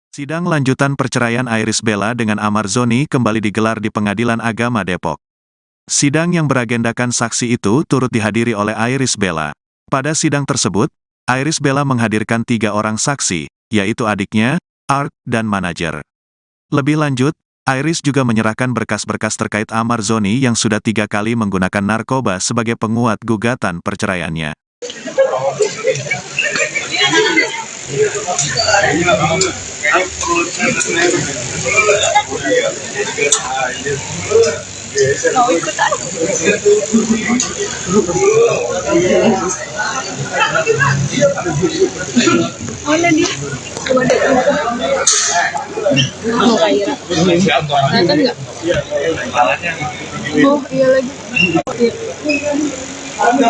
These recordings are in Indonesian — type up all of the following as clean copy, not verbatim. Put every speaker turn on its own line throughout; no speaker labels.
Sidang lanjutan perceraian Iris Bella dengan Amar Zoni kembali digelar di Pengadilan Agama Depok. Sidang yang beragendakan saksi itu turut dihadiri oleh Iris Bella. Pada sidang tersebut, Iris Bella menghadirkan 3 orang saksi, yaitu adiknya, Ark, dan manajer. Lebih lanjut, Iris juga menyerahkan berkas-berkas terkait Amar Zoni yang sudah 3 kali menggunakan narkoba sebagai penguat gugatan perceraiannya.
Mau ikutan? Mana dia? Mau Kaira? Kelihatan nggak? Oh iya lagi. Jawab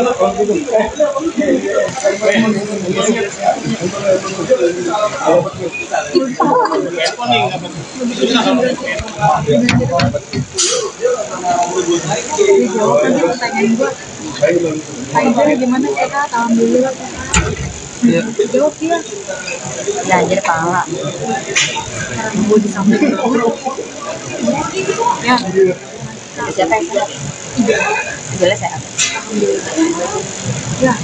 nanti pertanyaan gue. Kaira gimana sehat? Alhamdulillah. Jawab dia. Belajar pala. Sekarang gue disambut. Ya. Siapa yang sehat? Idola sehat. Ya,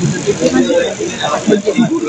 Tunggu.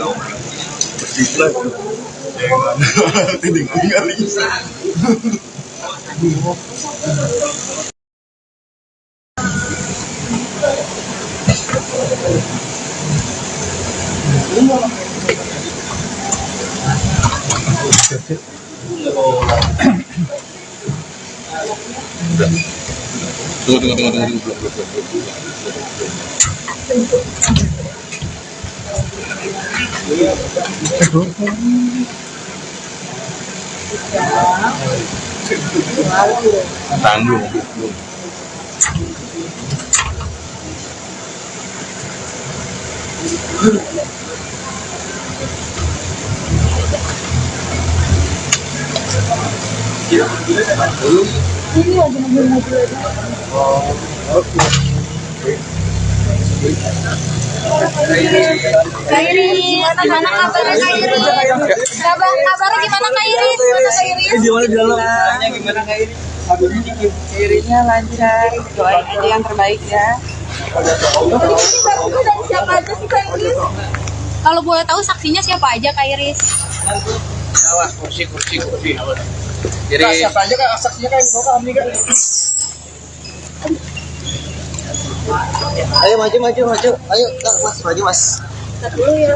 Tanggung.
ini lagi mobil lagi. Kairis, gimana kabarnya Kairis? Kabarnya gimana Kairis?
Gimana di dalamnya? Gimana Kairis? Kairisnya lancar, doain aja yang terbaik ya.
Siapa aja sih Kairis? Kalau boleh tahu saksinya siapa aja Kairis?
Awas, kursi. Jadi siapa aja kan saksinya kan kami kan. Ayo maju. Ayo Mas, maju Mas.
Dulu ya.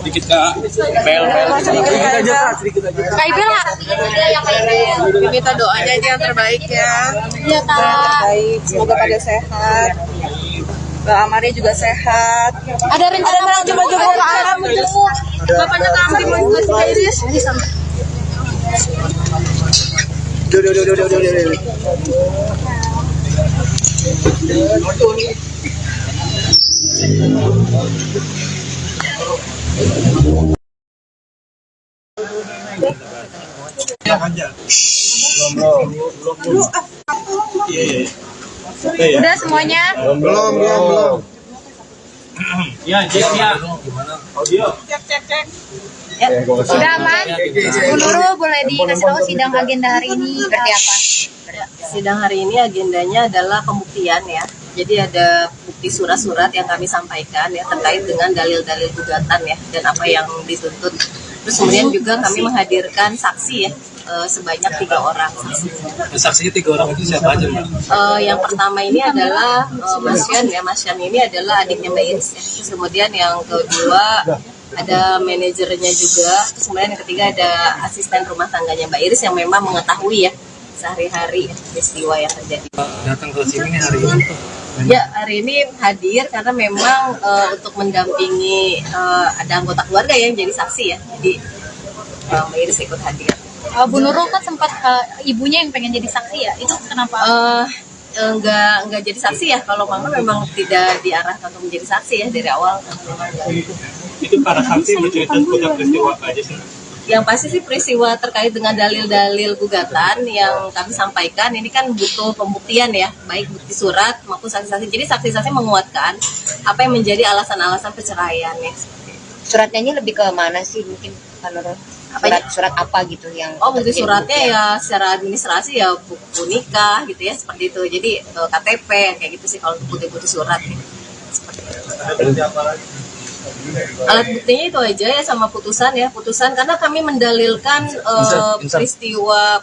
Dikit Kak. Bel. Sedikit aja.
Kak Ibel yang Kairis.
Minta doanya aja yang terbaik ya.
Iya Kak.
Baik, semoga pada sehat. Mbak Amari juga sehat.
Ada rencana
Coba ke arah menjenguk.
Bapaknya Kak Amri mau ngasih Kairis.
Udah.
Udah semuanya?
Belum.
Ya, ceknya. Audio.
Cek.
Ya, sudah aman? Bu Nurul boleh dikasih tahu sidang agenda hari ini seperti apa?
Sidang hari ini agendanya adalah pembuktian ya. Jadi ada bukti surat-surat yang kami sampaikan ya terkait dengan dalil-dalil gugatan ya dan apa yang dituntut. Terus kemudian juga kami menghadirkan saksi ya sebanyak 3 orang saksi.
Saksinya 3 orang itu siapa aja, Mbak?
Yang pertama ini adalah Mas Yan ya. Mas Yan ini adalah adiknya Mbak Iris ya. Terus kemudian yang kedua ada manajernya juga. Terus kemudian yang ketiga ada asisten rumah tangganya Mbak Iris yang memang mengetahui ya sehari-hari peristiwa yang terjadi.
Datang ke sini hari ini tuh.
Ya, hari ini hadir karena memang untuk mendampingi ada anggota keluarga yang jadi saksi ya. Jadi Mbak Iris ikut hadir.
Bu Nurul kan sempat ibunya yang pengen jadi saksi ya. Itu kenapa?
Enggak jadi saksi ya. Kalau Mama memang tidak diarahkan untuk menjadi saksi ya dari awal.
Itu para saksi bercerita seputar peristiwa apa aja sih?
Yang pasti sih peristiwa terkait dengan dalil-dalil gugatan yang kami sampaikan ini kan butuh pembuktian ya, baik bukti surat maupun saksi-saksi. Jadi saksi-saksi menguatkan apa yang menjadi alasan-alasan perceraian ya.
Suratnya ini lebih ke mana sih mungkin menurut surat apa gitu yang
Bukti
terjadi
suratnya
bukti?
ya secara administrasi ya buku nikah gitu ya seperti itu. Jadi KTP kayak gitu sih kalau bukti-bukti surat gitu. Seperti itu. Alat buktinya itu aja ya sama putusan ya, putusan karena kami mendalilkan peristiwa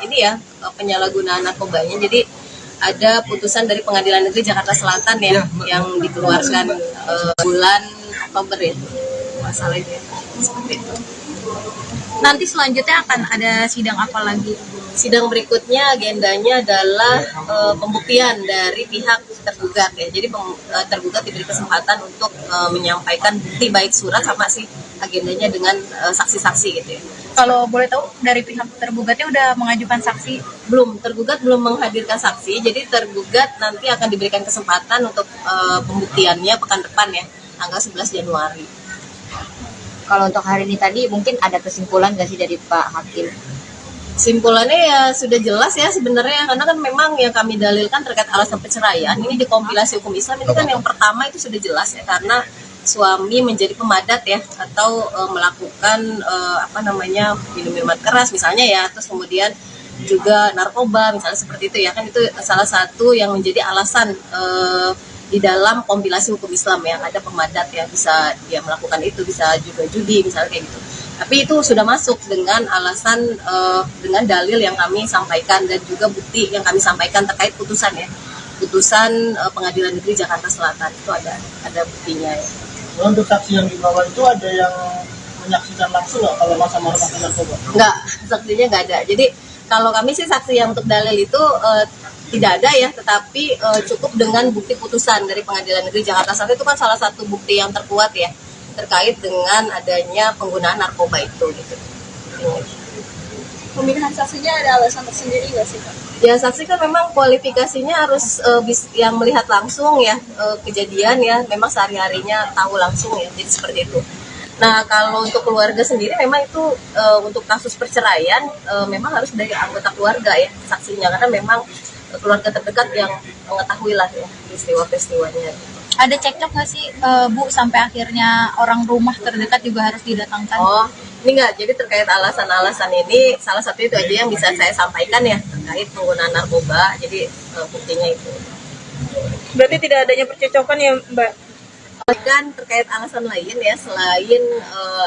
ini ya penyalahgunaan narkobanya. Jadi ada putusan dari Pengadilan Negeri Jakarta Selatan ya yang dikeluarkan bulan Oktober ya masalah itu ya. Seperti itu.
Nanti selanjutnya akan ada sidang apa lagi?
Sidang berikutnya agendanya adalah pembuktian dari pihak tergugat ya. Jadi tergugat diberi kesempatan untuk menyampaikan bukti baik surat sama sih agendanya dengan saksi-saksi gitu ya.
Kalau boleh tahu dari pihak tergugatnya udah mengajukan saksi?
Belum, tergugat belum menghadirkan saksi. Jadi tergugat nanti akan diberikan kesempatan untuk pembuktiannya pekan depan ya, tanggal 11 Januari.
Kalau untuk hari ini tadi mungkin ada kesimpulan nggak sih dari Pak Hakim?
Simpulannya ya sudah jelas ya sebenarnya karena kan memang yang kami dalilkan terkait alasan perceraian ini di kompilasi hukum Islam itu kan yang pertama itu sudah jelas ya karena suami menjadi pemadat ya atau melakukan minum minuman keras misalnya ya, terus kemudian juga narkoba misalnya seperti itu ya, kan itu salah satu yang menjadi alasan di dalam kompilasi hukum Islam yang ada pemadat ya, bisa dia melakukan itu, bisa juga judi misalnya kayak gitu. Tapi itu sudah masuk dengan alasan dengan dalil yang kami sampaikan dan juga bukti yang kami sampaikan terkait putusan ya, putusan Pengadilan Negeri Jakarta Selatan itu ada buktinya ya.
Untuk saksi yang dibawa itu ada yang menyaksikan langsung nggak kalau masa-masa pakai narkoba?
Enggak, saksinya nggak ada. Jadi kalau kami sih saksi yang untuk dalil itu tidak ada ya, tetapi cukup dengan bukti putusan dari Pengadilan Negeri Jakarta Selatan itu kan salah satu bukti yang terkuat ya terkait dengan adanya penggunaan narkoba itu gitu.
Pemilihan saksinya ada alasan tersendiri nggak sih Pak?
Ya saksi kan memang kualifikasinya harus yang melihat langsung ya kejadian ya, memang sehari-harinya tahu langsung ya, jadi seperti itu. Nah kalau untuk keluarga sendiri memang itu untuk kasus perceraian memang harus dari anggota keluarga ya saksinya, karena memang keluarga terdekat yang mengetahui lah ya peristiwa-peristiwanya.
Ada cekcok nggak sih Bu sampai akhirnya orang rumah terdekat juga harus didatangkan?
Oh, ini enggak. Jadi terkait alasan-alasan ini salah satu itu aja yang bisa saya sampaikan ya terkait penggunaan narkoba. Jadi buktinya itu.
Berarti tidak adanya percecokan ya Mbak?
Dan terkait alasan lain ya selain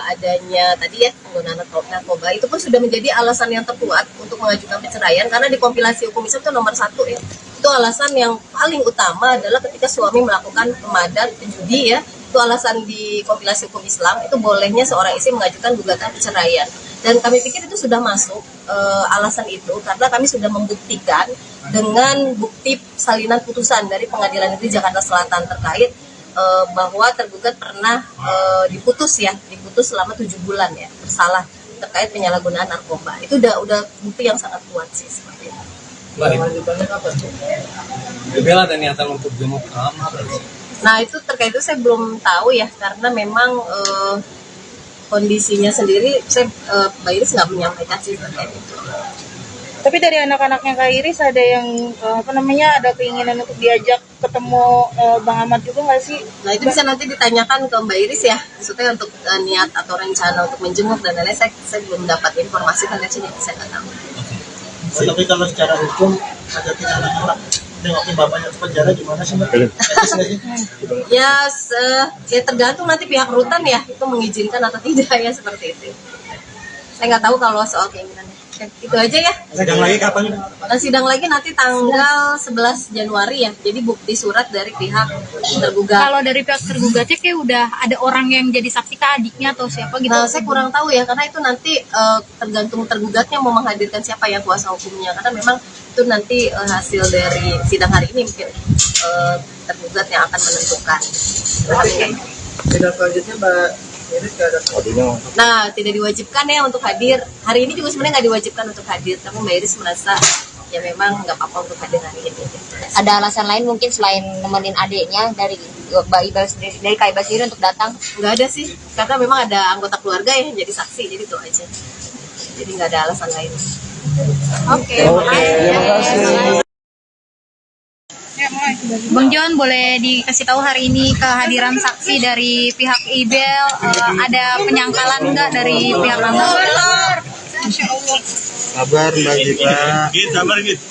adanya tadi ya penggunaan narkoba itu pun sudah menjadi alasan yang terkuat untuk mengajukan perceraian karena di kompilasi hukum Islam itu nomor 1 ya. Itu alasan yang paling utama adalah ketika suami melakukan pemadat judi ya, itu alasan di kompilasi hukum Islam itu bolehnya seorang istri mengajukan gugatan perceraian. Dan kami pikir itu sudah masuk alasan itu karena kami sudah membuktikan dengan bukti salinan putusan dari Pengadilan Negeri Jakarta Selatan terkait bahwa tergugat pernah diputus selama 7 bulan ya bersalah terkait penyalahgunaan narkoba. Itu udah bukti yang sangat kuat sih seperti itu.
Lanjutannya kapan?
Bella ada niatan untuk jenguk kamar.
Nah itu terkait itu saya belum tahu ya karena memang kondisinya sendiri saya Mbak Iris nggak menyampaikan sih terkait itu.
Tapi dari anak-anaknya Kak Iris ada yang ada keinginan untuk diajak ketemu Bang Ahmad juga nggak sih?
Nah itu bisa nanti ditanyakan ke Mbak Iris ya, maksudnya untuk niat atau rencana untuk menjenguk dan lain-lain saya belum dapat informasi kan jadi saya nggak tahu.
Tapi kalau secara hukum ngajakin anak-anak nengokin bapaknya ke penjara gimana sih Mbak? Etis nggak sih?
Ya tergantung nanti pihak rutan ya itu mengizinkan atau tidak ya seperti itu. Saya nggak tahu kalau soal keinginannya. Itu aja ya.
Sidang lagi kapan?
Sidang lagi nanti tanggal 11 Januari ya. Jadi bukti surat dari pihak tergugat.
Kalau dari pihak tergugatnya kayak udah ada orang yang jadi saksi ke adiknya atau siapa gitu?
Nah, saya kurang tahu ya karena itu nanti tergantung tergugatnya mau menghadirkan siapa yang kuasa hukumnya. Karena memang itu nanti hasil dari sidang hari ini mungkin tergugat yang akan menentukan.
Sidang selanjutnya Mbak Iris nggak ada.
Nah, tidak diwajibkan ya untuk hadir. Hari ini juga sebenarnya nggak diwajibkan untuk hadir, tapi Mbak Iris merasa ya memang nggak apa-apa untuk hadir hari ini.
Ada alasan lain mungkin selain nemenin adiknya dari Mbak Iba sendiri, dari Kak Iba sendiri untuk datang?
Nggak ada sih, karena memang ada anggota keluarga yang jadi saksi, jadi itu aja. Jadi nggak ada alasan lain.
Oke, makasih. Bang John, boleh dikasih tahu hari ini kehadiran saksi dari pihak IBEL, ada penyangkalan nggak dari pihak Amar?
Sabar Mbak Gita.
Sabar gitu.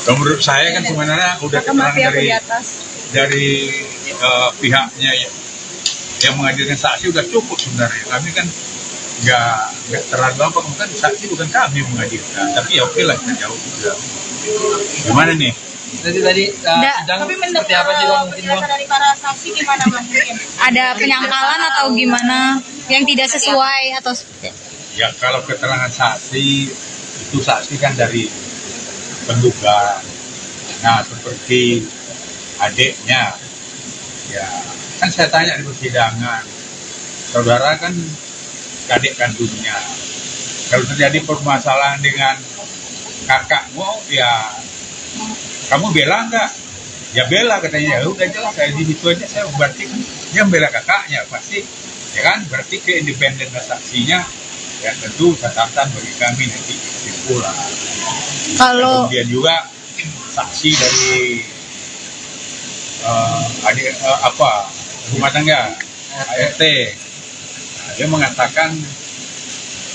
Kalau menurut saya kan sebenarnya udah keterangan dari pihaknya yang menghadirkan saksi udah cukup sebenarnya. Kami kan nggak terlalu apa, kan saksi bukan kami yang menghadirkan, tapi ya oke lah kita jauh juga. Gimana nih?
Tadi
Tapi menurut
seperti apa sih Bang? Mungkin, Bang?
penjelasan dari para saksi gimana Bang?
Ada penyangkalan atau gimana yang tidak sesuai atau
Ya kalau keterangan saksi itu saksi kan dari penduga. Nah seperti adiknya, ya kan saya tanya di persidangan, saudara kan adik kandungnya. Kalau terjadi permasalahan dengan kakakmu, ya kamu bela nggak? Ya bela katanya. Ya udah jelas kayak di situ aja saya berarti kan dia bela kakaknya pasti, ya kan? Berarti keindependen saksinya ya tentu catatan bagi kami nanti kesimpulan. Kemudian juga saksi dari rumah tangga ART, nah, dia mengatakan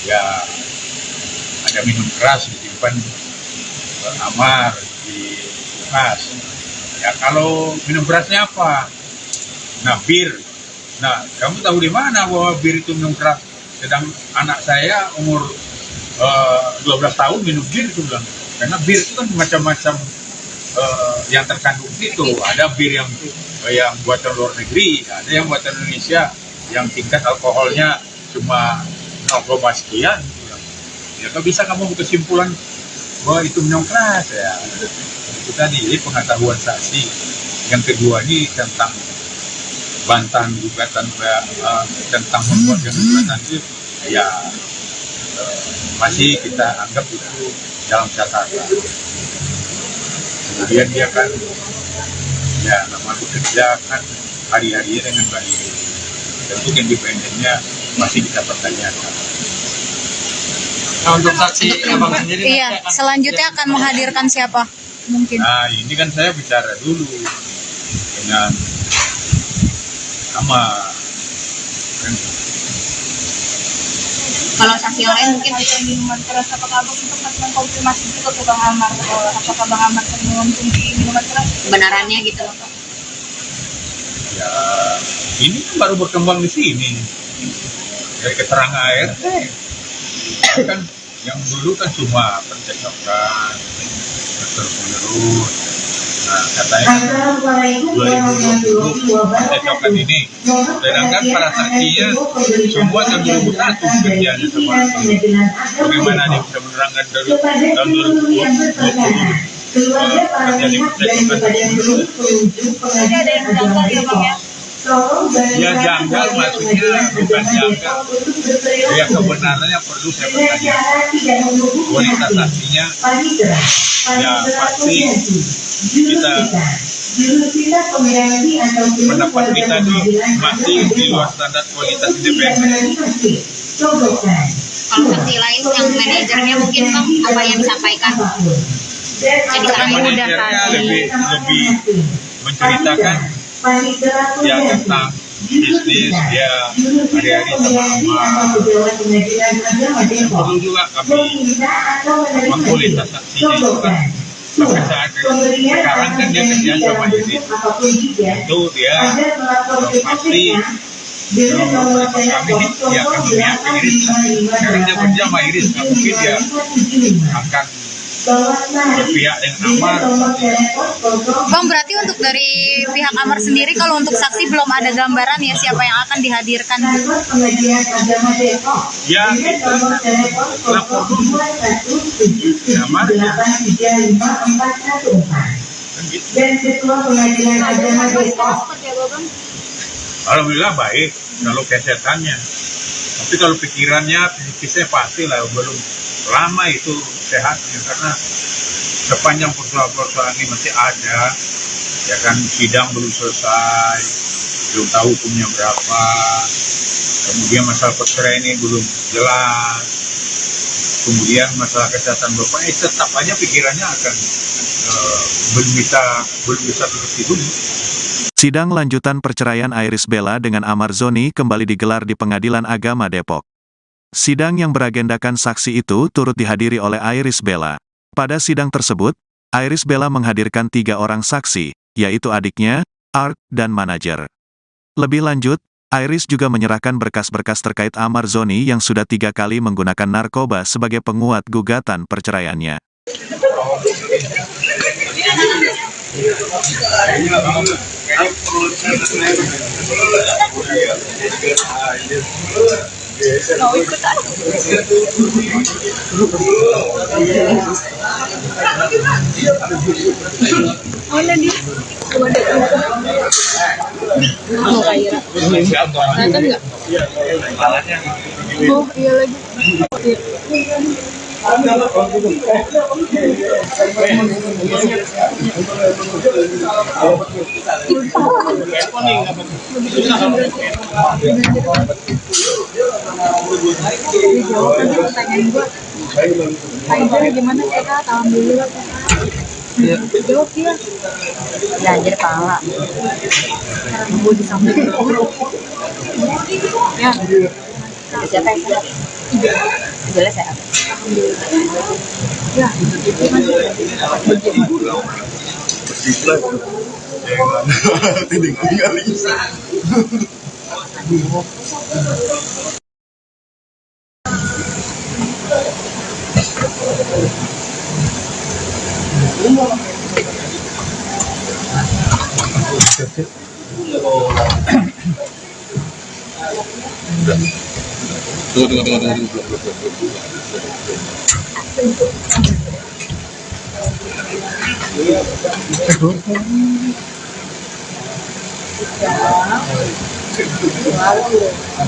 ya ada minum keras disimpan Amar di kulkas. Ya kalau minum kerasnya apa? Nah bir. Nah kamu tahu di mana bahwa bir itu minum keras? Sedang anak saya umur 12 tahun minum bir itu bilang. Karena bir itu kan macam-macam yang terkandung itu. Ada bir yang buatan luar negeri, ada yang buatan Indonesia yang tingkat alkoholnya cuma 0, sekian. Ya kalau bisa kamu kesimpulan bahwa itu minum keras ya. Itu tadi pengetahuan saksi. Yang kedua ini tentang bantahan gugatan tentang membuat gugatan itu ya masih kita anggap itu dalam catatan. Kemudian dia kan ya nama bekerja kan hari-harinya dengan baik. Tentu independennya masih kita pertanyakan.
Nah, untuk saksi Abang sendiri.
Iya, selanjutnya akan menghadirkan siapa? Mungkin.
Nah ini kan saya bicara dulu dengan sama kan.
Kalau saksi yang lain mungkin
Minuman keras, apakah Abang sempat mengkonfirmasi juga ke Bang Amar, apakah Bang Amar sering mengonsumsi minuman keras?
kebenarannya gitu.
Ya ini kan baru berkembang di sini dari keterangan ART kan, yang dulu kan cuma percakapan terus-menerus. Nah katanya kan 2020 percakapan ini, sedangkan para saksinya semua tahun 2001 kerjanya sama aku. Bagaimana dia bisa menerangkan dari tahun 2020 terjadi percakapan terus?
Jadi ada yang janggal ya Bang ya?
Ya janggal maksudnya bukan janggal. Ya kebenarannya perlu saya bertanya. Wanita saksinya ya pasti kita pendapat kita ini masih di luar standar kualitas independen.
Kalau saksi lain yang manajernya mungkin Bang, apa yang disampaikan? Jadi sangat mudah
Manajernya
tadi.
lebih menceritakan ya tentang bisnis dia hari-hari sama perlu juga kami kualitas saksinya itu kan sampai saat sekarang kan dia kerja sama Iris, itu dia pasti kami dia akan memihak ke Iris. Sekarang dia kerja sama Iris, nggak mungkin dia akan berpihak dengan Amar.
Bang, berarti untuk dari pihak Amar sendiri kalau untuk saksi belum ada gambaran ya siapa yang akan dihadirkan?
Ya kita lapor dulu Amar ya. Kan gitu. Alhamdulillah baik kalau kesehatannya, tapi kalau pikirannya, psikisnya pasti lah belum lama itu sehatnya, karena sepanjang persoalan-persoalan ini masih ada Ya kan sidang belum selesai, belum tahu hukumnya berapa. Kemudian masalah perceraian ini belum jelas. Kemudian masalah kesehatan bapak tetap aja pikirannya akan belum bisa seperti dulu.
Sidang lanjutan perceraian Iris Bella dengan Amar Zoni kembali digelar di Pengadilan Agama Depok. Sidang yang beragendakan saksi itu turut dihadiri oleh Iris Bella. Pada sidang tersebut, Iris Bella menghadirkan 3 orang saksi, yaitu adiknya, Ark, dan manajer. Lebih lanjut, Iris juga menyerahkan berkas-berkas terkait Amar Zoni yang sudah 3 kali menggunakan narkoba sebagai penguat gugatan perceraiannya.
Oh iya lagi. Kaiser gimana sehat? Alhamdulillah sehat. Jawab dia.
Belajar pala.
Gue di samping. Ya.
Siapa yang sehat? Boleh sehat.
Ya.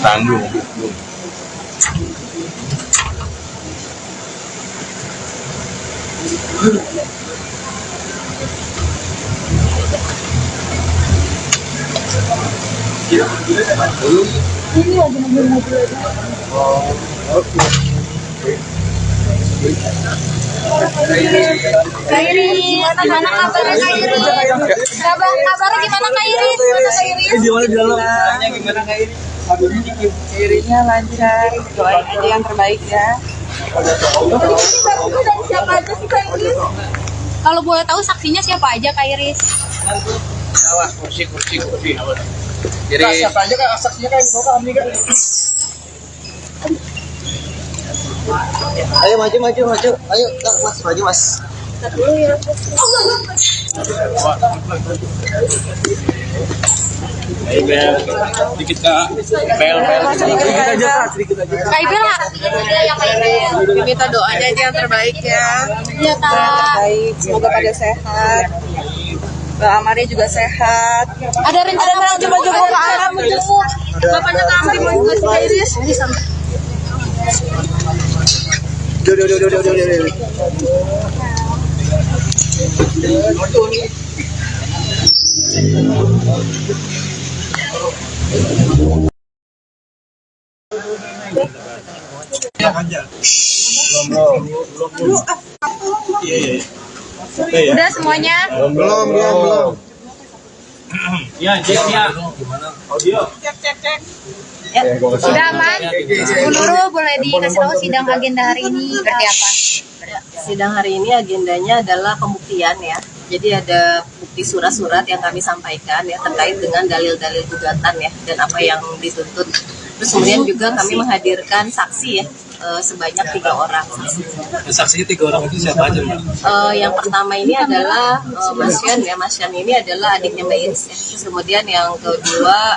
Tanggung.
Kak Iris, gimana kabarnya Kak Iris? Kabarnya gimana Kak Iris?
Dirinya lancar, doain aja yang terbaik ya.
Siapa aja sih Kak Iris? Kalau boleh tahu saksinya siapa aja Kak Iris?
Kursi.
Jadi siapa aja kan saksinya kan bawa kami kan. Ayo maju. Ayo Mas, maju Mas.
Dikit Kak. Pel. Sedikit aja.
Kak Ibel harusnya juga ya Kak Ibel.
Minta doanya aja yang terbaik ya.
Iya Kak.
Baik, semoga pada sehat. Mbak Amari juga sehat.
Ada rencana
Coba ke Alam menjenguk. Bapaknya Kamri mau ke Iris.
Udah semuanya?
Belum.
Ya, ceknya.
Ya, sudah aman? Bu Nurul boleh dikasih tahu sidang agenda hari ini seperti apa?
Sidang hari ini agendanya adalah pembuktian ya. Jadi ada bukti surat-surat yang kami sampaikan ya terkait dengan dalil-dalil gugatan ya dan apa yang dituntut. Terus kemudian juga kami menghadirkan saksi ya sebanyak 3 orang saksi.
Saksinya 3 orang itu siapa aja Mbak?
Yang pertama ini adalah Mas Yan ya. Mas Yan ini adalah adiknya Mbak Iris ya. Terus kemudian yang kedua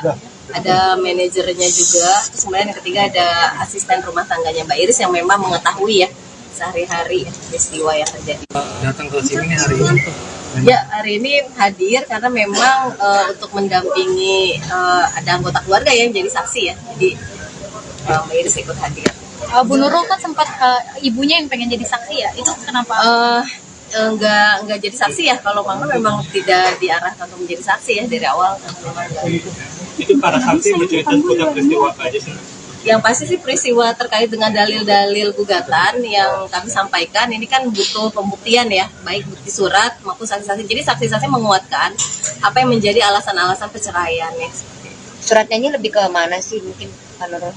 ada manajernya juga. Terus kemudian yang ketiga ada asisten rumah tangganya Mbak Iris yang memang mengetahui ya sehari-hari peristiwa yang terjadi.
Datang ke sini hari ini tuh.
Ya, hari ini hadir karena memang untuk mendampingi ada anggota keluarga yang jadi saksi ya. Jadi Mbak Iris ikut hadir.
Bu Nurul kan sempat ibunya yang pengen jadi saksi ya, itu kenapa?
nggak jadi saksi ya. Kalau Mama memang tidak diarahkan untuk menjadi saksi ya dari awal.
Itu para saksi bercerita seputar peristiwa apa aja sih?
Yang pasti sih peristiwa terkait dengan dalil-dalil gugatan yang kami sampaikan ini kan butuh pembuktian ya, baik bukti surat maupun saksi-saksi. Jadi saksi-saksi menguatkan apa yang menjadi alasan-alasan perceraian ya.
Suratnya ini lebih ke mana sih mungkin menurut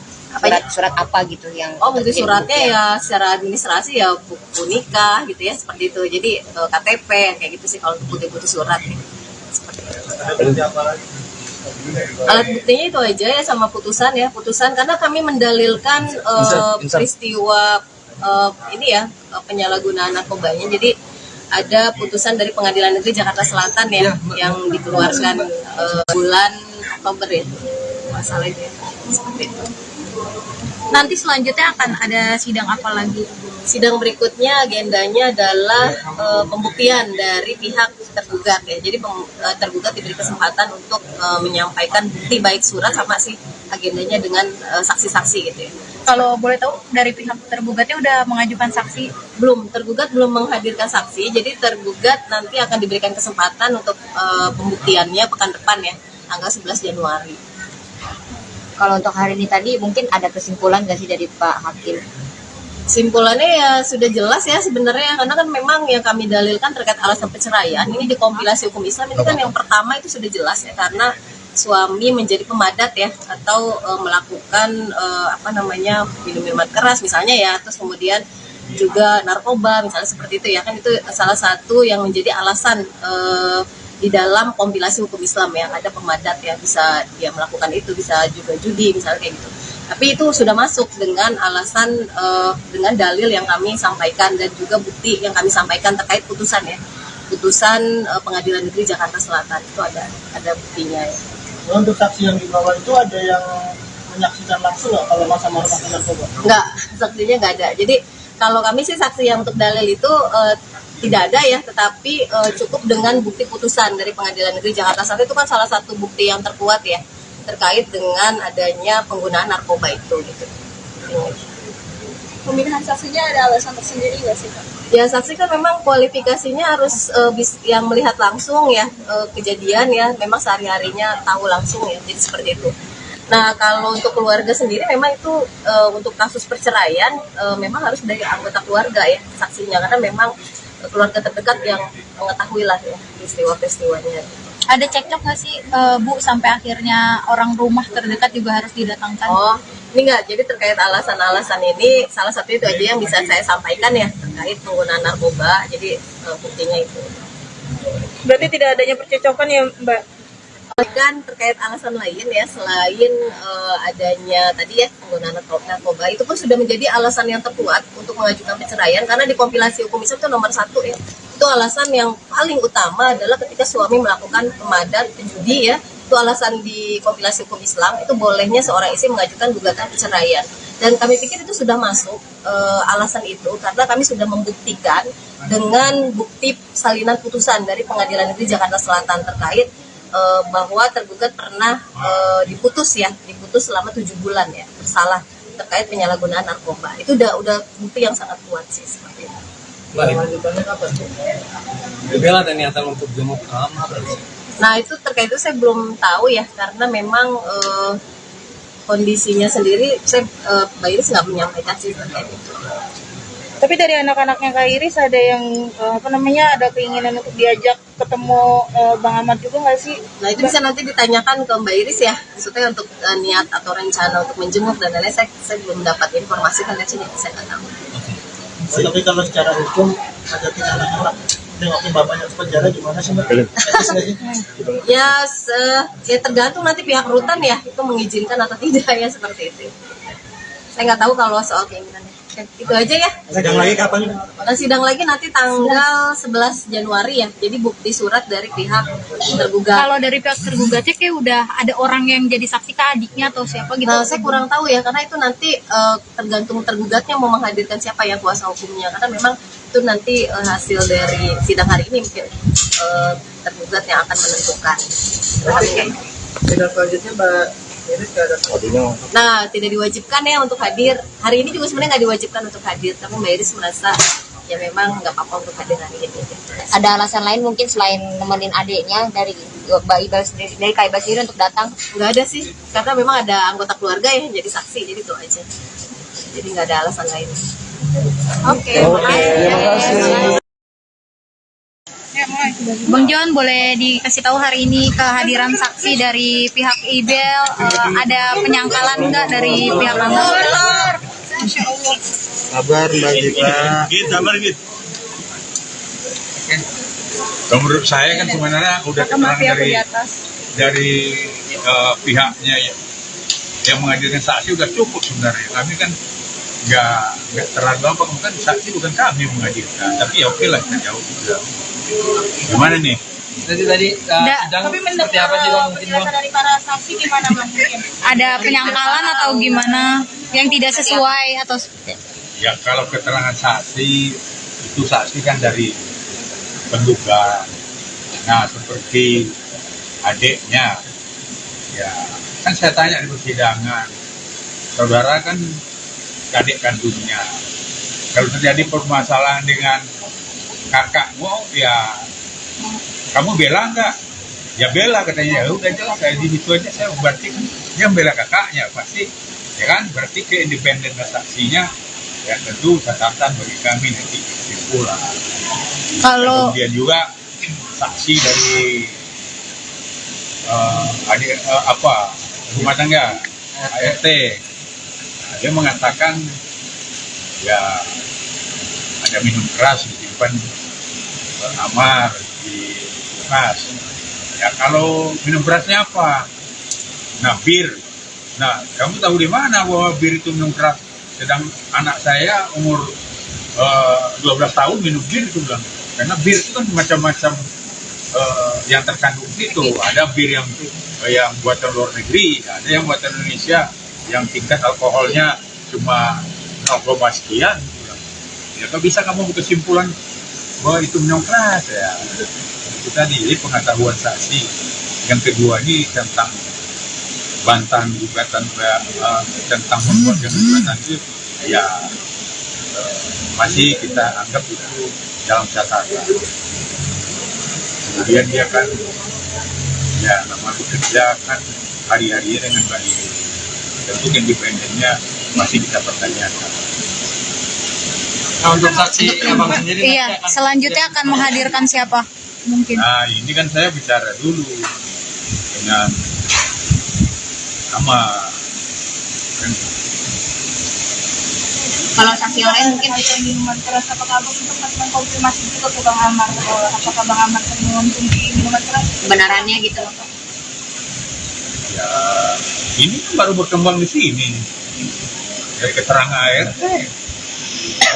surat apa gitu yang
bukti suratnya ya secara administrasi ya buku nikah gitu ya seperti itu. Jadi KTP kayak gitu sih kalau bukti-bukti surat gitu.
Ada bukti apa lagi?
Alat buktinya itu aja ya sama putusan ya, putusan karena kami mendalilkan peristiwa ini ya penyalahgunaan narkobanya. Jadi ada putusan dari Pengadilan Negeri Jakarta Selatan ya yang dikeluarkan bulan Oktober ya masalah itu ya. Seperti itu.
Nanti selanjutnya akan ada sidang apa lagi?
Sidang berikutnya agendanya adalah pembuktian dari pihak tergugat ya. Jadi tergugat diberi kesempatan untuk menyampaikan bukti baik surat sama sih agendanya dengan saksi-saksi gitu ya.
Kalau boleh tahu dari pihak tergugatnya udah mengajukan saksi?
Belum, tergugat belum menghadirkan saksi. Jadi tergugat nanti akan diberikan kesempatan untuk pembuktiannya pekan depan ya, tanggal 11 Januari.
kalau untuk hari ini tadi mungkin ada kesimpulan nggak sih dari Pak Hakim?
Simpulannya ya sudah jelas ya sebenarnya karena kan memang yang kami dalilkan terkait alasan perceraian ini di kompilasi hukum Islam itu kan yang pertama itu sudah jelas ya karena suami menjadi pemadat ya atau melakukan minum minuman keras misalnya ya, terus kemudian juga narkoba misalnya seperti itu ya, kan itu salah satu yang menjadi alasan di dalam kompilasi hukum Islam yang ada pemadat ya, bisa dia melakukan itu, bisa juga judi misalnya kayak gitu. Tapi itu sudah masuk dengan alasan dengan dalil yang kami sampaikan dan juga bukti yang kami sampaikan terkait putusan ya, putusan Pengadilan Negeri Jakarta Selatan itu ada buktinya ya.
Untuk saksi yang dibawa itu ada yang menyaksikan langsung nggak kalau masa melakukan narkoba?
Enggak, saksinya nggak ada. Jadi kalau kami sih saksi yang untuk dalil itu tidak ada ya, tetapi cukup dengan bukti putusan dari Pengadilan Negeri Jakarta Selatan itu kan salah satu bukti yang terkuat ya terkait dengan adanya penggunaan narkoba itu gitu.
Pemilihan saksinya ada alasan tersendiri nggak sih Pak?
Ya saksi kan memang kualifikasinya harus yang melihat langsung ya kejadian ya, memang sehari-harinya tahu langsung ya, jadi seperti itu. Nah kalau untuk keluarga sendiri memang itu untuk kasus perceraian memang harus dari anggota keluarga ya saksinya, karena memang keluarga terdekat yang mengetahui lah ya peristiwa-peristiwanya.
Ada cekcok nggak sih Bu sampai akhirnya orang rumah terdekat juga harus didatangkan?
Oh, ini enggak. Jadi terkait alasan-alasan ini salah satu itu aja yang bisa saya sampaikan ya terkait penggunaan narkoba. Jadi buktinya itu.
Berarti tidak adanya percecokan ya Mbak?
Dan terkait alasan lain ya selain adanya tadi ya penggunaan narkoba itu pun sudah menjadi alasan yang terkuat untuk mengajukan perceraian karena di kompilasi hukum Islam itu nomor 1 ya. Itu alasan yang paling utama adalah ketika suami melakukan pemadat judi ya, itu alasan di kompilasi hukum Islam itu bolehnya seorang istri mengajukan gugatan perceraian, dan kami pikir itu sudah masuk alasan itu karena kami sudah membuktikan dengan bukti salinan putusan dari Pengadilan Negeri Jakarta Selatan terkait bahwa tergugat pernah diputus selama 7 bulan ya bersalah terkait penyalahgunaan narkoba. Itu udah bukti yang sangat kuat sih seperti itu.
Lanjutannya kapan?
Bela ada niatan untuk jenguk kamar.
Nah itu terkait itu saya belum tahu ya karena memang kondisinya sendiri saya Mbak Iris nggak menyampaikan sih terkait itu.
Tapi dari anak-anaknya Kak Iris ada yang ada keinginan untuk diajak ketemu Bang Ahmad juga nggak sih?
Nah itu bisa nanti ditanyakan ke Mbak Iris ya, maksudnya untuk niat atau rencana untuk menjenguk dan lain-lain saya belum dapat informasi kan dari saya nggak tahu.
Tapi kalau secara hukum ada tidak anak-anak nengokin bapaknya ke penjara gimana sih Mbak? Etis nggak sih?
Ya tergantung nanti pihak rutan ya itu mengizinkan atau tidak ya seperti itu. Saya nggak tahu kalau soal keinginannya. Itu aja ya.
Sidang lagi kapan?
Sidang lagi nanti tanggal 11 Januari ya. Jadi bukti surat dari pihak tergugat.
Kalau dari pihak tergugatnya kayak udah ada orang yang jadi saksi ke adiknya atau siapa gitu?
Nah, saya kurang tahu ya karena itu nanti tergantung tergugatnya mau menghadirkan siapa yang kuasa hukumnya. Karena memang itu nanti hasil dari sidang hari ini mungkin tergugat yang akan menentukan.
Sidang selanjutnya Mbak Iris nggak ada.
Nah, tidak diwajibkan ya untuk hadir. Hari ini juga sebenarnya nggak diwajibkan untuk hadir, tapi Mbak Iris merasa ya memang nggak apa-apa untuk hadir hari ini.
Ada alasan lain mungkin selain nemenin adiknya dari Mbak Ibal sendiri, dari Kak Ibal sendiri untuk datang?
Nggak ada sih, karena memang ada anggota keluarga yang jadi saksi, jadi itu aja. Jadi nggak ada alasan lain.
Oke, makasih. Bang John, boleh dikasih tahu hari ini kehadiran saksi dari pihak IBEL, ada penyangkalan nggak dari pihak Amar?
Sabar Mbak Gita.
Sabar gitu. Kalau menurut saya kan sebenarnya udah keterangan dari pihaknya yang menghadirkan saksi udah cukup sebenarnya. Kami kan nggak terlalu apa, kan saksi bukan kami yang menghadirkan, tapi ya oke lah kita jauh. Gimana nih?
Tadi sidang seperti apa sih Bang?
Penjelasan dari para saksi gimana Bang?
Ada penyangkalan atau gimana yang tidak sesuai atau
Ya kalau keterangan saksi itu saksi kan dari penduga. Nah seperti adiknya, ya kan saya tanya di persidangan, saudara kan adik kandungnya. Kalau terjadi permasalahan dengan kakakmu, ya kamu bela nggak? Ya bela katanya. Ya udah jelas kayak di situ aja saya berarti kan dia bela kakaknya pasti, ya kan? Berarti keindependen saksinya ya tentu catatan bagi kami nanti kesimpulan.
kalau
Kemudian juga saksi dari rumah tangga ART, dia mengatakan ya ada minum keras disimpan Amar di bekas. Ya kalau minum kerasnya apa? Nah bir. Nah kamu tahu di mana bahwa bir itu minum keras? Sedang anak saya umur 12 tahun minum bir itu bilang. Karena bir itu kan macam-macam yang terkandung itu. Ada bir yang buatan luar negeri, ada yang buatan Indonesia yang tingkat alkoholnya cuma 0, sekian. Ya kalau bisa kamu kesimpulan bahwa itu minum keras ya. Itu tadi pengetahuan saksi. Yang kedua ini tentang bantahan gugatan tentang membuat gugatan itu ya masih kita anggap itu dalam catatan. Kemudian dia kan ya nama bekerja kan hari-harinya dengan baik. Tentu independennya masih kita pertanyakan.
Nah, untuk saksi Abang sendiri
iya, selanjutnya akan menghadirkan siapa mungkin?
Nah ini kan saya bicara dulu dengan sama kan.
Kalau saksi yang lain mungkin
Ada minuman keras, apakah Abang sempat mengkonfirmasi juga ke Bang Amar? Apakah Bang Amar mengonsumsi minuman keras?
kebenarannya gitu.
Ya ini kan baru berkembang di sini dari keterangan ART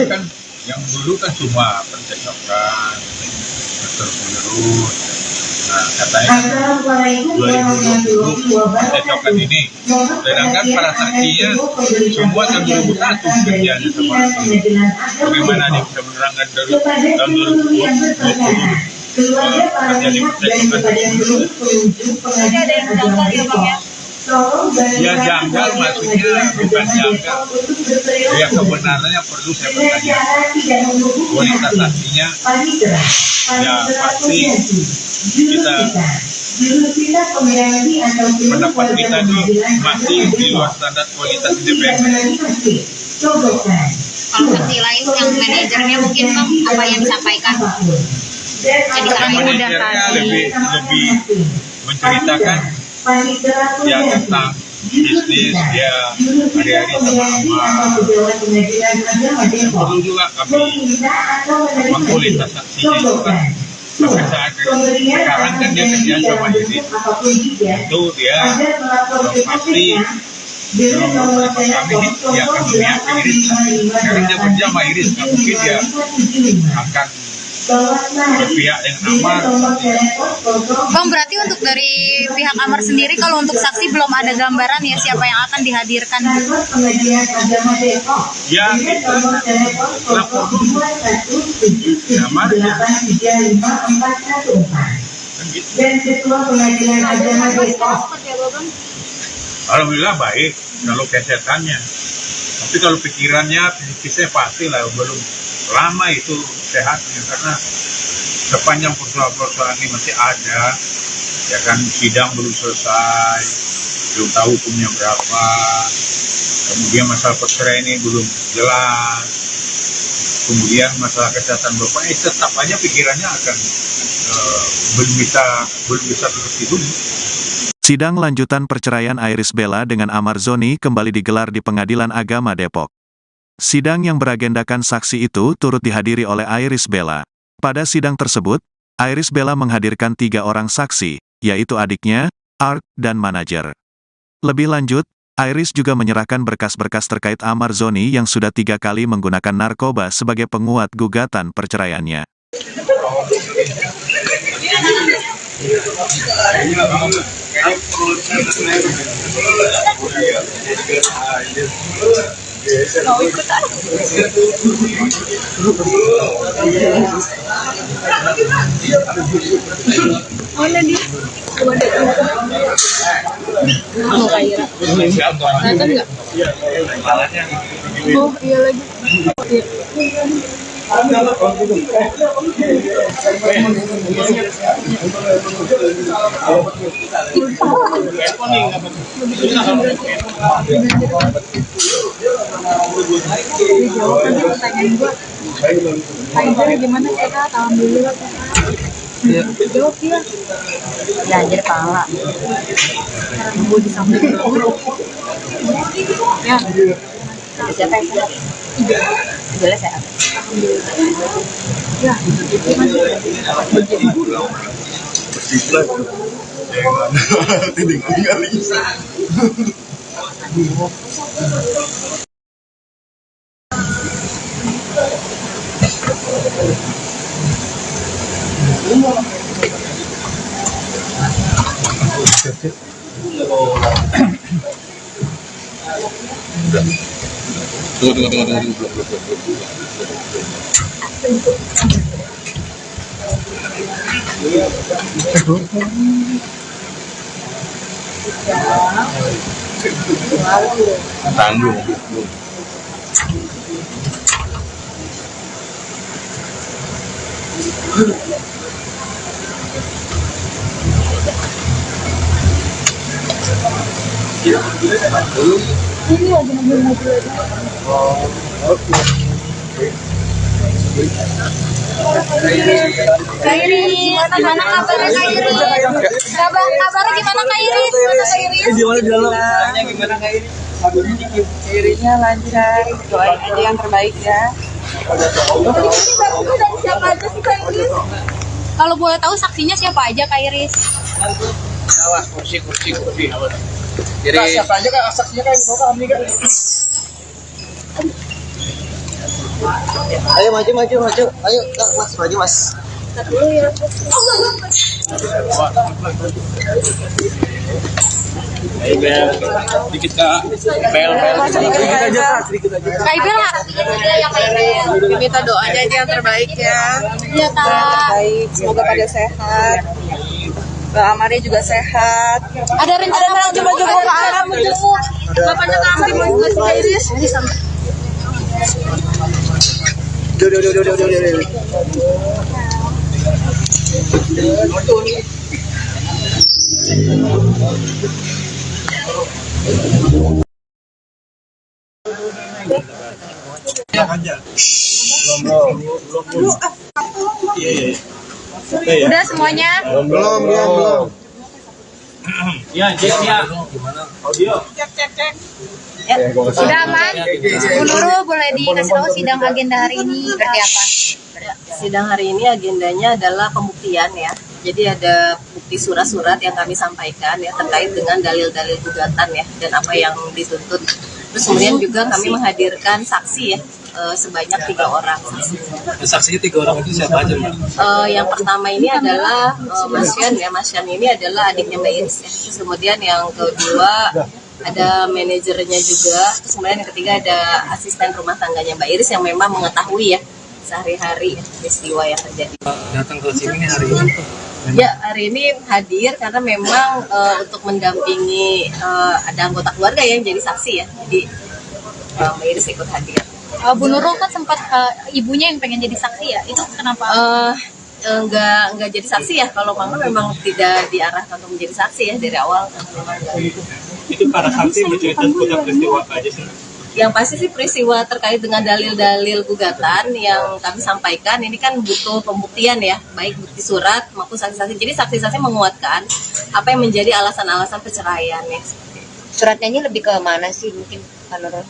kan yang dulu kan cuma pencecokan terus. Nah katanya kan 2020 pencecokan ini, sedangkan para saksinya semua tahun 2001 kerjanya sama. Bagaimana dia bisa menerangkan dari tahun 2020 terjadi pencecokan
Jadi ada yang janggal ya Bang ya?
ya janggal, maksudnya bukan janggal ya, kebenarannya perlu saya bertanya kualitas saksinya ya pasti kita pendapat kita ini masih di luar standar kualitas independen.
Kalau saksi lain yang manajernya mungkin Bang, apa yang disampaikan? Jadi
Karena
kami udah
manajernya lebih menceritakan ya tentang bisnis dia hari-hari sama perlu juga kami kualitas saksinya itu kan sampai saat sekarang kan dia kerja sama Iris itu dia pasti kami dia akan memihak ke Iris. Sekarang dia kerja sama Iris, nggak mungkin dia akan berpihak dengan Amar.
Bang, berarti untuk dari pihak Amar sendiri kalau untuk saksi belum ada gambaran ya siapa yang akan dihadirkan?
Ya kita lapor dulu Amar ya. Kan gitu. Alhamdulillah baik kalau kesehatannya, tapi kalau pikirannya psikisnya pasti lah belum lama itu sehatnya, karena sepanjang persoalan-persoalan ini masih ada, ya kan, sidang belum selesai, belum tahu hukumnya berapa, kemudian masalah perceraian ini belum jelas, kemudian masalah kesehatan bapak, tetap aja pikirannya akan belum bisa seperti dulu.
Sidang lanjutan perceraian Iris Bella dengan Amar Zoni kembali digelar di Pengadilan Agama Depok. Sidang yang beragendakan saksi itu turut dihadiri oleh Iris Bella. Pada sidang tersebut, Iris Bella menghadirkan 3 orang saksi, yaitu adiknya, Art, dan manajer. Lebih lanjut, Iris juga menyerahkan berkas-berkas terkait Amar Zoni yang sudah 3 kali menggunakan narkoba sebagai penguat gugatan perceraiannya.
Oh iya lagi. Gimana sehat? Alhamdulillah sehat. Jawab dia.
Belajar pala.
Gue di samping. Ya.
Siapa yang sehat? Jelas sehat.
Ya.
Tanggung.
Kak Iris, gimana kabarnya Kak Iris? Kabarnya gimana Kak Iris?
Gimana di dalam? Gimana Kak Iris?
Irisnya lancar, doain aja yang terbaik ya.
Siapa aja sih Kak Iris? Kalau boleh tahu saksinya siapa aja Kak Iris?
Awas, kursi.
Jadi siapa aja Kak saksinya Kak Iris kami Kak?
Ayo maju. Ayo Kak, Mas, maju Mas. Ayo Bel, dikit Kak. Bel. Sedikit aja.
Kak Ibel nggak? Ya Kak Ibel.
Minta doanya aja yang terbaik ya.
Iya Kak.
Baik, semoga pada sehat. Mbak Amarnya juga sehat.
Ada rencana mau
coba-coba
jemput
Kak Aram
mau jemput. Bapaknya Kak Amri mau jemput Kak Iris.
Duh.
Udah semuanya?
Belum. Ya, Jack ya. Audio.
Sudah aman? Bu Nurul boleh dikasih tahu sidang agenda hari ini seperti apa?
Sidang hari ini agendanya adalah pembuktian ya. Jadi ada bukti surat-surat yang kami sampaikan ya terkait dengan dalil-dalil gugatan ya dan apa yang dituntut. Terus kemudian juga kami menghadirkan saksi ya sebanyak 3 orang saksi.
Saksinya 3 orang itu siapa aja Mbak?
Yang pertama ini adalah Mas Yan ya. Mas Yan ini adalah adiknya Mbak Iris ya. Terus kemudian yang kedua ada manajernya juga. Terus kemudian yang ketiga ada asisten rumah tangganya Mbak Iris yang memang mengetahui ya sehari-hari peristiwa yang terjadi.
Datang ke sini hari ini.
Ya, hari ini hadir karena memang untuk mendampingi ada anggota keluarga yang jadi saksi ya. Jadi Mbak Iris ikut hadir.
Bu Nurul kan sempat ibunya yang pengen jadi saksi ya, itu kenapa?
Enggak jadi saksi ya, kalau mama memang tidak diarahkan untuk menjadi saksi ya dari awal. Memang enggak.
Itu para saksi bercerita tentang peristiwa apa aja sih?
Yang pasti sih peristiwa terkait dengan dalil-dalil gugatan yang kami sampaikan ini kan butuh pembuktian ya, baik bukti surat maupun saksi-saksi. Jadi saksi-saksi menguatkan apa yang menjadi alasan-alasan perceraian ya.
Suratnya ini lebih ke mana sih mungkin kalau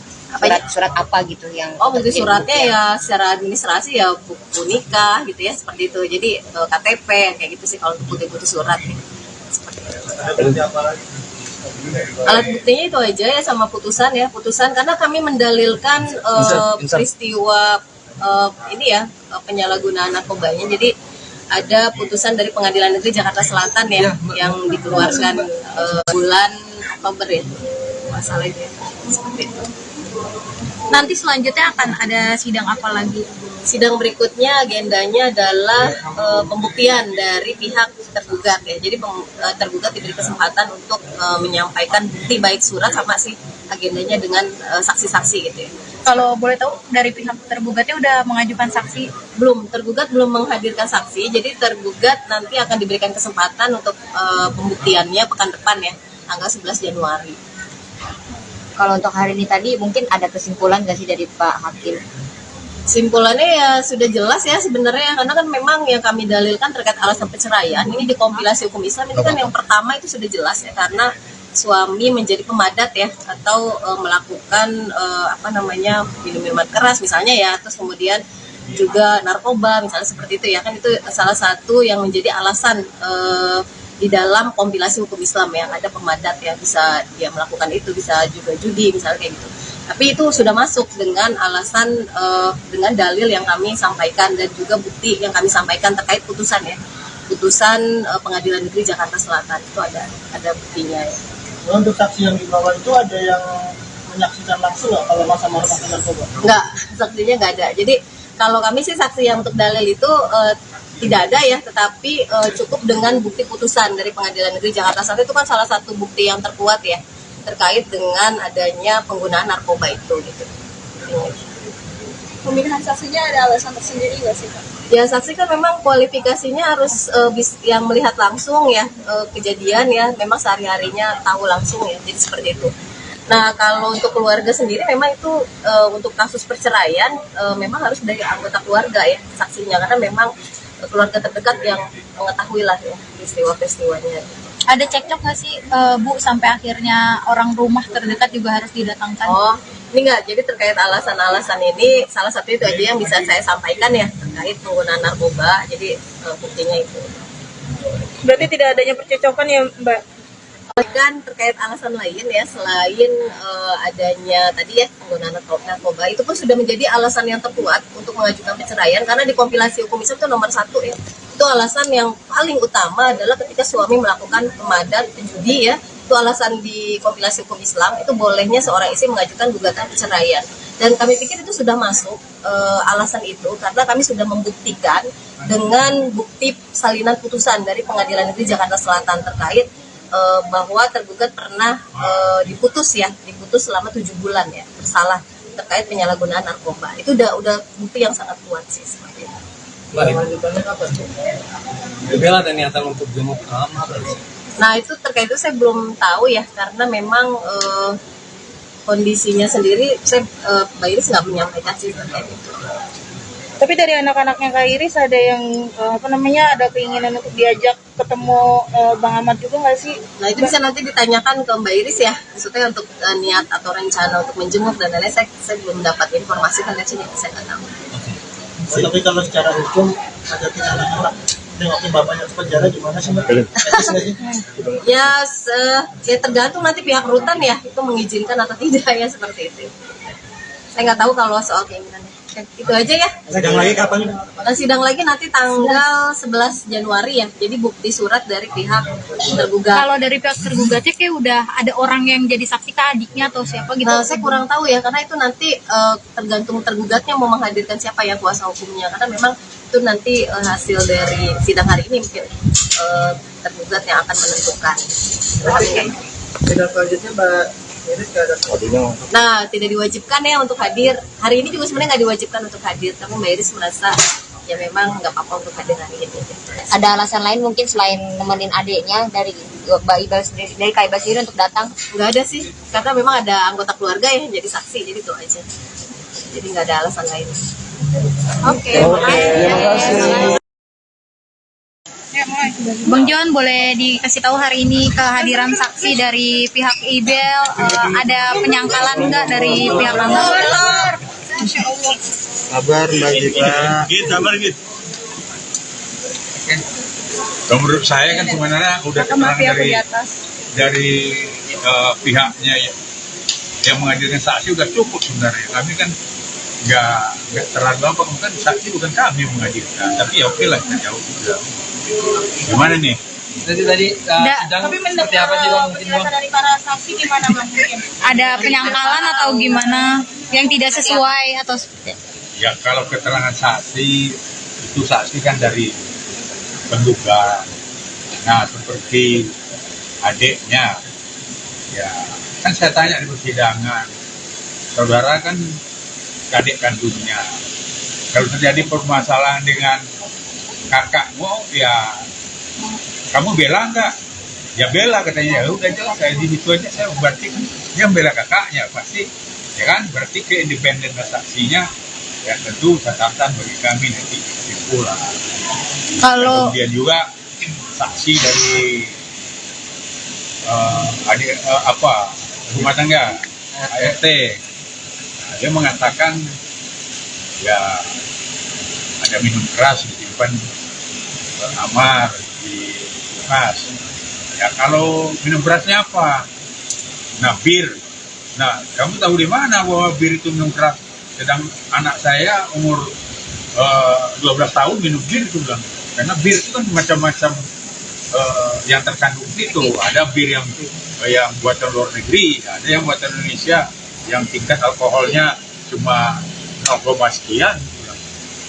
surat apa gitu yang
Bukti suratnya ya secara administrasi ya buku nikah gitu ya, seperti itu. Jadi KTP kayak gitu sih kalau untuk bukti surat ya. Alat buktinya itu aja ya, sama putusan karena kami mendalilkan peristiwa ini ya, penyalahgunaan narkobanya. Jadi ada putusan dari Pengadilan Negeri Jakarta Selatan ya, yang dikeluarkan bulan Oktober ya, masalahnya seperti itu.
Nanti selanjutnya akan ada sidang apa lagi?
Sidang berikutnya agendanya adalah pembuktian dari pihak tergugat ya. Jadi tergugat diberi kesempatan untuk menyampaikan bukti baik surat sama sih agendanya dengan saksi-saksi gitu ya.
Kalau boleh tahu dari pihak tergugatnya udah mengajukan saksi?
Belum, tergugat belum menghadirkan saksi. Jadi tergugat nanti akan diberikan kesempatan untuk pembuktiannya pekan depan ya, tanggal 11 Januari.
Kalau untuk hari ini tadi mungkin ada kesimpulan nggak sih dari Pak Hakim?
Simpulannya ya sudah jelas ya sebenarnya, karena kan memang yang kami dalilkan terkait alasan perceraian ini di kompilasi hukum Islam ini kan yang pertama itu sudah jelas ya, karena suami menjadi pemadat ya, atau melakukan minum-minuman keras misalnya ya, terus kemudian juga narkoba misalnya seperti itu ya, kan itu salah satu yang menjadi alasan di dalam kompilasi hukum Islam yang ada pemadat ya, bisa dia melakukan itu, bisa juga judi misalnya kayak gitu. Tapi itu sudah masuk dengan alasan dengan dalil yang kami sampaikan dan juga bukti yang kami sampaikan terkait putusan ya, putusan Pengadilan Negeri Jakarta Selatan itu ada buktinya ya.
Untuk saksi yang dibawa itu ada yang menyaksikan langsung nggak kalau masa-masa pakai narkoba?
Enggak, saksinya nggak ada. Jadi kalau kami sih saksi yang untuk dalil itu tidak ada ya, tetapi cukup dengan bukti putusan dari Pengadilan Negeri Jakarta Selatan itu kan salah satu bukti yang terkuat ya, terkait dengan adanya penggunaan narkoba itu gitu.
Pemilihan saksinya ada alasan tersendiri nggak sih Pak?
Ya saksi kan memang kualifikasinya harus yang melihat langsung ya kejadian ya, memang sehari-harinya tahu langsung ya, jadi seperti itu. Nah kalau untuk keluarga sendiri memang itu untuk kasus perceraian memang harus dari anggota keluarga ya saksinya, karena memang keluarga terdekat yang mengetahui lah ya peristiwa-peristiwanya.
Ada cekcok nggak sih Bu sampai akhirnya orang rumah terdekat juga harus didatangkan?
Ini enggak, jadi terkait alasan-alasan ini salah satu itu aja yang bisa saya sampaikan ya, terkait penggunaan narkoba, jadi buktinya itu.
Berarti tidak adanya percecokan ya Mbak?
Dan terkait alasan lain ya, selain adanya tadi ya penggunaan narkoba, itu pun sudah menjadi alasan yang terkuat untuk mengajukan perceraian, karena di kompilasi hukum Islam itu nomor 1 ya. Itu alasan yang paling utama adalah ketika suami melakukan pemadat, penjudi ya, itu alasan di kompilasi hukum Islam, itu bolehnya seorang istri mengajukan gugatan perceraian. Dan kami pikir itu sudah masuk alasan itu, karena kami sudah membuktikan dengan bukti salinan putusan dari Pengadilan Negeri Jakarta Selatan terkait bahwa tergugat pernah diputus selama 7 bulan ya, bersalah terkait penyalahgunaan narkoba. Itu udah bukti yang sangat kuat sih seperti itu.
Lanjutannya kapan?
Bella ada niatan untuk jenguk kamar.
Nah itu terkait itu saya belum tahu ya, karena memang kondisinya sendiri Mbak Iris nggak menyampaikan sih terkait itu.
Tapi dari anak-anaknya Kak Iris ada yang ada keinginan untuk diajak ketemu Bang Ahmad juga nggak sih?
Nah itu bisa nanti ditanyakan ke Mbak Iris ya, maksudnya untuk niat atau rencana untuk menjenguk dan lain-lain, saya belum dapat informasi kan dari sini, saya nggak tahu.
Tapi kalau secara hukum ada anak-anak nengokin bapaknya ke penjara gimana sih Mbak? Etis nggak sih?
Ya tergantung nanti pihak rutan ya, itu mengizinkan atau tidak ya, seperti itu. Saya nggak tahu kalau soal keinginannya. Itu aja ya.
Sidang lagi kapan?
Sidang lagi nanti tanggal 11 Januari ya. Jadi bukti surat dari pihak tergugat.
Kalau dari pihak tergugatnya kayak udah ada orang yang jadi saksi ke adiknya atau siapa gitu?
Nah, saya kurang tahu ya, karena itu nanti tergantung tergugatnya mau menghadirkan siapa ya kuasa hukumnya. Karena memang itu nanti hasil dari sidang hari ini mungkin tergugat yang akan menentukan.
Sidang selanjutnya Mbak
Nah, tidak diwajibkan ya untuk hadir. Hari ini juga sebenarnya nggak diwajibkan untuk hadir. Tapi Mbak Iris merasa ya memang nggak apa-apa untuk hadir hari ini.
Ada alasan lain mungkin selain nemenin adiknya dari Mbak Ibal sendiri, dari Kak Ibal sendiri untuk datang?
Nggak ada sih, karena memang ada anggota keluarga yang jadi saksi, jadi itu aja. Jadi nggak ada alasan lain. Oke, makasih.
Bang John, boleh dikasih tahu hari ini kehadiran saksi dari pihak IBEL, ada penyangkalan nggak dari pihak Amar?
Kabar Mbak Gita.
Sabar gitu. Kalau menurut saya kan sebenarnya udah keterangan dari pihaknya yang menghadirkan saksi udah cukup sebenarnya. Kami kan nggak terlalu apa, kan saksi bukan kami yang menghadirkan, tapi ya oke lah kita jauh juga. Gimana nih?
Tadi sidang
Tapi
seperti apa sih Bang? Mungkin Bang?
penjelasan dari para saksi gimana Bang? Mungkin
Ada penyangkalan atau gimana yang tidak sesuai atau
Ya kalau keterangan saksi itu saksi kan dari penduga. Nah seperti adiknya, ya kan saya tanya di persidangan, saudara kan adik kandungnya. Kalau terjadi permasalahan dengan kakakmu, ya kamu bela nggak? Ya bela katanya. Ya udah jelas saya di situ aja, saya berarti kan dia bela kakaknya pasti, ya kan? Berarti keindependenan saksinya ya tentu catatan bagi kami nanti kesimpulan.
kalau
Kemudian juga saksi dari rumah tangga ART, nah, dia mengatakan ya ada minum keras disimpan Amar di kulkas. Ya kalau minum kerasnya apa? Nah bir. Nah kamu tahu di mana bahwa bir itu minum keras? Sedang anak saya umur 12 tahun minum bir itu bilang. Karena bir itu kan macam-macam yang terkandung itu. Ada bir yang buatan luar negeri, ada yang buatan Indonesia yang tingkat alkoholnya cuma 0, sekian.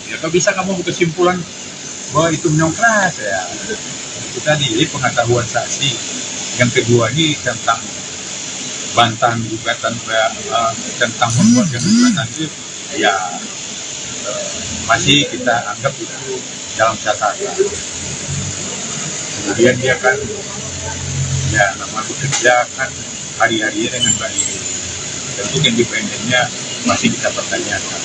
Ya kalau bisa kamu kesimpulan bahwa itu minum keras ya. Itu tadi pengetahuan saksi. Yang kedua ini tentang bantahan gugatan tentang membuat gugatan itu ya masih kita anggap itu dalam catatan. Kemudian dia kan ya nama bekerja kan hari-harinya dengan baik. Tentu independennya masih kita pertanyakan.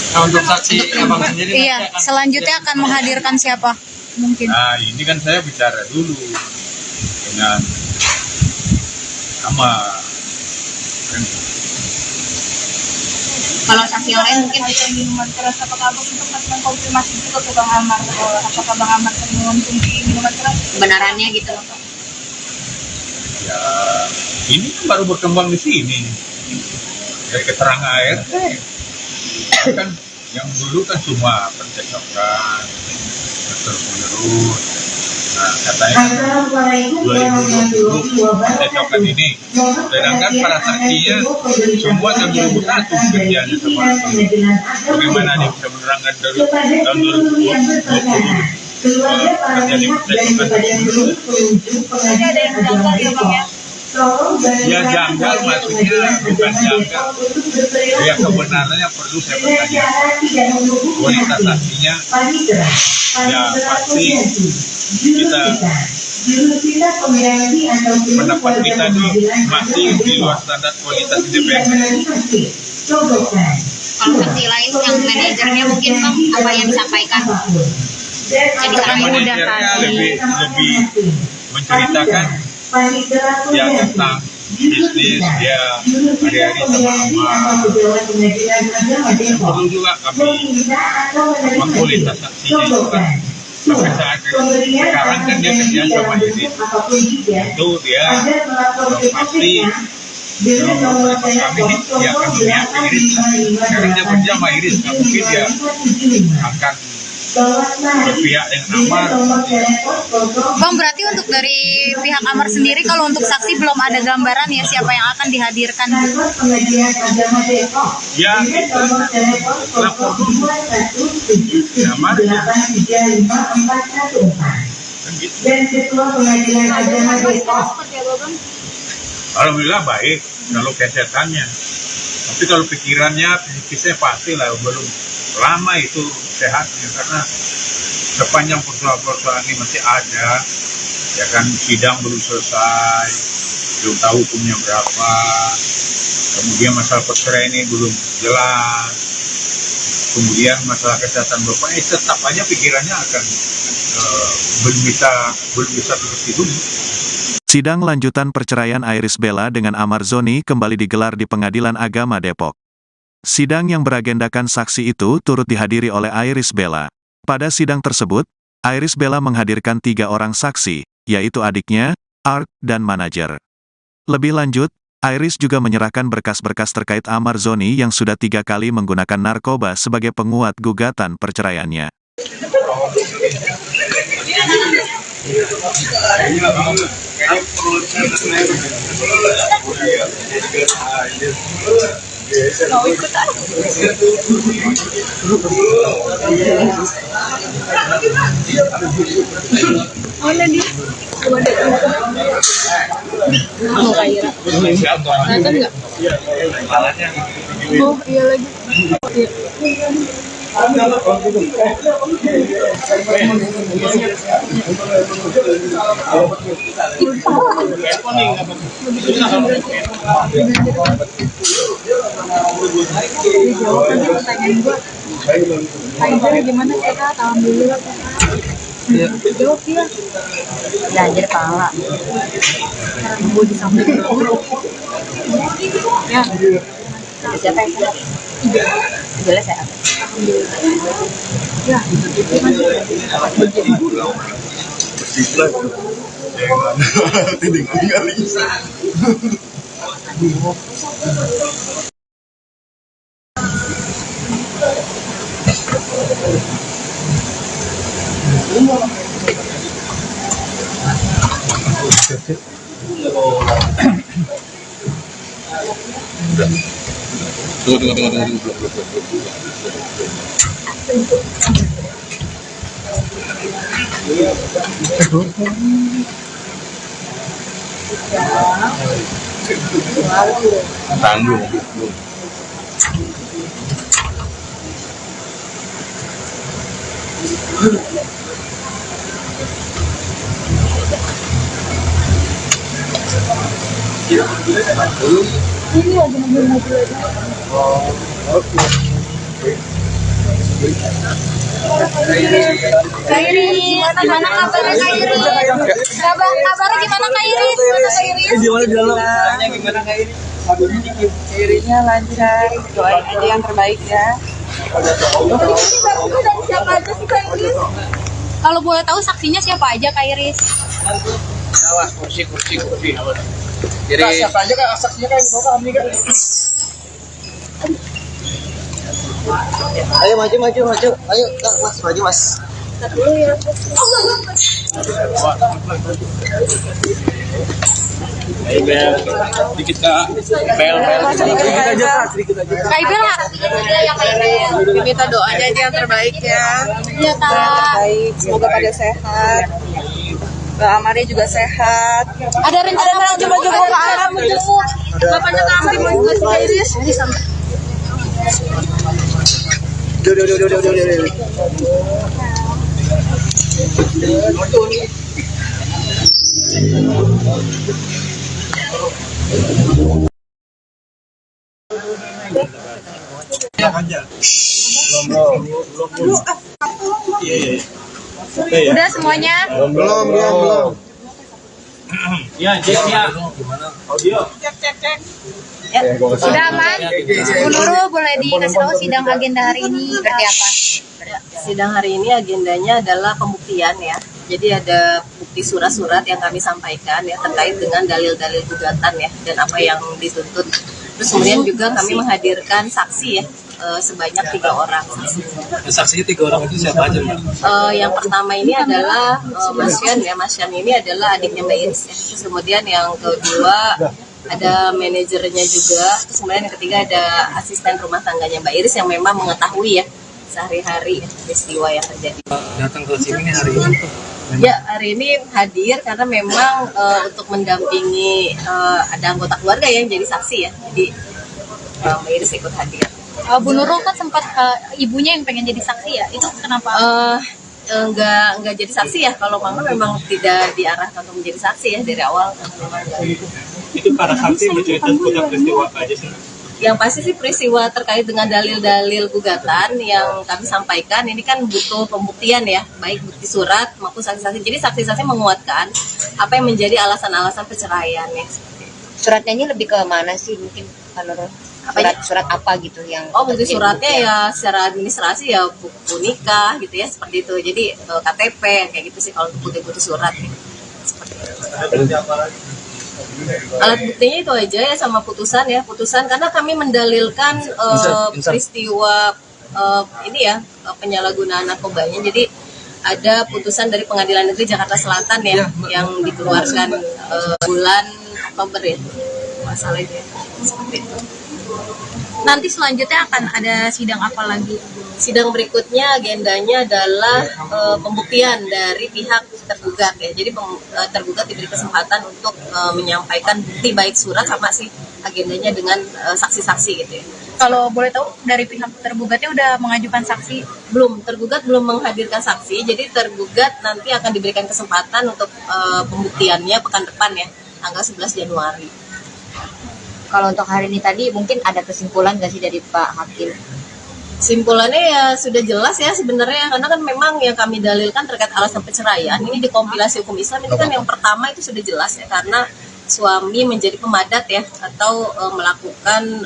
Nah, untuk saksi Abang sendiri nanti
iya
akan
selanjutnya akan menghadirkan siapa mungkin?
Nah ini kan saya bicara dulu dengan Amar.
Kalau saksi yang lain mungkin
ada minuman keras, apakah Abang untuk mengkonfirmasi juga ke Bang Amar, apakah Bang Amar mengonsumsi minuman keras?
kebenarannya gitu.
Ya ini kan baru berkembang di sini dari keterangan ART. Kan yang dulu kan cuma percakapan terus menerus. Nah katanya 2020 percakapan ini, sedangkan para saksinya semua tahun 2001 kerjanya sama. Bagaimana dia bisa menerangkan dari tahun 2020 terjadi percakapan tersebut?
Ini ada yang janggal ya Bang ya?
Ya janggal maksudnya bukan janggal. Ya kebenarannya perlu saya pertanyakan. Kualitas saksinya ya pasti kita pendapat kita ini masih di luar standar kualitas independen.
Kalau saksi lain yang manajernya mungkin Bang apa yang disampaikan? Yang
Yang
disampaikan
manajernya lebih menceritakan ya tentang bisnis dia hari-hari sama Amar. Perlu juga kami kualitas saksinya itu kan sampai saat sekarang kan dia kerja sama Iris, itu dia pasti kami dia akan melihat Iris. Sekarang dia kerja sama Iris, nggak mungkin dia akan berpihak dengan Amar.
Bang, berarti untuk dari pihak Amar sendiri kalau untuk saksi belum ada gambaran ya siapa yang akan dihadirkan?
Ya itu lapor dulu Amar ya. Kan gitu. Alhamdulillah baik kalau kesehatannya. Tapi kalau pikirannya, psikisnya pastilah belum lama itu sehatnya, karena sepanjang persoalan-persoalan ini masih ada, ya kan, sidang belum selesai, belum tahu hukumnya berapa, kemudian masalah perceraian ini belum jelas, kemudian masalah kesehatan bapaknya, tetap aja pikirannya akan belum bisa seperti dulu.
Sidang lanjutan perceraian Iris Bella dengan Amar Zoni kembali digelar di Pengadilan Agama Depok. Sidang yang beragendakan saksi itu turut dihadiri oleh Iris Bella. Pada sidang tersebut, Iris Bella menghadirkan 3 orang saksi, yaitu adiknya, Art, dan manajer. Lebih lanjut, Iris juga menyerahkan berkas-berkas terkait Amar Zoni yang sudah 3 kali menggunakan narkoba sebagai penguat gugatan perceraiannya.
Gimana sehat? Alhamdulillah. Jawab dia.
Belajar kepala.
Gue di samping. Ya.
Siapa yang sehat? Jelas sehat.
Ya.
Tanggung.
Kak Iris, gimana kabarnya Kak Iris? Kabarnya gimana Kak Iris?
Gimana di dalam? Gimana Kak Iris?
Irisnya lancar, doain aja yang terbaik ya.
Siapa aja sih Kak Iris? Kalau boleh tahu saksinya siapa aja Kak Iris?
Kursi.
Kak, siapa aja Kak? Saksinya Kak, yang bawa kami Kak. Ayo maju. Ayo Kak, Mas, maju Mas.
Ayo Bel, sedikit Kak. Bel.
Sedikit aja.
Kak Ibel ya Kak Ibel.
Minta doanya aja yang terbaik ya.
Iya Kak.
Baik, semoga pada sehat. Mbak Amaria juga sehat.
Ada rencana mau coba-coba Kak Aram menjenguk bapaknya Kak Amri mau juga Kak Iris? Udah semuanya?
Belum.
Ya, cek ya.
Sudah aman? Bu Nurul boleh dikasih tahu sidang agenda hari ini seperti apa?
Sidang hari ini agendanya adalah pembuktian ya. Jadi ada bukti surat-surat yang kami sampaikan ya terkait dengan dalil-dalil gugatan ya dan apa yang dituntut. Terus kemudian juga kami menghadirkan saksi ya sebanyak 3 orang.
Saksinya 3 orang itu siapa aja, Mbak?
Yang pertama ini adalah Mas Yan ya. Mas Yan ini adalah adiknya Mbak Iris ya. Terus kemudian yang kedua ada manajernya juga. Terus kemudian yang ketiga ada asisten rumah tangganya Mbak Iris yang memang mengetahui ya sehari-hari peristiwa yang terjadi.
Datang ke sini hari ini tuh
Ya, hari ini hadir karena memang untuk mendampingi ada anggota keluarga yang jadi saksi ya. Jadi Mbak Iris ikut hadir.
Bu Nurul kan sempat ibunya yang pengen jadi saksi ya, itu kenapa?
Enggak jadi saksi ya. Kalau Mama memang tidak diarahkan untuk menjadi saksi ya dari awal. Memang enggak.
Itu para saksi bercerita tentang peristiwa apa aja sih?
Yang pasti sih peristiwa terkait dengan dalil-dalil gugatan yang kami sampaikan ini kan butuh pembuktian ya, baik bukti surat maupun saksi-saksi. Jadi saksi-saksi menguatkan apa yang menjadi alasan-alasan perceraian ya.
Suratnya ini lebih ke mana sih mungkin kalau surat apa gitu yang
Bukti suratnya ya secara administrasi ya buku nikah gitu ya, seperti itu. Jadi KTP kayak gitu sih kalau untuk bukti surat gitu. Seperti itu.
Ada bukti apa lagi?
Alat buktinya itu aja ya sama putusan karena kami mendalilkan peristiwa ini ya penyalahgunaan narkobanya. Jadi ada putusan dari Pengadilan Negeri Jakarta Selatan ya yang dikeluarkan bulan Oktober ya masalahnya seperti itu.
Nanti selanjutnya akan ada sidang apa lagi?
Sidang berikutnya agendanya adalah pembuktian dari pihak tergugat ya. Jadi tergugat diberi kesempatan untuk menyampaikan bukti baik surat sama sih agendanya dengan saksi-saksi gitu ya.
Kalau boleh tahu dari pihak tergugatnya udah mengajukan saksi?
Belum, tergugat belum menghadirkan saksi. Jadi tergugat nanti akan diberikan kesempatan untuk pembuktiannya pekan depan ya, tanggal 11 Januari.
Kalau untuk hari ini tadi mungkin ada kesimpulan nggak sih dari Pak Hakim?
Simpulannya ya sudah jelas ya sebenarnya, karena kan memang yang kami dalilkan terkait alasan perceraian ini di kompilasi hukum Islam ini kan yang pertama itu sudah jelas ya, karena suami menjadi pemadat ya atau melakukan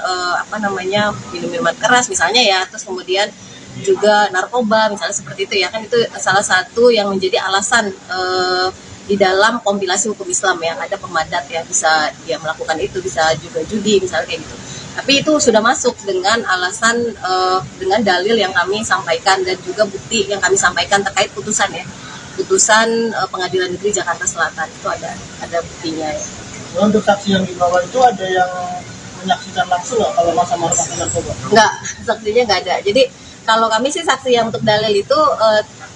minum minuman keras misalnya ya, terus kemudian juga narkoba misalnya seperti itu ya, kan itu salah satu yang menjadi alasan di dalam kompilasi hukum Islam yang ada pemadat ya, bisa dia melakukan itu, bisa juga judi misalnya kayak gitu. Tapi itu sudah masuk dengan alasan dengan dalil yang kami sampaikan dan juga bukti yang kami sampaikan terkait putusan ya, putusan Pengadilan Negeri Jakarta Selatan itu ada buktinya ya.
Untuk saksi yang dibawa itu ada yang menyaksikan langsung nggak kalau masa-masa pakai narkoba?
Enggak, saksinya nggak ada. Jadi kalau kami sih saksi yang untuk dalil itu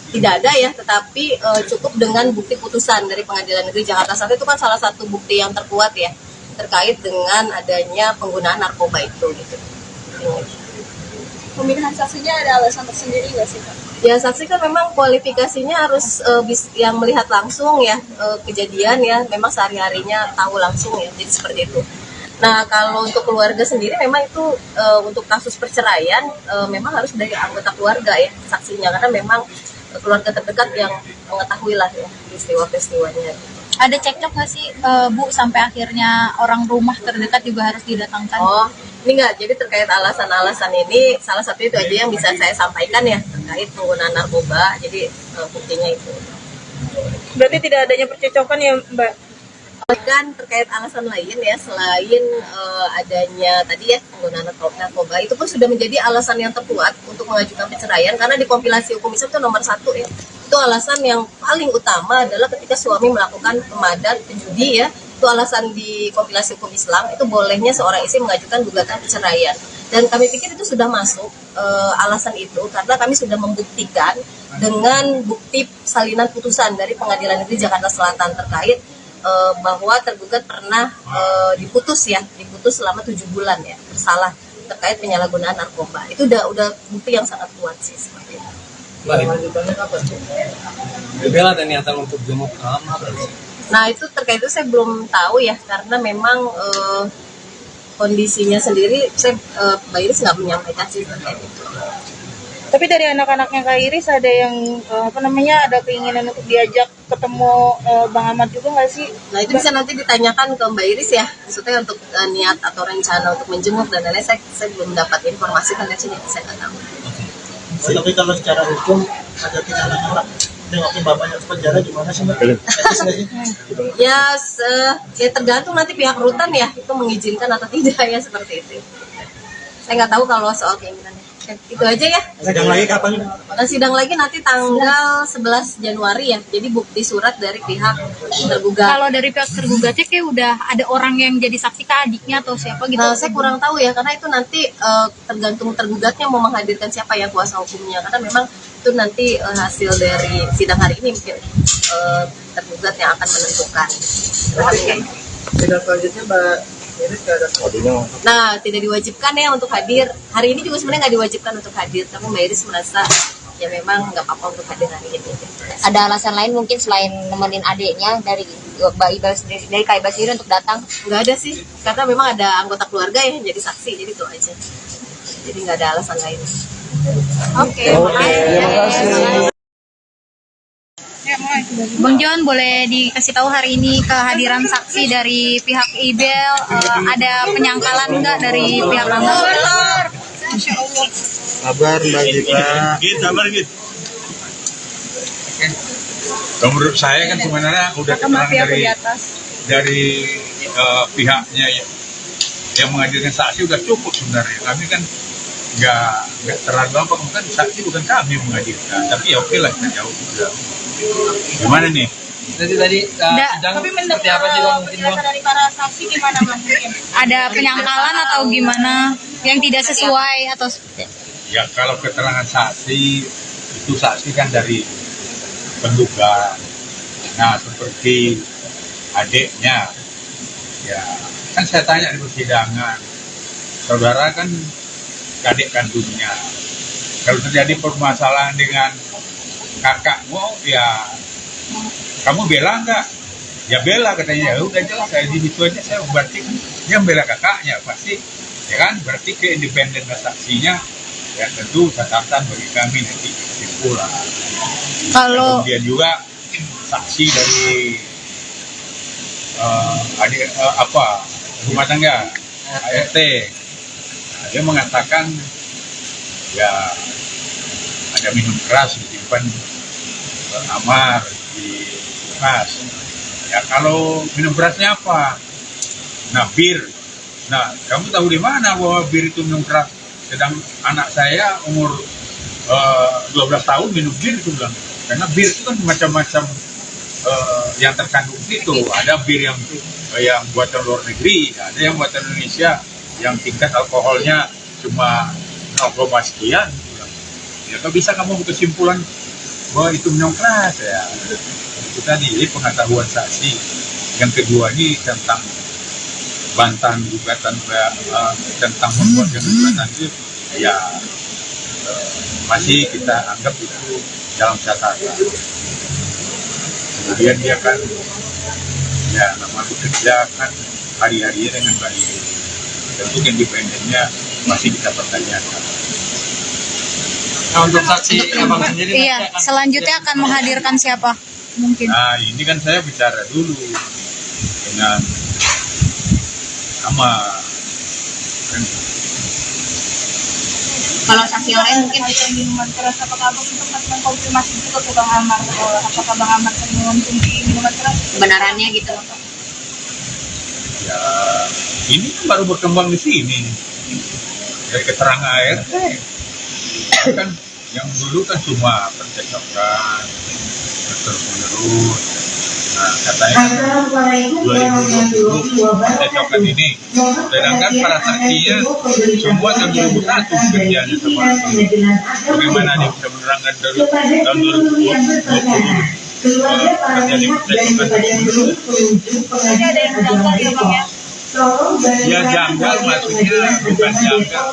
tidak ada ya, tetapi cukup dengan bukti putusan dari Pengadilan Negeri Jakarta Selatan itu kan salah satu bukti yang terkuat ya terkait dengan adanya penggunaan narkoba itu gitu.
Pemilihan saksinya ada alasan tersendiri nggak sih Pak?
Ya saksi kan memang kualifikasinya harus yang melihat langsung ya kejadian ya, memang sehari-harinya tahu langsung ya, jadi seperti itu. Nah kalau untuk keluarga sendiri memang itu untuk kasus perceraian memang harus dari anggota keluarga ya saksinya, karena memang keluarga terdekat yang mengetahui lah ya peristiwa-peristiwanya.
Ada cekcok nggak sih Bu sampai akhirnya orang rumah terdekat juga harus didatangkan?
Ini enggak, jadi terkait alasan-alasan ini salah satu itu aja yang bisa saya sampaikan ya terkait penggunaan narkoba, jadi buktinya itu.
Berarti tidak adanya percecokan ya Mbak?
Dan terkait alasan lain ya selain adanya tadi ya penggunaan narkoba itu pun sudah menjadi alasan yang terkuat untuk mengajukan perceraian, karena di kompilasi hukum Islam itu nomor 1 ya, itu alasan yang paling utama adalah ketika suami melakukan pemadat penjudi ya, itu alasan di kompilasi hukum Islam itu bolehnya seorang istri mengajukan gugatan perceraian, dan kami pikir itu sudah masuk alasan itu karena kami sudah membuktikan dengan bukti salinan putusan dari Pengadilan Negeri Jakarta Selatan terkait bahwa tergugat pernah diputus selama 7 bulan ya bersalah terkait penyalahgunaan narkoba. Itu udah bukti yang sangat kuat sih seperti itu.
Bella ada niatan untuk jenguk kamar.
Nah itu terkait itu saya belum tahu ya, karena memang kondisinya sendiri saya Mbak Iris nggak menyampaikan sih terkait itu.
Tapi dari anak-anaknya Kak Iris ada yang ada keinginan untuk diajak ketemu Bang Ahmad juga nggak sih?
Nah itu bisa nanti ditanyakan ke Mbak Iris ya, maksudnya untuk niat atau rencana untuk menjenguk dan lain-lain saya belum dapat informasi karena saya nggak tahu.
Tapi kalau secara hukum ada tindakan nengokin bapaknya ke penjara gimana sih Mbak?
Ya tergantung nanti pihak rutan ya itu mengizinkan atau tidak ya, seperti itu. Saya nggak tahu kalau soal keinginannya. Itu aja ya.
Sidang lagi kapan?
Sidang lagi nanti tanggal 11 Januari ya. Jadi bukti surat dari pihak tergugat.
Kalau dari pihak tergugatnya kayak udah ada orang yang jadi saksi ke adiknya atau siapa gitu?
Nah, saya kurang tahu ya, karena itu nanti tergantung tergugatnya mau menghadirkan siapa yang kuasa hukumnya. Karena memang itu nanti hasil dari sidang hari ini mungkin. tergugat yang akan menentukan.
Tindak selanjutnya Mbak Iris ke ada
Nah, tidak diwajibkan ya untuk hadir. Hari ini juga sebenarnya nggak diwajibkan untuk hadir, tapi Mbak Iris merasa ya memang nggak apa-apa untuk hadir hari ini.
Ada alasan lain mungkin selain nemenin adiknya dari Mbak Ibal sendiri, dari Kak Ibal sendiri untuk datang?
Nggak ada sih, karena memang ada anggota keluarga yang jadi saksi, jadi itu aja. Jadi nggak ada alasan lain.
Oke, makasih. Bang John, boleh dikasih tahu hari ini kehadiran saksi dari pihak IBEL, ada penyangkalan enggak dari pihak Abang?
Sabar Mbak Gita.
Sabar gitu. Kalau menurut saya kan sebenarnya udah keterangan dari pihaknya yang menghadirkan saksi udah cukup sebenarnya. Kami kan nggak terlalu apa, bukan saksi, bukan kami menghadirkan, tapi ya oke lah, kita jauh juga. Gimana nih?
Tadi
Tapi
seperti apa sih Bang? Mungkin Bang?
dari para saksi gimana Bang? Ada penyangkalan atau gimana yang tidak sesuai atau
Ya kalau keterangan saksi itu saksi kan dari penduga. Nah seperti adiknya, ya kan saya tanya di persidangan, saudara kan adik kandungnya. Kalau terjadi permasalahan dengan kakakmu, ya kamu bela nggak? Ya bela katanya. Ya udah jelas, saya di situ aja saya berarti dia bela kakaknya pasti, ya kan? Berarti keindependen saksinya ya tentu catatan bagi kami nanti kesimpulan.
kalau
Kemudian juga saksi dari rumah tangga ART, nah, dia mengatakan ya ada minum keras disimpan amar di kulkas. Ya kalau minum kerasnya apa? Nah bir. Nah kamu tahu di mana bahwa bir itu minum keras? Sedang anak saya umur 12 tahun minum bir itu bilang. Karena bir itu kan macam-macam yang terkandung itu. Ada bir yang buatan luar negeri, ada yang buatan Indonesia yang tingkat alkoholnya cuma 0, sekian. Ya kalau bisa kamu kesimpulan bahwa itu minum keras ya. Itu tadi pengetahuan saksi. Yang kedua ini tentang bantahan gugatan tentang membuat gugatan itu ya masih kita anggap itu dalam catatan. Kemudian dia kan ya nama bekerja kan hari-harinya dengan baik. Tentu independennya masih kita pertanyakan.
Nah, untuk saksi Abang sendiri
iya, selanjutnya akan menghadirkan siapa? Mungkin.
Nah ini kan saya bicara dulu dengan sama kan.
Kalau saksi yang lain mungkin
Minuman keras, apakah Abang sempat mengkonfirmasi juga ke Bang Amar? Apakah Bang Amar mengonsumsi minuman keras?
kebenarannya gitu.
Ya ini kan baru berkembang di sini dari keterangan ART. Kan yang dulu kan cuma percakapan terus-menerus. Nah katanya kan 2020 percakapan ini, sedangkan para saksinya semua tahun 2001 kerjanya sama. Bagaimana dia bisa menerangkan dari tahun 2020 terjadi percakapan terus-menerus?
Ada yang janggal ya Bang ya?
Ya janggal maksudnya bukan janggal.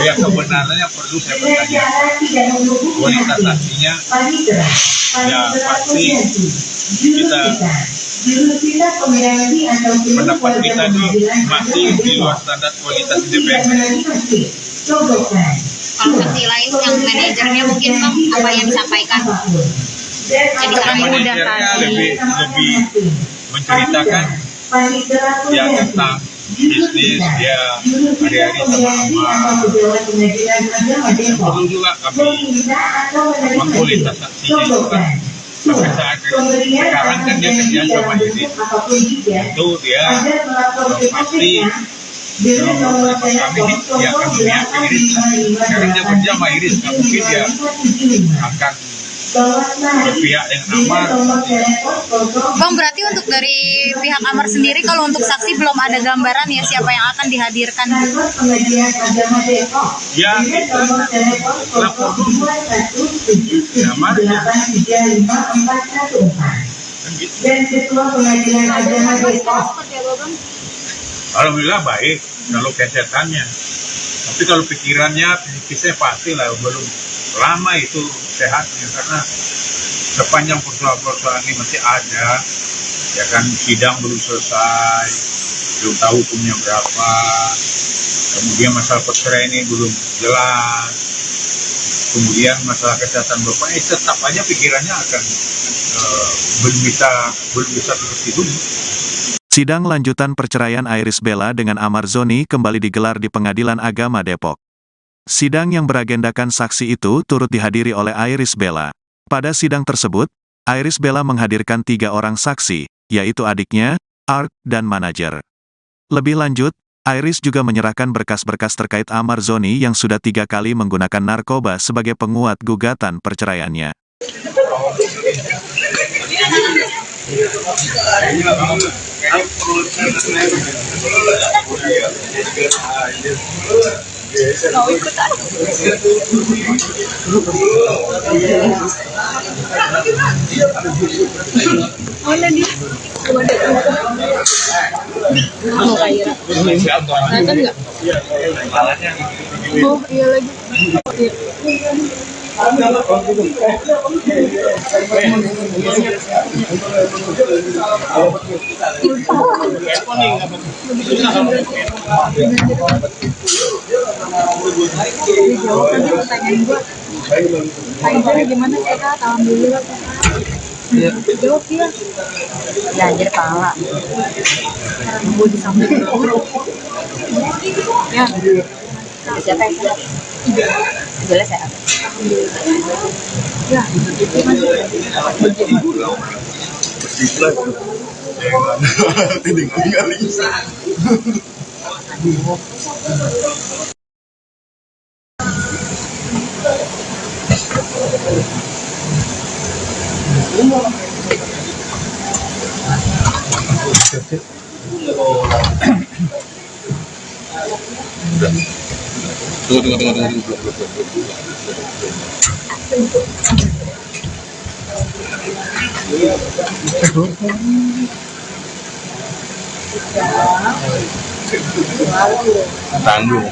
Ya kebenarannya perlu saya pertanyakan. Kualitas saksinya ya pasti kita pendapat kita itu masih di luar standar kualitas independen.
Kalau saksi lain yang manajernya mungkin Bang apa yang disampaikan? Jadi
Yang manajernya lebih menceritakan ya tentang bisnis dia hari-hari sama perlu juga kami mengkualitas saksinya itu kan sampai saat sekarang kan dia kerja sama Iris itu dia pasti kami ya kami lihat Iris sekarang dia kerja sama Iris nggak mungkin dia akan berpihak dengan Amar.
Bang, berarti untuk dari pihak Amar sendiri, kalau untuk saksi belum ada gambaran ya siapa yang akan dihadirkan?
Ya, itu lapor dulu namanya. Kan gitu. Alhamdulillah baik kalau kesehatannya. Tapi kalau pikirannya, fisiknya pastilah belum lama itu sehatnya, karena sepanjang persoalan-persoalan ini masih ada, ya kan, sidang belum selesai, belum tahu hukumnya berapa, kemudian masalah perceraian ini belum jelas, kemudian masalah kesehatan bapaknya, tetap aja pikirannya akan belum bisa seperti dulu.
Sidang lanjutan perceraian Iris Bella dengan Amar Zoni kembali digelar di Pengadilan Agama Depok. Sidang yang beragendakan saksi itu turut dihadiri oleh Iris Bella. Pada sidang tersebut, Iris Bella menghadirkan 3 orang saksi, yaitu adiknya, Art, dan manajer. Lebih lanjut, Iris juga menyerahkan berkas-berkas terkait Amar Zoni yang sudah 3 kali menggunakan narkoba sebagai penguat gugatan perceraiannya.
Gimana sehat? Alhamdulillah. Jawab dia. Ya anjir pala. Gue disamperin. Ya. Siapa yang sehat? Jelas sehat. Ya.
Tanggung.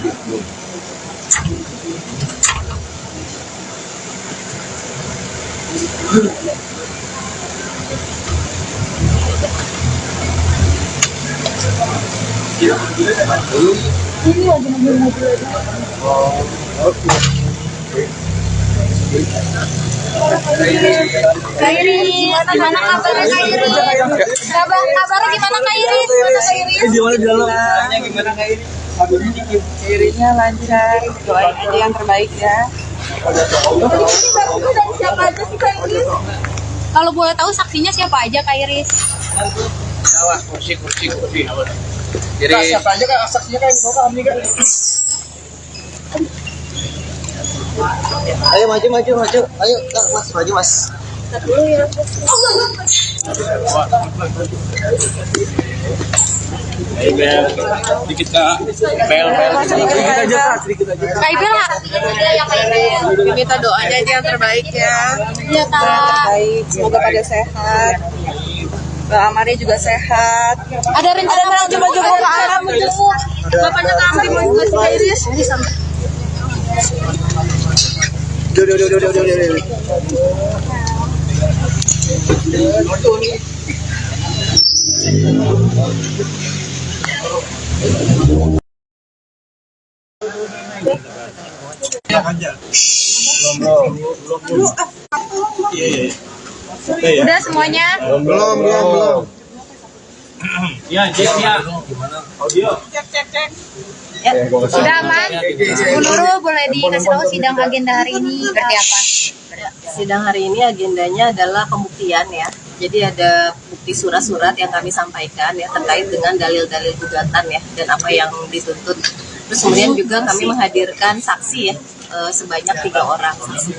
Kak Iris, gimana kabarnya Kak Iris? Kabarnya gimana Kak Iris?
Gimana di dalam? Gimana Kak Iris?
Irisnya lancar, doain aja yang terbaik ya.
Siapa aja sih Kak Iris? Kalau boleh tahu saksinya siapa aja Kak Iris?
Kursi.
Jadi siapa aja Kak saksinya Kak? Mau kami Kak? Ayo maju. Ayo Kak, Mas, maju Mas.
Sedikit Kak, bel.
Sedikit aja.
Kak Ibel,
Minta doanya aja yang terbaik ya.
iya Kak.
Baik, semoga pada sehat. Mbak Amari juga sehat.
Ada rencana mau
Coba ke alam menjenguk.
Bapaknya Kak Amri mau juga Kak Iris.
Udah.
Udah semuanya?
Belum.
Ya, ceknya.
Sudah aman? Bu Nurul, boleh dikasih tahu sidang agenda hari ini seperti apa?
Sidang hari ini agendanya adalah pembuktian ya. Jadi ada bukti surat-surat yang kami sampaikan ya terkait dengan dalil-dalil gugatan ya dan apa yang dituntut. Terus kemudian juga kami menghadirkan saksi ya sebanyak 3 orang saksi.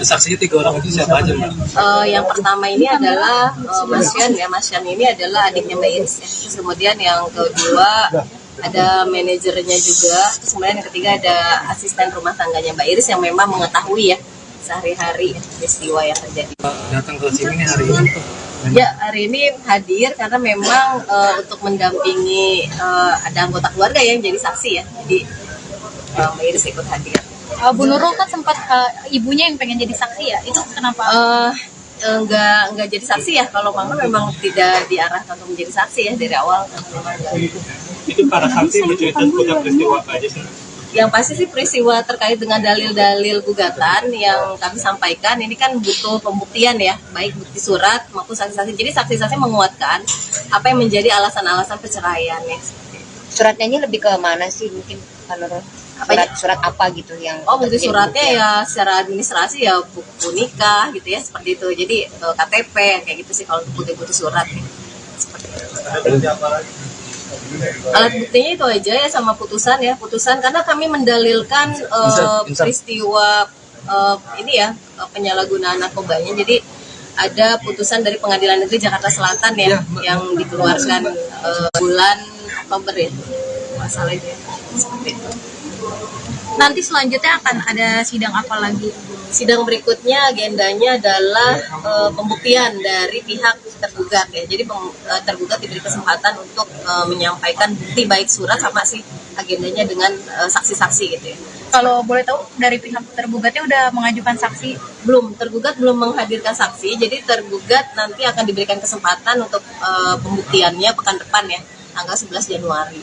Saksinya 3 orang itu siapa aja, Mbak?
Yang pertama ini adalah Mas Yan ya. Mas Yan ini adalah adiknya Mbak Iris ya. Terus kemudian yang kedua ada manajernya juga. Terus kemudian yang ketiga ada asisten rumah tangganya Mbak Iris yang memang mengetahui ya sehari-hari peristiwa yang terjadi.
Datang ke sini hari ini.
Ya, hari ini hadir karena memang untuk mendampingi ada anggota keluarga yang jadi saksi ya. Jadi Mbak Iris ikut hadir.
Bu Nurul kan sempat ibunya yang pengen jadi saksi ya, itu kenapa?
Enggak jadi saksi ya. Kalau mama memang tidak diarahkan untuk menjadi saksi ya dari awal.
Itu para saksi menceritakan peristiwa apa aja sih?
Yang pasti sih peristiwa terkait dengan dalil-dalil gugatan yang kami sampaikan ini kan butuh pembuktian ya, baik bukti surat maupun saksi-saksi. Jadi saksi-saksi menguatkan apa yang menjadi alasan-alasan perceraian ya.
Suratnya ini lebih ke mana sih mungkin menurut surat apa gitu yang
Bukti suratnya ya secara administrasi ya buku nikah gitu ya seperti itu. Jadi KTP kayak gitu sih kalau bukti-bukti surat ya. Seperti itu. Alat buktinya itu aja ya sama putusan ya, putusan karena kami mendalilkan peristiwa ini ya penyalahgunaan narkobanya. Jadi ada putusan dari Pengadilan Negeri Jakarta Selatan ya yang dikeluarkan bulan Oktober ya masalahnya seperti itu.
Nanti selanjutnya akan ada sidang apa lagi?
Sidang berikutnya agendanya adalah pembuktian dari pihak tergugat ya. Jadi tergugat diberi kesempatan untuk menyampaikan bukti baik surat sama sih agendanya dengan saksi-saksi gitu ya.
Kalau boleh tahu dari pihak tergugatnya udah mengajukan saksi?
Belum, tergugat belum menghadirkan saksi. Jadi tergugat nanti akan diberikan kesempatan untuk pembuktiannya pekan depan ya, tanggal 11 Januari.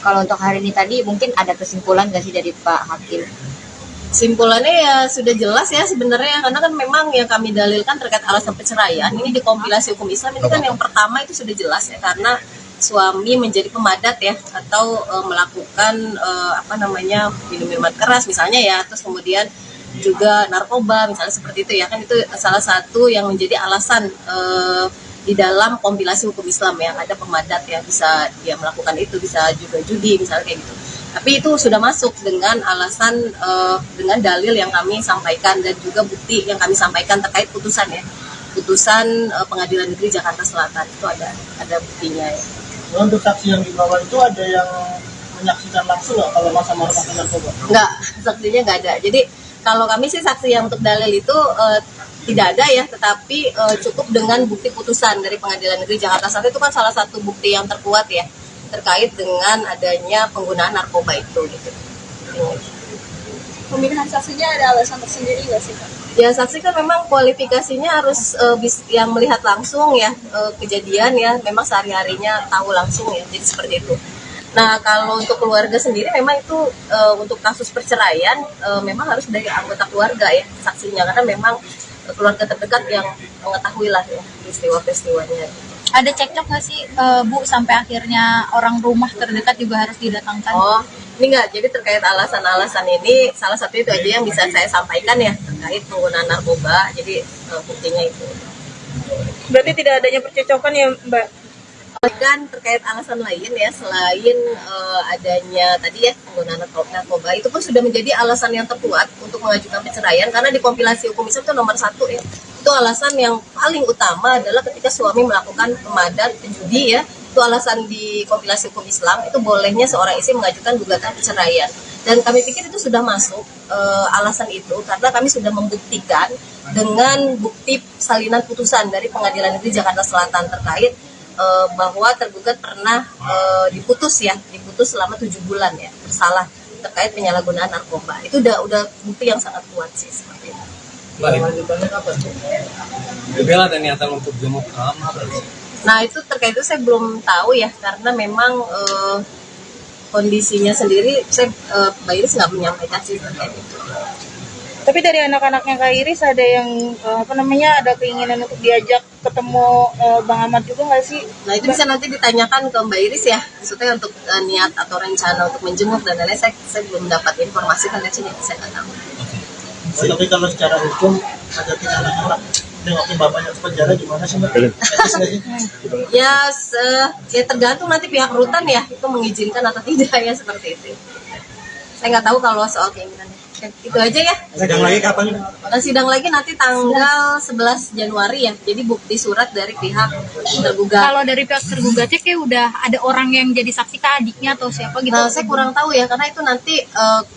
kalau untuk hari ini tadi mungkin ada kesimpulan nggak sih dari Pak Hakim?
Simpulannya ya sudah jelas ya sebenarnya karena kan memang yang kami dalilkan terkait alasan perceraian ini di kompilasi hukum Islam ini kan yang pertama itu sudah jelas ya karena suami menjadi pemadat ya atau melakukan minum-minuman keras misalnya ya, terus kemudian juga narkoba misalnya seperti itu ya, kan itu salah satu yang menjadi alasan di dalam kompilasi hukum Islam yang ada pemadat ya, bisa dia melakukan itu, bisa juga judi misalnya kayak gitu. Tapi itu sudah masuk dengan alasan dengan dalil yang kami sampaikan dan juga bukti yang kami sampaikan terkait putusan ya, putusan Pengadilan Negeri Jakarta Selatan itu ada buktinya ya.
Untuk saksi yang dibawa itu ada yang menyaksikan langsung nggak kalau masa-masa narkoba?
Enggak, saksinya nggak ada. Jadi kalau kami sih saksi yang untuk dalil itu tidak ada ya, tetapi cukup dengan bukti putusan dari Pengadilan Negeri Jakarta Selatan itu kan salah satu bukti yang terkuat ya terkait dengan adanya penggunaan narkoba itu gitu.
Pemilihan saksinya ada alasan tersendiri nggak sih Pak?
Ya saksi kan memang kualifikasinya harus yang melihat langsung ya kejadian ya, memang sehari-harinya tahu langsung ya, jadi seperti itu. Nah kalau untuk keluarga sendiri memang itu untuk kasus perceraian memang harus dari anggota keluarga ya saksinya, karena memang keluarga terdekat yang mengetahui lah ya peristiwa-peristiwanya.
Ada cekcok nggak sih Bu sampai akhirnya orang rumah terdekat juga harus didatangkan?
Oh ini enggak, jadi terkait alasan-alasan ini salah satu itu aja yang bisa saya sampaikan ya terkait penggunaan narkoba, jadi buktinya itu.
Berarti tidak adanya percecokan ya Mbak?
Dan terkait alasan lain ya selain adanya tadi ya penggunaan narkoba itu pun sudah menjadi alasan yang terkuat untuk mengajukan perceraian, karena di kompilasi hukum Islam itu nomor 1 ya, itu alasan yang paling utama adalah ketika suami melakukan pemadat judi ya, itu alasan di kompilasi hukum Islam itu bolehnya seorang istri mengajukan gugatan perceraian, dan kami pikir itu sudah masuk alasan itu karena kami sudah membuktikan dengan bukti salinan putusan dari Pengadilan Negeri Jakarta Selatan terkait bahwa tergugat pernah diputus selama 7 bulan ya bersalah terkait penyalahgunaan narkoba. Itu udah bukti yang sangat kuat sih seperti itu.
Lanjutannya kapan?
Bella ada niatan untuk jenguk lama.
Nah itu terkait itu saya belum tahu ya karena memang kondisinya sendiri saya Mbak Iris nggak menyampaikan sih terkait itu.
Tapi dari anak-anaknya Kak Iris ada yang ada keinginan untuk diajak ketemu Bang Ahmad juga nggak sih?
Nah itu bisa nanti ditanyakan ke Mbak Iris ya, maksudnya untuk niat atau rencana untuk menjenguk dan lain-lain saya belum dapat informasi kan dari sini, saya nggak tahu.
Tapi kalau secara hukum ada tidak anak-anak nengokin bapaknya ke penjara gimana sih Mbak? Etis nggak sih?
Ya tergantung nanti pihak rutan ya itu mengizinkan atau tidak ya seperti itu. Saya nggak tahu kalau soal keinginannya. Itu aja ya.
Sidang lagi kapan?
Sidang lagi nanti tanggal 11 Januari ya. Jadi bukti surat dari pihak tergugat.
Kalau dari pihak tergugatnya kayak udah ada orang yang jadi saksi ke adiknya atau siapa gitu.
Nah, saya kurang tahu ya, karena itu nanti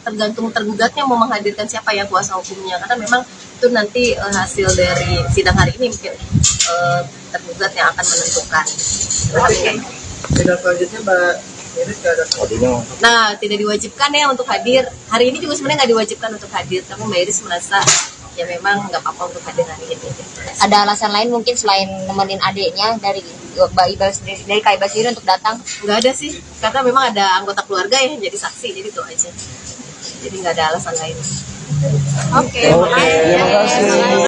tergantung tergugatnya mau menghadirkan siapa yang kuasa hukumnya. Karena memang itu nanti hasil dari sidang hari ini mungkin tergugat yang akan menentukan.
Sidang selanjutnya Mbak Iris nggak ada.
Nah, tidak diwajibkan ya untuk hadir. Hari ini juga sebenarnya nggak diwajibkan untuk hadir, tapi Mbak Iris merasa ya memang nggak apa-apa untuk hadir hari ini.
Ada alasan lain mungkin selain nemenin adiknya dari Mbak Ibal sendiri, dari Kak Ibal sendiri untuk datang?
Nggak ada sih, karena memang ada anggota keluarga yang jadi saksi, jadi itu aja. Jadi nggak ada alasan lain.
Oke, makasih.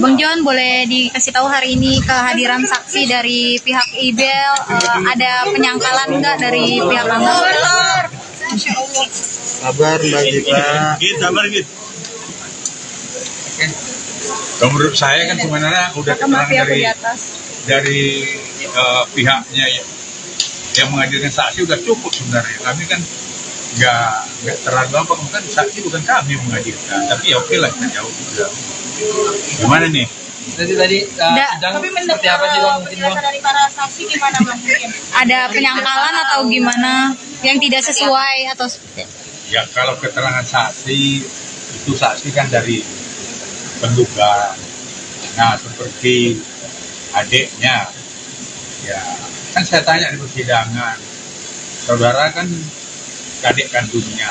Bang John, boleh dikasih tahu hari ini kehadiran saksi dari pihak IBEL, ada penyangkalan nggak dari pihak Amar?
Sabar Mbak Gita.
Sabar gitu. Kalau menurut saya kan sebenarnya udah keterangan dari pihaknya yang menghadirkan saksi udah cukup sebenarnya. Kami kan nggak terlalu apa, kan saksi bukan kami yang menghadirkan, tapi ya oke lah kita jauh juga. Gimana nih?
Tadi sidang
Tapi
seperti apa sih Bang?
penjelasan dari para saksi gimana Bang? Mungkin
Ada penyangkalan atau gimana yang tidak sesuai atau
Ya kalau keterangan saksi itu saksi kan dari penduga. Nah seperti adiknya, ya kan saya tanya di persidangan, saudara kan adik kandungnya.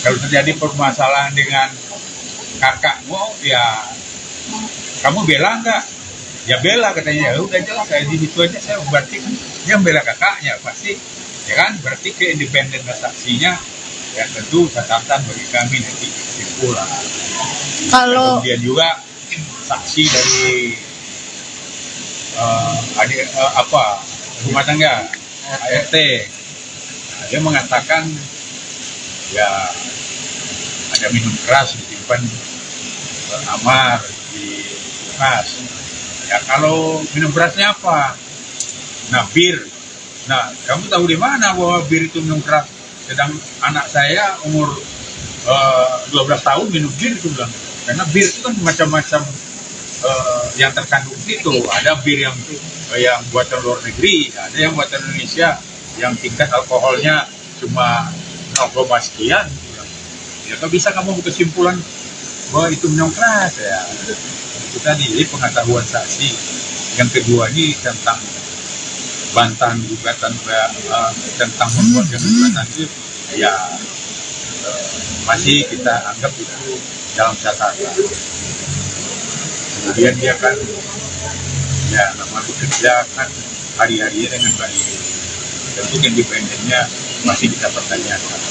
Kalau terjadi permasalahan dengan kakakmu, ya kamu bela nggak? Ya bela katanya. Ya udah jelas saya di situ aja, saya berarti kan dia bela kakaknya pasti, ya kan? Berarti keindependenan saksinya ya tentu catatan bagi kami nanti kesimpulan.
kalau
Kemudian juga saksi dari rumah tangga ART, nah, dia mengatakan ya ada minum keras disimpan Amar di kulkas. Ya kalau minum kerasnya apa? Nah bir. Nah kamu tahu di mana bahwa bir itu minum keras? Sedang anak saya umur 12 tahun minum bir itu bilang. Karena bir itu kan macam-macam yang terkandung itu. Ada bir yang buatan luar negeri, ada yang buatan Indonesia yang tingkat alkoholnya cuma 0, sekian. Ya kalau bisa kamu kesimpulan bahwa itu minum keras ya. Itu tadi pengetahuan saksi. Yang kedua ini tentang bantahan gugatan tentang membuat gugatan itu ya masih kita anggap itu dalam catatan. Kemudian dia kan ya nama bekerja kan hari-harinya dengan baik. Tentu independennya masih kita pertanyakan.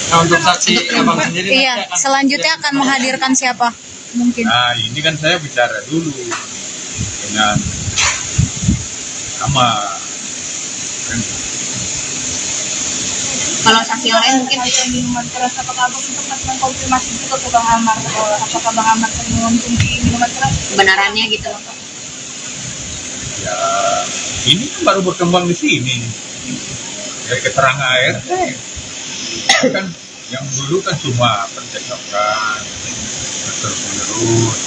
Nah, untuk saksi Abang sendiri
iya, selanjutnya akan menghadirkan siapa mungkin?
Nah ini kan saya bicara dulu dengan kan.
Kalau saksi yang lain mungkin
minuman keras, apakah Abang untuk mengkonfirmasi juga ke Bang Amar, apakah Bang Amar mengonsumsi minuman keras?
kebenarannya gitu.
Ya ini kan baru berkembang di sini dari keterangan ART kan yang dulu kan cuma percakapan terus menerus.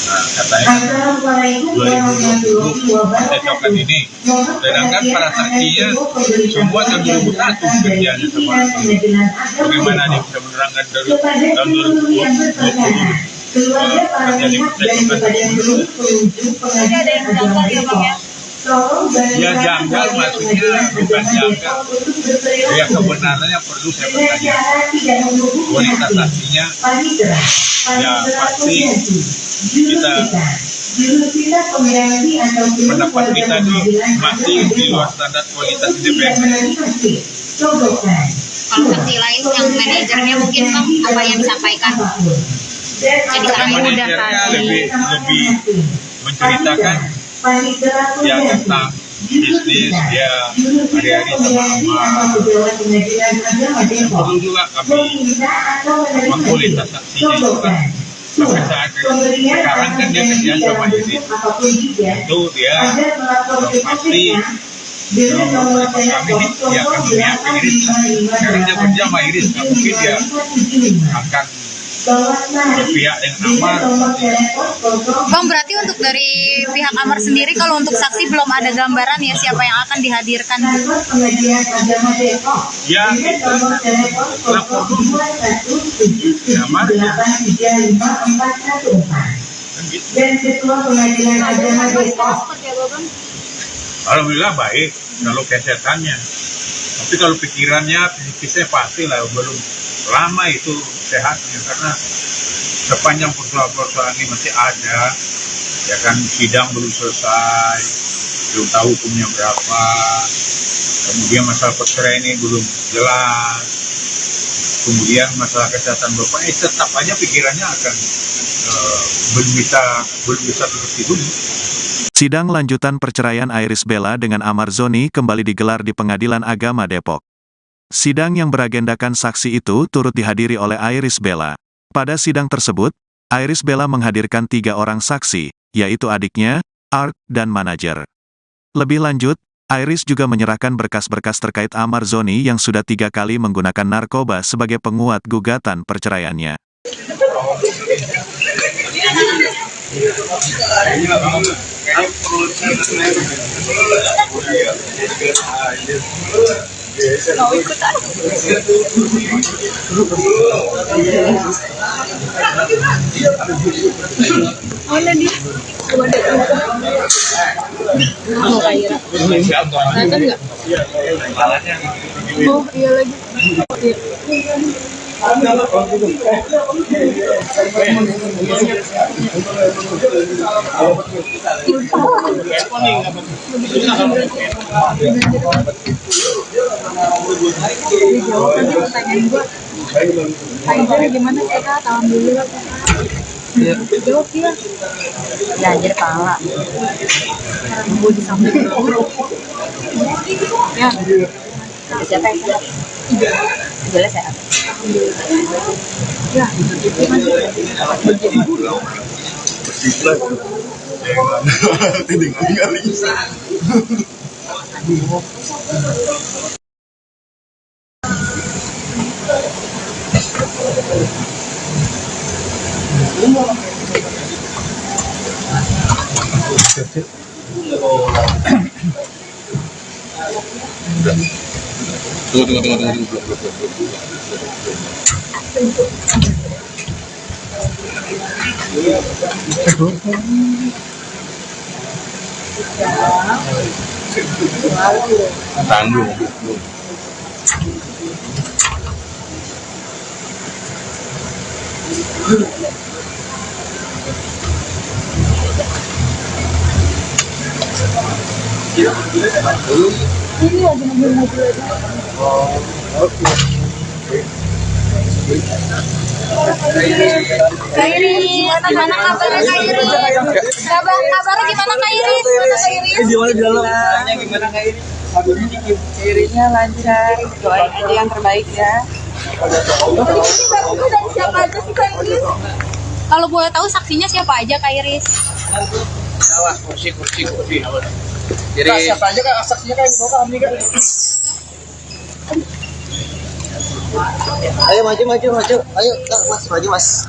Nah katanya 2020 percakapan ini, sedangkan para saksinya semua tahun 2001 kerjanya sama bagaimana dia bisa menerangkan dari tahun 2020 terjadi percakapan tersebut.
Jadi ada yang janggal ya Bang ya?
Ya janggal maksudnya bukan janggal. Ya kebenarannya perlu saya pertanyakan. Kualitas saksinya ya pasti kita pendapat kita ini masih di luar standar kualitas independen.
Kalau saksi lain yang manajernya mungkin Bang, apa yang disampaikan? Jadi
Yang manajernya lebih menceritakan ya tentang bisnis dia hari-hari sama perlu juga kami kualitas saksinya itu kan sampai saat sekarang kan dia kerja sama ini itu dia pasti kami ya kami pihak Iris sekarang dia kerja sama Iris, nggak mungkin dia akan berpihak dengan Amar.
Bang, berarti untuk dari pihak Amar sendiri, kalau untuk saksi belum ada gambaran ya siapa yang akan dihadirkan?
Ya, lapor dulu. Amar ya. Alhamdulillah baik kalau kesehatannya. Tapi kalau pikirannya, psikisnya pastilah belum lama itu sehatnya, karena sepanjang persoalan-persoalan ini masih ada, ya kan, sidang belum selesai, belum tahu hukumnya berapa, kemudian masalah perceraian ini belum jelas, kemudian masalah kesehatan bapaknya, tetap aja pikirannya akan belum bisa seperti dulu.
Sidang lanjutan perceraian Iris Bella dengan Amar Zoni kembali digelar di Pengadilan Agama Depok. Sidang yang beragendakan saksi itu turut dihadiri oleh Iris Bella. Pada sidang tersebut, Iris Bella menghadirkan 3 orang saksi, yaitu adiknya, Art, dan manajer. Lebih lanjut, Iris juga menyerahkan berkas-berkas terkait Amar Zoni yang sudah 3 kali menggunakan narkoba sebagai penguat gugatan perceraiannya.
Oh iya lagi. Kaiser gimana kita? Alhamdulillah. Jawab dia. Ya anjir pala. Gue di samping. Ya. Siapa yang sehat? Boleh sehat. Ya,
Tanggung.
Kak Iris, gimana kabarnya Kak Iris? Kabarnya gimana Kak Iris?
Gimana di dalamnya, gimana Kak Iris?
Irisnya lancar, doain aja yang terbaik ya. Siapa aja sih Kak Iris?
Kalau boleh tahu saksinya siapa aja Kak Iris?
Kursi.
Jadi siapa aja Kak saksinya Kak Iris kami Kak? Ayo maju. Ayo Kak, Mas, maju Mas.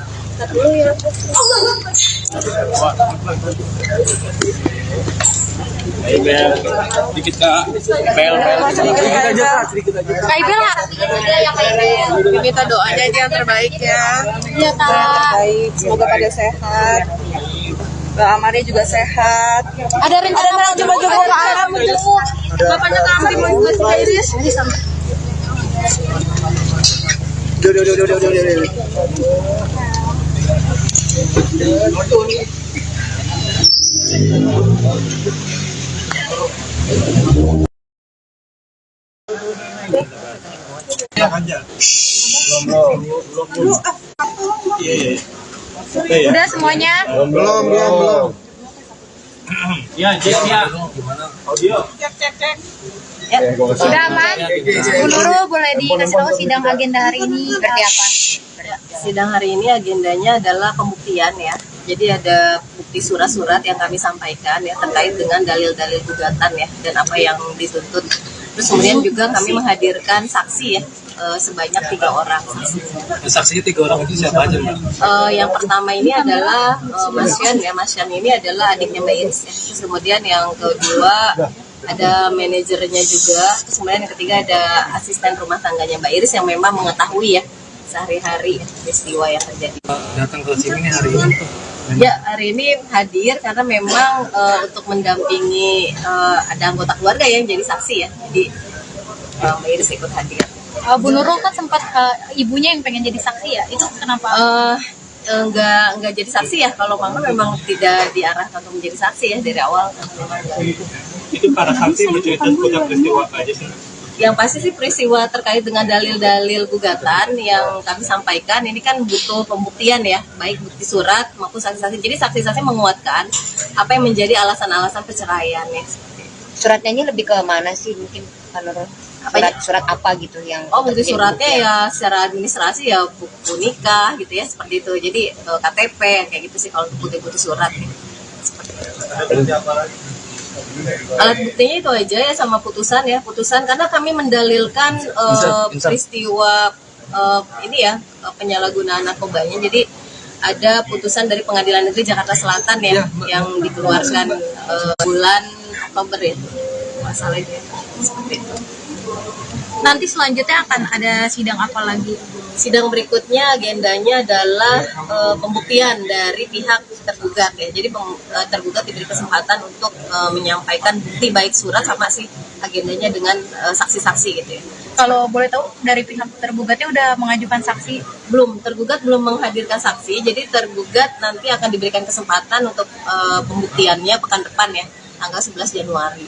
Dikit Kak. Bel.
Sedikit aja.
Kak Ibel harusnya juga ya Kak Ibel.
Minta doanya aja yang terbaik ya.
Iya Kak.
Baik, semoga pada sehat. Mbak Amari juga sehat.
Ada rencana mau
coba ke alam menjenguk. Bapaknya Kak Amari mau juga Kak Iris.
Udah semuanya?
Belum.
Ya, cek ya. Audio.
Sudah aman? Bu Nurul, boleh dikasih tahu sidang agenda hari ini seperti apa?
Sidang hari ini agendanya adalah pembuktian ya. Jadi ada bukti surat-surat yang kami sampaikan ya terkait dengan dalil-dalil gugatan ya dan apa yang dituntut. Terus kemudian juga kami menghadirkan saksi ya sebanyak 3 orang.
Saksinya 3 orang itu siapa aja, Mbak?
Yang pertama ini adalah Mas Yan ya. Mas Yan ini adalah adiknya Mbak Iris ya. Terus kemudian yang kedua ada manajernya juga. Terus kemudian yang ketiga ada asisten rumah tangganya Mbak Iris yang memang mengetahui ya sehari-hari peristiwa yang terjadi.
Datang ke sini hari ini tuh.
Ya, hari ini hadir karena memang untuk mendampingi ada anggota keluarga yang jadi saksi ya. Jadi Mbak Iris ikut hadir.
Bu Nurul kan sempat ibunya yang pengen jadi saksi ya, itu kenapa?
Enggak jadi saksi ya. Kalau Mama memang tidak diarahkan untuk menjadi saksi ya dari awal.
Itu para saksi menceritakan seputar peristiwa apa aja sih?
Yang pasti sih peristiwa terkait dengan dalil-dalil gugatan yang kami sampaikan ini kan butuh pembuktian ya, baik bukti surat maupun saksi-saksi. Jadi saksi-saksi menguatkan apa yang menjadi alasan-alasan perceraian ya.
Suratnya ini lebih ke mana sih mungkin Pak Nurul? Surat apa gitu yang
bukti suratnya ya secara administrasi ya buku nikah gitu ya seperti itu. Jadi KTP kayak gitu sih kalau bukti-bukti surat ya.
Ada bukti apa lagi?
Alat buktinya itu aja ya sama putusan ya, putusan karena kami mendalilkan peristiwa ini ya penyalahgunaan narkobanya. Jadi ada putusan dari Pengadilan Negeri Jakarta Selatan ya yang dikeluarkan bulan Oktober ya masalahnya seperti itu.
Nanti selanjutnya akan ada sidang apa lagi?
Sidang berikutnya agendanya adalah pembuktian dari pihak tergugat ya. Jadi tergugat diberi kesempatan untuk menyampaikan bukti baik surat sama sih agendanya dengan saksi-saksi gitu ya.
Kalau boleh tahu dari pihak tergugatnya udah mengajukan saksi?
Belum, tergugat belum menghadirkan saksi. Jadi tergugat nanti akan diberikan kesempatan untuk pembuktiannya pekan depan ya, tanggal 11 Januari.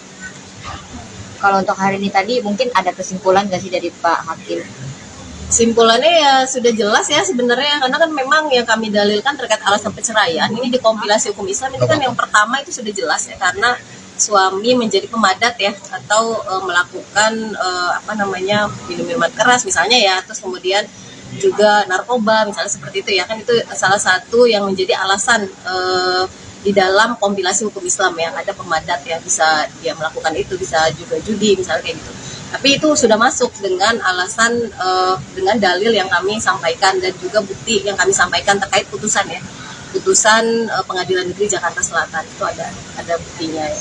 Kalau untuk hari ini tadi mungkin ada kesimpulan nggak sih dari Pak Hakim?
Simpulannya ya sudah jelas ya sebenarnya karena kan memang yang kami dalilkan terkait alasan perceraian ini di kompilasi hukum Islam itu kan yang pertama itu sudah jelas ya karena suami menjadi pemadat ya atau melakukan minum-minuman keras misalnya ya, terus kemudian juga narkoba misalnya seperti itu ya, kan itu salah satu yang menjadi alasan di dalam kompilasi hukum Islam yang ada pemadat ya, bisa dia melakukan itu, bisa juga judi misalnya kayak gitu. Tapi itu sudah masuk dengan alasan dengan dalil yang kami sampaikan dan juga bukti yang kami sampaikan terkait putusan ya, putusan Pengadilan Negeri Jakarta Selatan itu ada buktinya ya.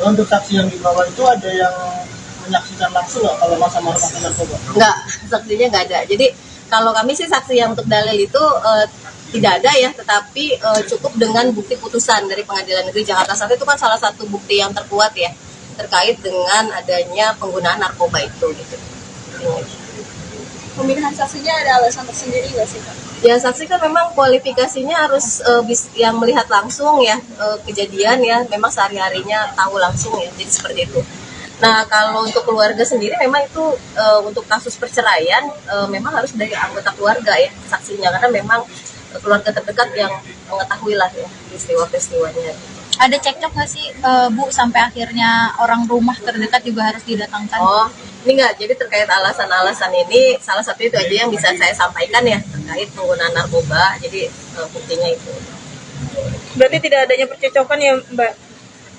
Untuk saksi yang dibawa itu ada yang menyaksikan langsung nggak kalau masa-masa pakai narkoba?
Enggak, saksinya nggak ada. Jadi kalau kami sih saksi yang untuk dalil itu tidak ada ya, tetapi cukup dengan bukti putusan dari Pengadilan Negeri Jakarta Selatan itu kan salah satu bukti yang terkuat ya terkait dengan adanya penggunaan narkoba itu gitu.
Pemilihan saksinya ada alasan tersendiri nggak sih Pak?
Ya saksi kan memang kualifikasinya harus yang melihat langsung ya kejadian ya, memang sehari-harinya tahu langsung ya, jadi seperti itu. Nah kalau untuk keluarga sendiri memang itu untuk kasus perceraian memang harus dari anggota keluarga ya saksinya, karena memang keluarga terdekat yang mengetahui lah ya peristiwa-peristiwanya.
Ada cekcok nggak sih Bu sampai akhirnya orang rumah terdekat juga harus didatangkan?
Oh, ini enggak. Jadi terkait alasan-alasan ini salah satu itu aja yang bisa saya sampaikan ya terkait penggunaan narkoba. Jadi buktinya itu.
Berarti tidak adanya percecokan ya Mbak?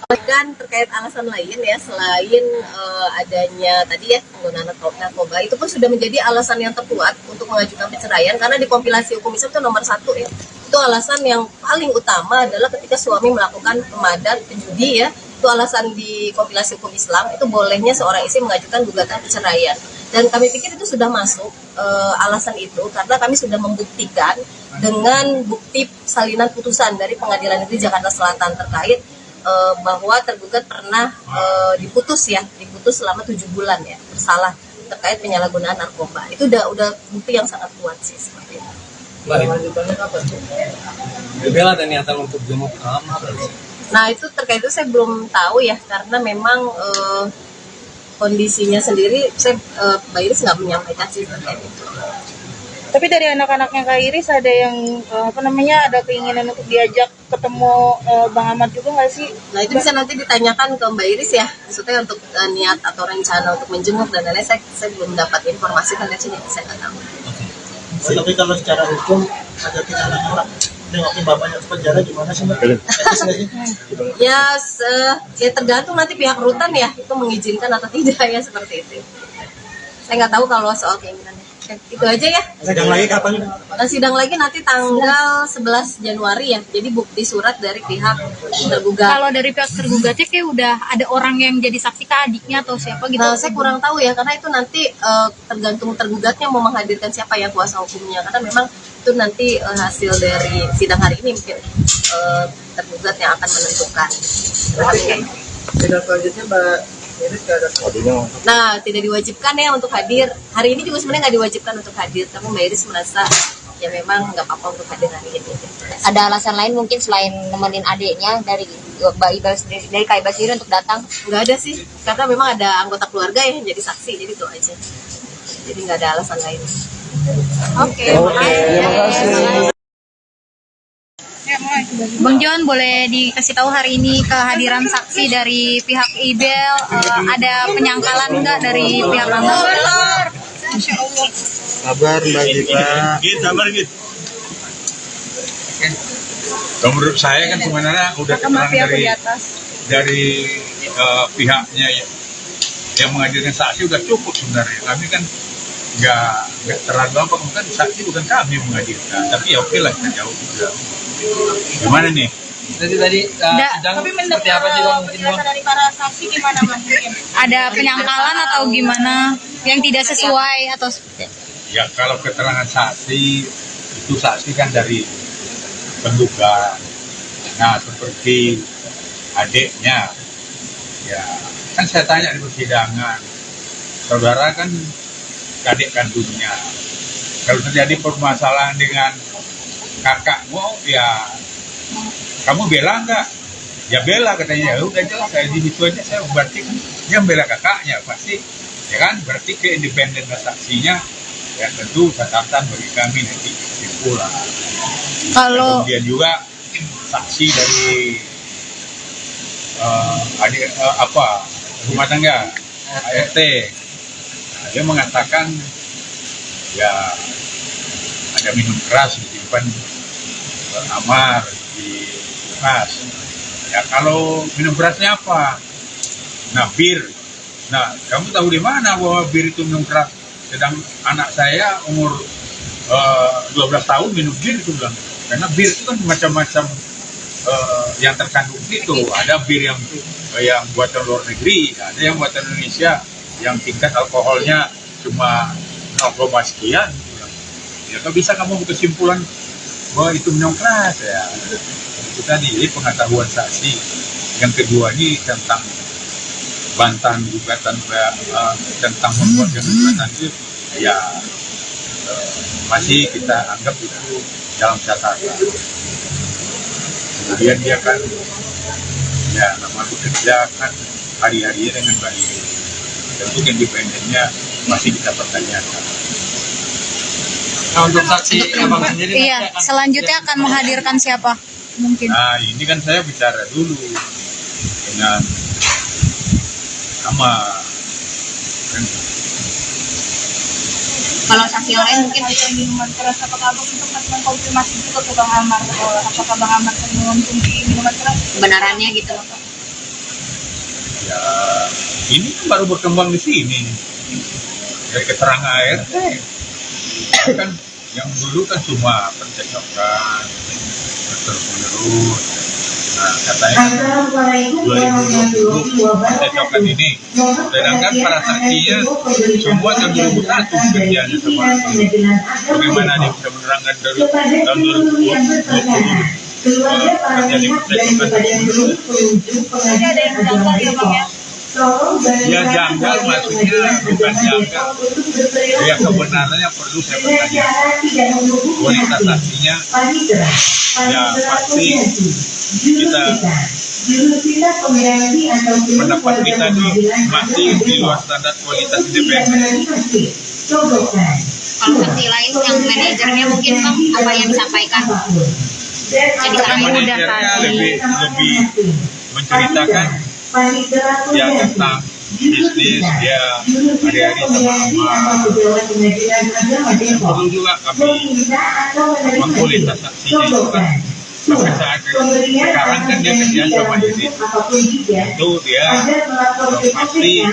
Dan terkait alasan lain ya selain adanya tadi ya penggunaan narkoba itu pun sudah menjadi alasan yang terkuat untuk mengajukan perceraian, karena di kompilasi hukum Islam itu nomor 1 ya. Itu alasan yang paling utama adalah ketika suami melakukan pemadat, judi ya, itu alasan di kompilasi hukum Islam itu bolehnya seorang istri mengajukan gugatan perceraian. Dan kami pikir itu sudah masuk alasan itu karena kami sudah membuktikan dengan bukti salinan putusan dari Pengadilan Negeri Jakarta Selatan terkait bahwa tergugat pernah diputus selama 7 bulan ya bersalah terkait penyalahgunaan narkoba. Itu udah bukti yang sangat kuat sih seperti itu.
Lanjutannya apa?
Bella ada niatan untuk jenguk kamar.
Nah itu terkait itu saya belum tahu ya karena memang kondisinya sendiri saya Mbak Iris nggak menyampaikan sih terkait itu.
Tapi dari anak-anaknya Kak Iris ada yang ada keinginan untuk diajak ketemu Bang Ahmad juga nggak sih?
Nah itu bisa nanti ditanyakan ke Mbak Iris ya, maksudnya untuk niat atau rencana untuk menjenguk dan lain-lain saya belum dapat informasi kan, jadi saya nggak tahu.
Tapi kalau secara hukum ada tindakan nengokin bapaknya ke penjara gimana sih Mbak? Etis nggak sih?
Ya, ya tergantung nanti pihak rutan ya itu mengizinkan atau tidak ya seperti itu. Saya nggak tahu kalau soal keinginannya. Itu aja ya.
Sidang lagi kapan?
Sidang lagi nanti tanggal 11 Januari ya. Jadi bukti surat dari pihak tergugat.
Kalau dari pihak tergugatnya kayak udah ada orang yang jadi saksi ke adiknya atau siapa gitu.
Nah, saya kurang tahu ya karena itu nanti tergantung tergugatnya mau menghadirkan siapa yang kuasa hukumnya. Karena memang itu nanti hasil dari sidang hari ini mungkin tergugat yang akan menentukan.
Sidang selanjutnya Mbak Iris nggak ada.
Nah, tidak diwajibkan ya untuk hadir. Hari ini juga sebenarnya nggak diwajibkan untuk hadir, tapi Mbak Iris merasa ya memang nggak apa-apa untuk hadir hari ini.
Ada alasan lain mungkin selain nemenin adiknya dari Mbak Ibal sendiri, dari Kak Ibal sendiri untuk datang?
Nggak ada sih, karena memang ada anggota keluarga yang jadi saksi, jadi itu aja. Jadi nggak ada alasan lain. Oke, makasih.
Bang John, boleh dikasih tahu hari ini kehadiran saksi dari pihak IBEL, ada penyangkalan nggak dari pihak Amar?
Sabar Mbak Gita.
Sabar gitu. Kalau menurut saya kan sebenarnya udah keterangan dari pihaknya yang menghadirkan saksi udah cukup sebenarnya. Kami kan nggak terlalu apa, kan saksi bukan kami yang menghadirkan, tapi ya oke lah kita jauh juga. Gimana nih?
Tadi sidang seperti apa sih Bang?
Penjelasan dari para saksi gimana Bang?
Ada penyangkalan atau gimana yang tidak sesuai atau
Ya kalau keterangan saksi itu saksi kan dari penduga. Nah seperti adiknya, ya kan saya tanya di persidangan, saudara kan adik kandungnya. Kalau terjadi permasalahan dengan kakakmu, ya kamu bela nggak? Ya bela katanya. Ya udah jelas saya di situ aja, saya berarti kan dia bela kakaknya pasti, ya kan? Berarti keindependen saksinya ya tentu catatan bagi kami nanti kesimpulan. Kemudian juga saksi dari rumah tangga ART, dia mengatakan ya ada minum keras disimpan Amar di Mas. Ya kalau minum kerasnya apa? Nah bir. Nah kamu tahu di mana bahwa bir itu minum keras? Sedang anak saya umur 12 tahun minum bir itu bilang. Karena bir itu kan macam-macam yang terkandung itu. Ada bir yang buatan luar negeri, ada yang buatan Indonesia yang tingkat alkoholnya cuma 0, sekian. Ya kalau bisa kamu kesimpulan bahwa itu minum keras ya. Itu tadi pengetahuan saksi. Yang kedua ini tentang bantahan gugatan tentang membuat gugatan itu ya masih kita anggap itu dalam catatan. Kemudian dia kan ya nama bekerja kan hari-harinya dengan baik. Tentu independennya masih kita pertanyakan.
Nah, untuk saksi Abang sendiri
iya, selanjutnya akan menghadirkan siapa? Mungkin.
Nah, ini kan saya bicara dulu dengan sama kan.
Kalau saksi yang lain mungkin
Minuman keras, apakah Abang untuk mengkonfirmasi juga ke Bang Amar, apakah Bang Amar mengonsumsi minuman keras?
kebenarannya gitu.
Ya, ini kan baru berkembang di sini dari keterangan ART. Kan yang dulu kan cuma percakapan terus-menerus. Nah, katanya kan 2020 percakapan ini. Sedangkan para saksinya semua tahun 2001 kerjanya sama. Bagaimana dia bisa menerangkan dari tahun 2020 terjadi percakapan terus-menerus?
Jadi ada yang janggal ya Bang ya?
Ya janggal maksudnya bukan janggal. Ya kebenarannya perlu saya pertanyakan. Kualitas saksinya ya pasti kita pendapat kita ini masih di luar standar kualitas independen.
Kalau saksi lain yang manajernya mungkin Bang apa yang disampaikan? Jadi
Yang manajernya lebih menceritakan ya tentang bisnis dia hari-hari sama perlu juga kami kualitas saksinya itu kan Sampai saat sekarang kan dia kerja sama Iris, itu dia pasti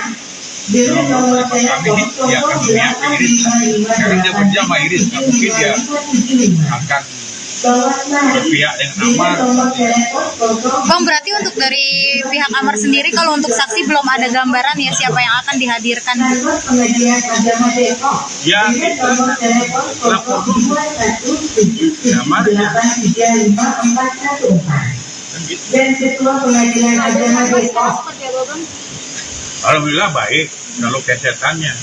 belum kami dia akan memihak ke Iris. Sekarang dia kerja sama Iris, nggak mungkin dia akan berpihak dengan Amar.
Bang, berarti untuk dari pihak Amar sendiri, kalau untuk saksi belum ada gambaran ya siapa yang akan dihadirkan?
Ya, lapor dulu. Amar ya. Alhamdulillah baik kalau kesehatannya.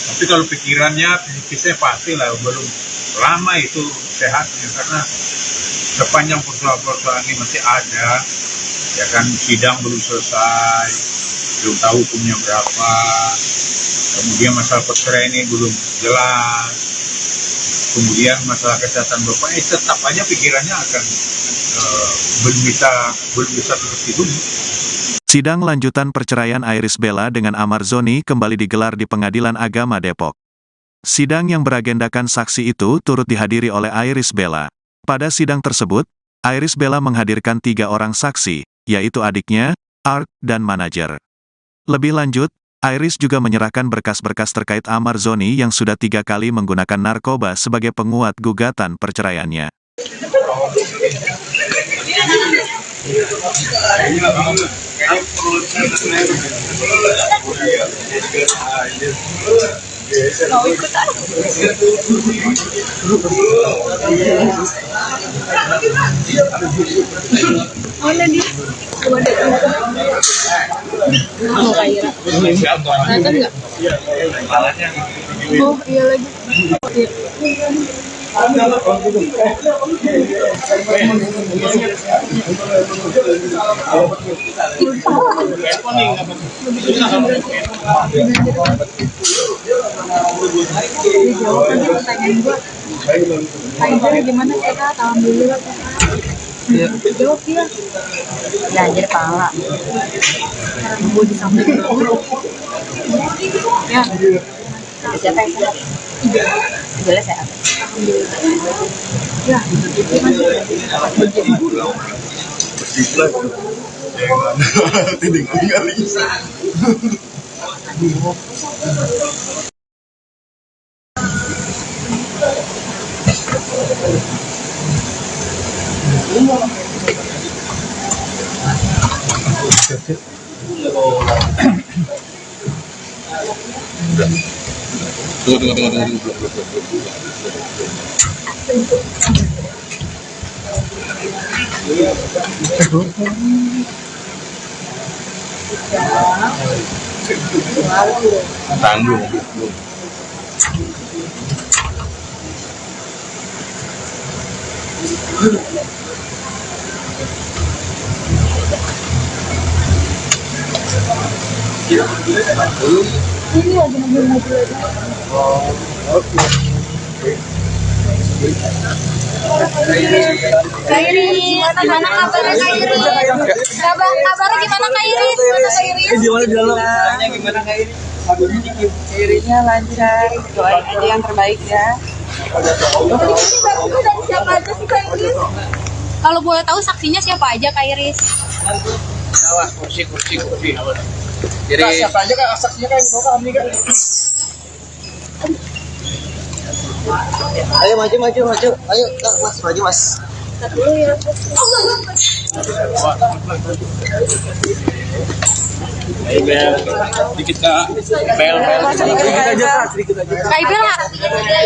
Tapi kalau pikirannya, psikisnya pastilah belum lama itu sehatnya, karena sepanjang persoalan-persoalan ini masih ada, ya kan, sidang belum selesai, belum tahu hukumnya berapa, kemudian masalah perceraian ini belum jelas, kemudian masalah kesehatan bapak, tetap aja pikirannya akan belum bisa seperti dulu.
Sidang lanjutan perceraian Iris Bella dengan Amar Zoni kembali digelar di Pengadilan Agama Depok. Sidang yang beragendakan saksi itu turut dihadiri oleh Iris Bella. Pada sidang tersebut, Iris Bella menghadirkan 3 orang saksi, yaitu adiknya, Art, dan manajer. Lebih lanjut, Iris juga menyerahkan berkas-berkas terkait Amar Zoni yang sudah 3 kali menggunakan narkoba sebagai penguat gugatan perceraiannya.
Mau ikutan? Mana dia? Mau kaya? Nonton nggak? Oh iya lagi.
Gimana sehat? Alhamdulillah. Jawab dia. Belajar pala. Gue di samping. Ya. Siapa yang sehat? Jelas sehat. Ya.
Tanggung.
Kak Iris, gimana kabarnya Kak Iris? Kabarnya gimana Kak Iris?
Gimana di dalam? Gimana Kak Iris?
Irisnya lancar, doain aja yang terbaik ya.
Siapa aja sih Kak Iris? Kalau boleh tahu saksinya siapa aja Kak Iris?
Awas, kursi. Jadi siapa aja Kak saksinya Kak? Bawa kami Kak.
Ayo maju. Ayo Kak, Mas, maju Mas.
Sedikit Kak. Bel. Sedikit aja.
Kak Ibel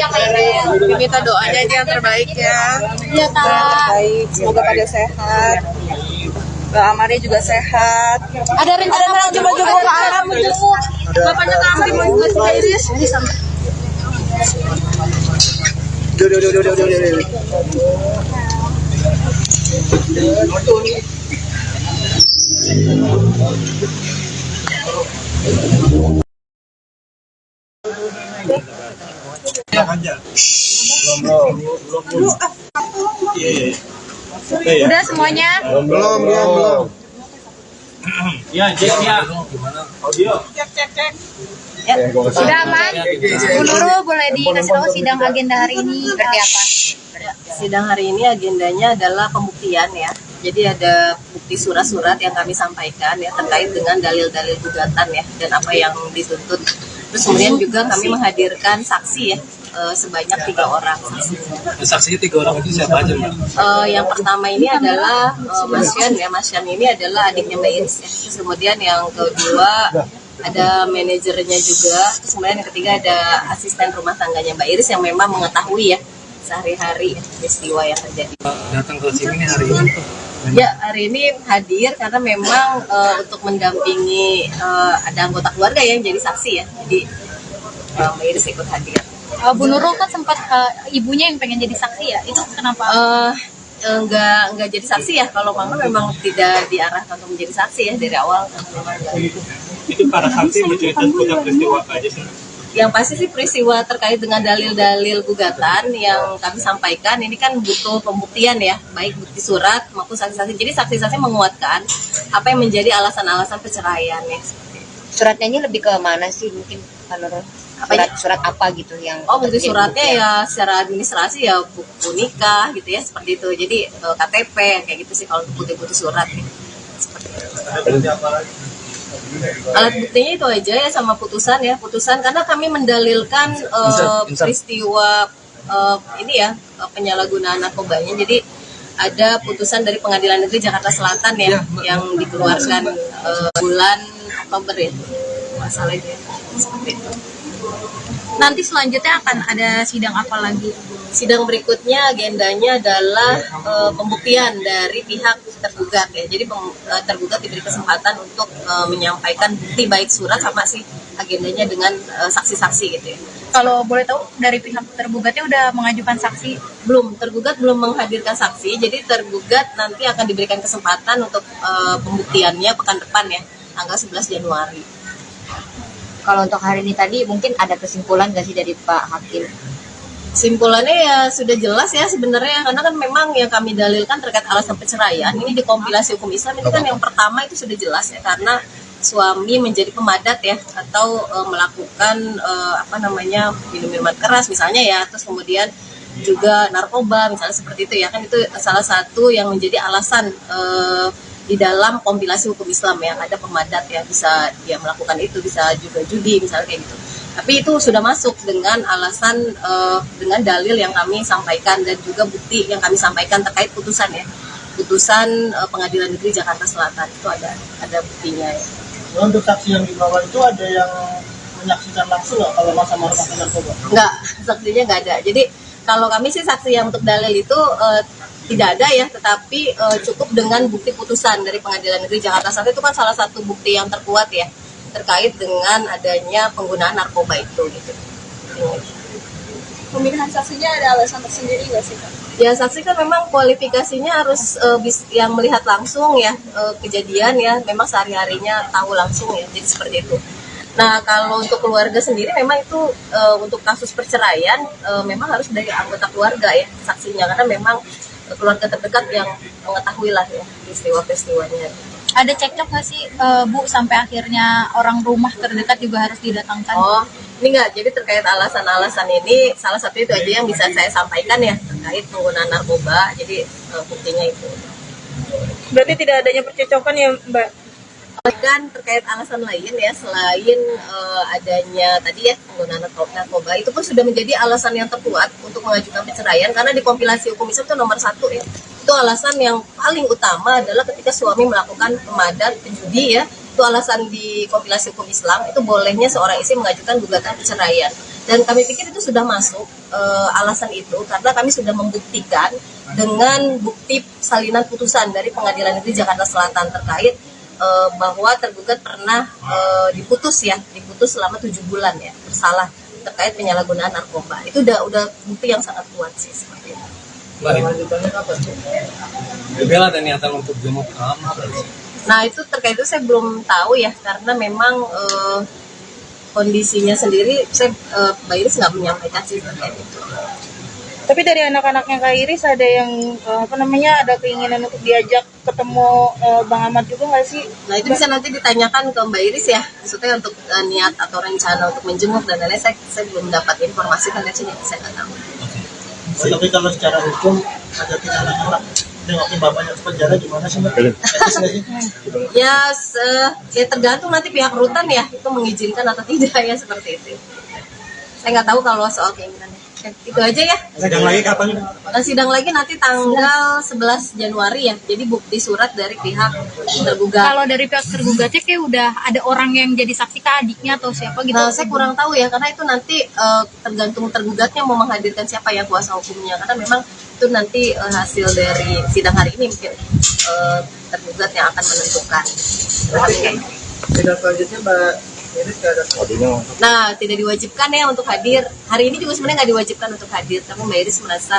yang Kak Iris.
Minta doanya aja yang terbaik ya.
Iya Kak.
Baik, semoga pada sehat. Mbak Amari juga sehat.
Ada rencana mau
coba
ke Aram menjenguk bapaknya Kak Amri mau juga Kak Iris. Udah semuanya?
Belum.
Ya, cek ya. Audio.
Cek.
Ya.
Sudah aman? Bu Nurul, boleh dikasih tahu sidang agenda hari ini seperti apa?
Ya, sidang hari ini agendanya adalah pembuktian ya. Jadi ada bukti surat-surat yang kami sampaikan ya terkait dengan dalil-dalil gugatan ya dan apa yang dituntut. Terus kemudian juga kami menghadirkan saksi ya sebanyak 3 orang.
Saksinya 3 orang itu siapa aja, Mbak?
Yang pertama ini adalah Mas Yan ya. Mas Yan ini adalah adiknya Mbak Iris ya. Terus kemudian yang kedua ada manajernya juga. Terus kemudian yang ketiga ada asisten rumah tangganya Mbak Iris yang memang mengetahui ya sehari-hari peristiwa yang terjadi.
Datang ke sini hari ini.
Ya, hari ini hadir karena memang untuk mendampingi ada anggota keluarga yang jadi saksi ya. Jadi Mbak Iris ikut hadir.
Bu Nurul kan sempat ibunya yang pengen jadi saksi ya, itu kenapa?
Enggak jadi saksi ya. Kalau mama memang tidak diarahkan untuk menjadi saksi ya dari awal.
Itu para saksi menceritakan peristiwa apa aja sih?
Yang pasti sih peristiwa terkait dengan dalil-dalil gugatan yang kami sampaikan ini kan butuh pembuktian ya, baik bukti surat maupun saksi-saksi. Jadi saksi-saksi menguatkan apa yang menjadi alasan-alasan perceraian ya.
Suratnya ini lebih ke mana sih mungkin menurut surat apa gitu yang
Bukti suratnya ya secara administrasi ya buku nikah gitu ya seperti itu. Jadi KTP kayak gitu sih kalau bukti-bukti surat ya. Alat buktinya itu aja ya sama putusan ya, putusan karena kami mendalilkan peristiwa ini ya penyalahgunaan narkobanya. Jadi ada putusan dari Pengadilan Negeri Jakarta Selatan ya yang dikeluarkan bulan Oktober ya masalahnya seperti itu.
Nanti selanjutnya akan ada sidang apa lagi?
Sidang berikutnya agendanya adalah pembuktian dari pihak tergugat ya. Jadi tergugat diberi kesempatan untuk menyampaikan bukti baik surat sama sih agendanya dengan saksi-saksi gitu ya.
Kalau boleh tahu dari pihak tergugatnya udah mengajukan saksi?
Belum, tergugat belum menghadirkan saksi. Jadi tergugat nanti akan diberikan kesempatan untuk pembuktiannya pekan depan ya, tanggal 11 Januari.
kalau untuk hari ini tadi mungkin ada kesimpulan nggak sih dari Pak Hakim?
Simpulannya ya sudah jelas ya sebenarnya karena kan memang yang kami dalilkan terkait alasan perceraian ini di kompilasi hukum Islam itu kan yang pertama itu sudah jelas ya karena suami menjadi pemadat ya atau melakukan minum-minuman keras misalnya ya, terus kemudian juga narkoba misalnya seperti itu ya, kan itu salah satu yang menjadi alasan di dalam kompilasi hukum Islam yang ada pemadat ya, bisa dia melakukan itu, bisa juga judi misalnya kayak gitu. Tapi itu sudah masuk dengan alasan dengan dalil yang kami sampaikan dan juga bukti yang kami sampaikan terkait putusan ya, putusan Pengadilan Negeri Jakarta Selatan itu ada buktinya ya.
Untuk saksi yang dibawa itu ada yang menyaksikan langsung nggak kalau masa memakai narkoba?
Enggak, saksinya nggak ada. Jadi kalau kami sih saksi yang untuk dalil itu tidak ada ya, tetapi cukup dengan bukti putusan dari Pengadilan Negeri Jakarta Selatan itu kan salah satu bukti yang terkuat ya terkait dengan adanya penggunaan narkoba itu gitu.
Pemilihan saksinya ada alasan tersendiri nggak sih, Kak?
Ya saksi kan memang kualifikasinya harus yang melihat langsung ya kejadian ya, memang sehari-harinya tahu langsung ya, jadi seperti itu. Nah kalau untuk keluarga sendiri memang itu untuk kasus perceraian memang harus dari anggota keluarga ya saksinya, karena memang keluarga terdekat yang mengetahui lah ya peristiwa-peristiwanya.
Ada cekcok nggak sih Bu sampai akhirnya orang rumah terdekat juga harus didatangkan?
Oh ini enggak, jadi terkait alasan-alasan ini salah satu itu aja yang bisa saya sampaikan ya terkait penggunaan narkoba, jadi buktinya itu.
Berarti tidak adanya percecokan ya Mbak?
Dan terkait alasan lain ya selain adanya tadi ya penggunaan narkoba itu pun sudah menjadi alasan yang terkuat untuk mengajukan perceraian, karena di kompilasi hukum Islam itu nomor 1 ya, itu alasan yang paling utama adalah ketika suami melakukan pemadat penjudi ya, itu alasan di kompilasi hukum Islam itu bolehnya seorang istri mengajukan gugatan perceraian, dan kami pikir itu sudah masuk alasan itu karena kami sudah membuktikan dengan bukti salinan putusan dari Pengadilan Negeri Jakarta Selatan terkait bahwa tergugat pernah diputus selama 7 bulan ya bersalah terkait penyalahgunaan narkoba. Itu udah bukti yang sangat kuat sih seperti itu.
Lanjutannya apa? Bella ada niatan untuk jenguk kamar.
Nah itu terkait itu saya belum tahu ya karena memang kondisinya sendiri saya Mbak Iris nggak menyampaikan sih terkait itu.
Tapi dari anak-anaknya Kak Iris ada yang apa namanya ada keinginan untuk diajak ketemu Bang Ahmad juga nggak sih?
Nah itu bisa nanti ditanyakan ke Mbak Iris ya, maksudnya untuk niat atau rencana untuk menjenguk dan lain-lain. Saya belum dapat informasi kan saya nggak tahu.
Tapi kalau secara hukum ada anak-anak nengokin bapaknya ke penjara gimana sih Mbak? Etis nggak sih?
Ya, ya tergantung nanti pihak rutan ya itu mengizinkan atau tidak ya seperti itu. Saya nggak tahu kalau soal keinginannya. Itu aja ya.
Sidang lagi kapan?
Sidang lagi nanti tanggal 11 Januari ya. Jadi bukti surat dari pihak tergugat.
Kalau dari pihak tergugatnya kayak udah ada orang yang jadi saksi ke adiknya atau siapa gitu.
Nah, saya kurang tahu ya karena itu nanti tergantung tergugatnya mau menghadirkan siapa yang kuasa hukumnya karena memang itu nanti hasil dari sidang hari ini mungkin tergugat yang akan menentukan. Oke.
Sidang selanjutnya Mbak Iris nggak ada.
Nah, tidak diwajibkan ya untuk hadir. Hari ini juga sebenarnya nggak diwajibkan untuk hadir, tapi Mbak Iris merasa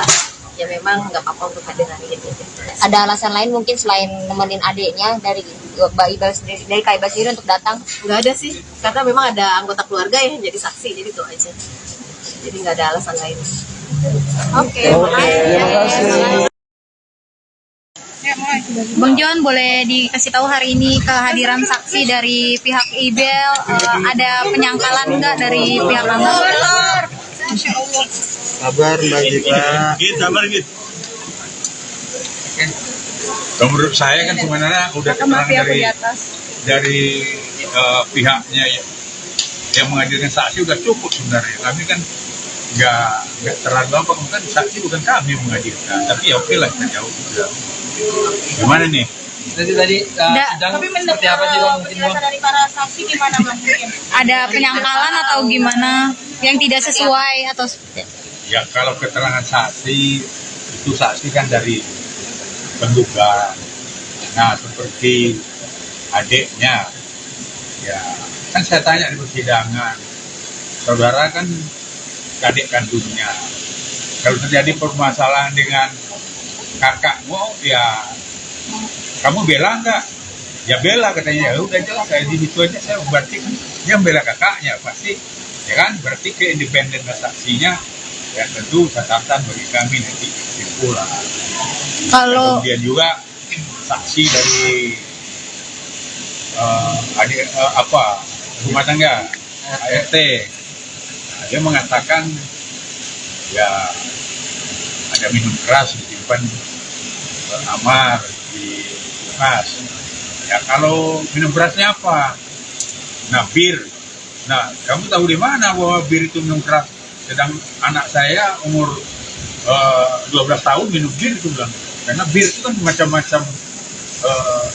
ya memang nggak apa-apa untuk hadir hari ini.
Ada alasan lain mungkin selain nemenin adiknya dari Mbak Ibal sendiri, dari Kak Ibal sendiri untuk datang?
Nggak ada sih, karena memang ada anggota keluarga yang jadi saksi, jadi itu aja. Jadi nggak ada alasan lain. Oke, makasih.
Bang John, boleh dikasih tahu hari ini kehadiran saksi dari pihak IBEL, ada penyangkalan nggak dari pihak Amar?
Sabar Mbak Gita.
Sabar gitu. Kalau menurut saya kan sebenarnya udah keterangan dari pihaknya yang menghadirkan saksi udah cukup sebenarnya. Kami kan nggak terlalu apa, kan saksi bukan kami yang menghadirkan, tapi ya oke lah kita jauh. Gimana nih?
Tadi sidang
Tapi
seperti apa sih Bang?
penjelasan dari para saksi gimana Bang? Mungkin?
Ada penyangkalan atau gimana yang tidak sesuai atau
Ya kalau keterangan saksi itu saksi kan dari penggugat. Nah seperti adiknya, ya kan saya tanya di persidangan, saudara kan adik kandungnya. Kalau terjadi permasalahan dengan kakakmu, ya kamu bela nggak? Ya bela katanya. Ya udah jelas saya di situ aja, saya berarti kan dia bela kakaknya pasti, ya kan? Berarti keindependen saksinya ya tentu catatan bagi kami nanti kesimpulan. Kemudian juga saksi dari rumah tangga ART, nah, dia mengatakan ya ada minum keras disimpan Amar di kulkas. Ya kalau minum kerasnya apa? Nah bir. Nah kamu tahu di mana bahwa bir itu minum keras? Sedang anak saya umur 12 tahun minum bir itu bilang. Karena bir itu kan macam-macam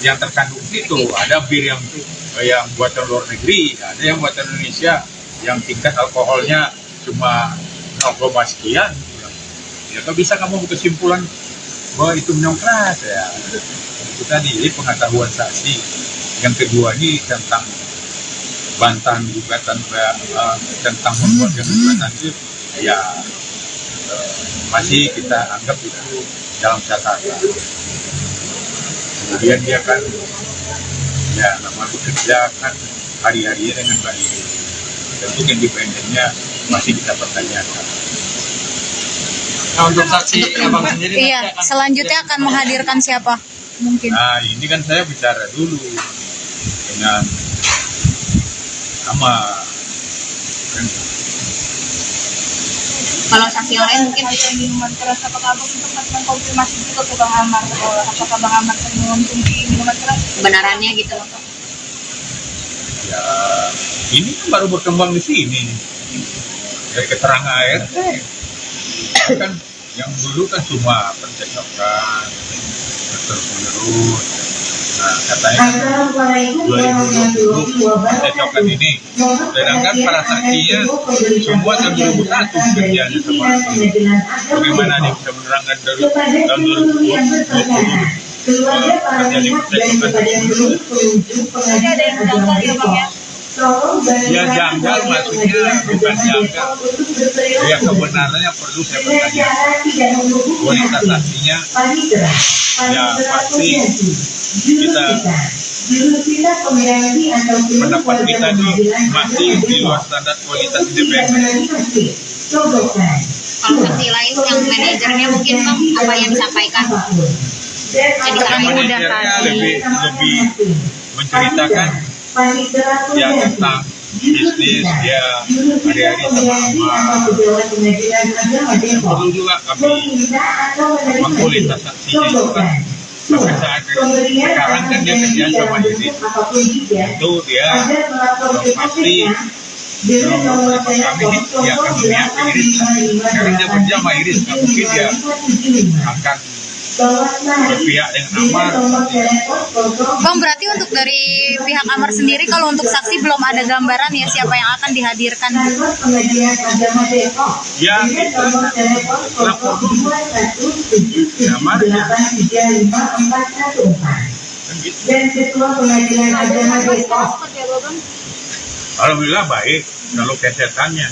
yang terkandung itu. Ada bir yang buatan luar negeri, ada yang buatan Indonesia yang tingkat alkoholnya cuma 0, sekian. Ya kalau bisa kamu kesimpulan bahwa itu minum keras ya. Itu tadi pengetahuan saksi. Yang kedua ini tentang bantahan gugatan tentang membuat gugatan itu ya masih kita anggap itu dalam catatan. Kemudian dia kan ya nama bekerja kan hari-harinya dengan baik. Tentu independennya masih kita pertanyakan.
Nah, untuk saksi Abang sendiri
iya, selanjutnya akan menghadirkan siapa? Mungkin.
Nah, ini kan saya bicara dulu dengan sama kan.
Kalau saksi yang lain mungkin
Minuman keras apakah Abang untuk mengkonfirmasi juga ke Bang Amar apakah Bang Amar mengonsumsi minuman keras?
kebenarannya gitu.
Ya, ini kan baru berkembang di sini dari keterangan ART. Kan yang dulu kan cuma percakapan terus-menerus. Nah, katanya 2020 percakapan ini, sedangkan para saksinya semua tahun 2001 kerjanya sama. Bagaimana dia bisa menerangkan dari tahun 2020 terjadi percakapan tersebut?
Ada yang janggal ya Bang ya?
Ya janggal maksudnya bukan janggal. Ya kebenarannya perlu saya pertanyakan. Kualitas saksinya ya pasti kita pendapat kita ini masih di luar standar kualitas independen.
Kalau saksi lain yang manajernya mungkin bang apa yang disampaikan? Jadi
Kan
kami
udah
Manajernya
tadi.
lebih menceritakan ya tentang bisnis dia hari-hari sama perlu juga kami mengkualitas saksinya itu kan sampai saat sekarang kan dia kerja sama Iris itu dia pasti kami dia akan memihak ke Iris sekarang dia kerja sama Iris nggak mungkin dia akan berpihak dengan Amar.
Bang, berarti untuk dari pihak Amar sendiri kalau untuk saksi belum ada gambaran ya siapa yang akan dihadirkan?
Ya, lapor dulu. Amar ya. Kan gitu. Alhamdulillah baik kalau kesehatannya.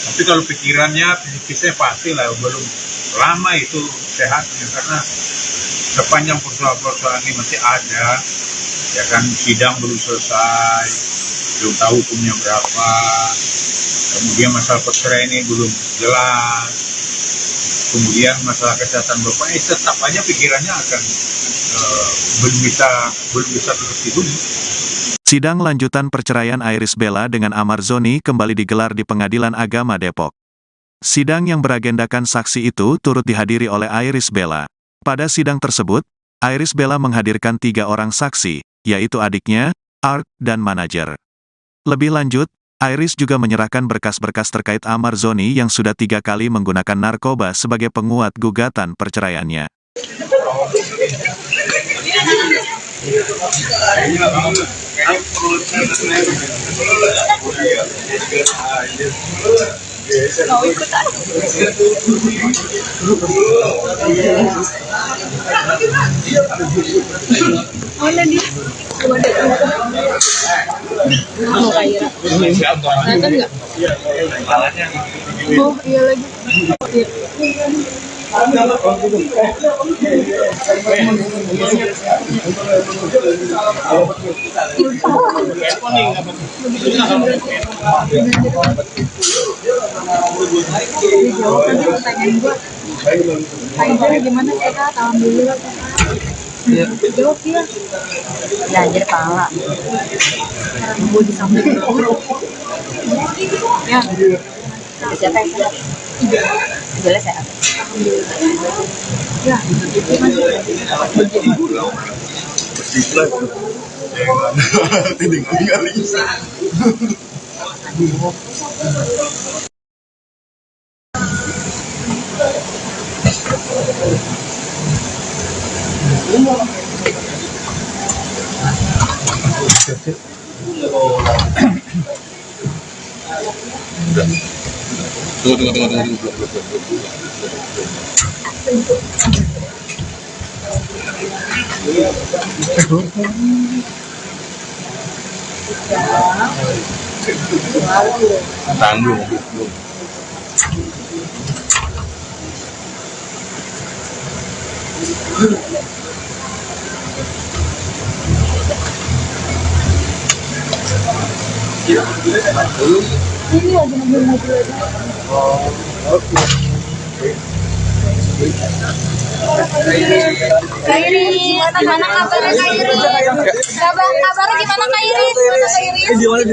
Tapi kalau pikirannya, psikisnya pasti lah belum lama itu sehatnya karena sepanjang persoalan-persoalan ini masih ada, ya kan sidang belum selesai, belum tahu hukumnya berapa, kemudian masalah perceraian ini belum jelas, kemudian masalah kesehatan bapaknya tetap aja pikirannya akan belum bisa seperti dulu.
Sidang lanjutan perceraian Iris Bella dengan Amar Zoni kembali digelar di Pengadilan Agama Depok. Sidang yang beragendakan saksi itu turut dihadiri oleh Iris Bella. Pada sidang tersebut, Iris Bella menghadirkan 3 orang saksi, yaitu adiknya, Art, dan manajer. Lebih lanjut, Iris juga menyerahkan berkas-berkas terkait Amar Zoni yang sudah 3 kali menggunakan narkoba sebagai penguat gugatan perceraiannya.
Gimana kita alhamdulillah jawab dia belajar pala gue di samping ya siapa yang sehat jelas sehat ya
Tanggung.
Kak Iris, gimana kabarnya Kak Iris? Kabarnya gimana Kak Iris?
Gimana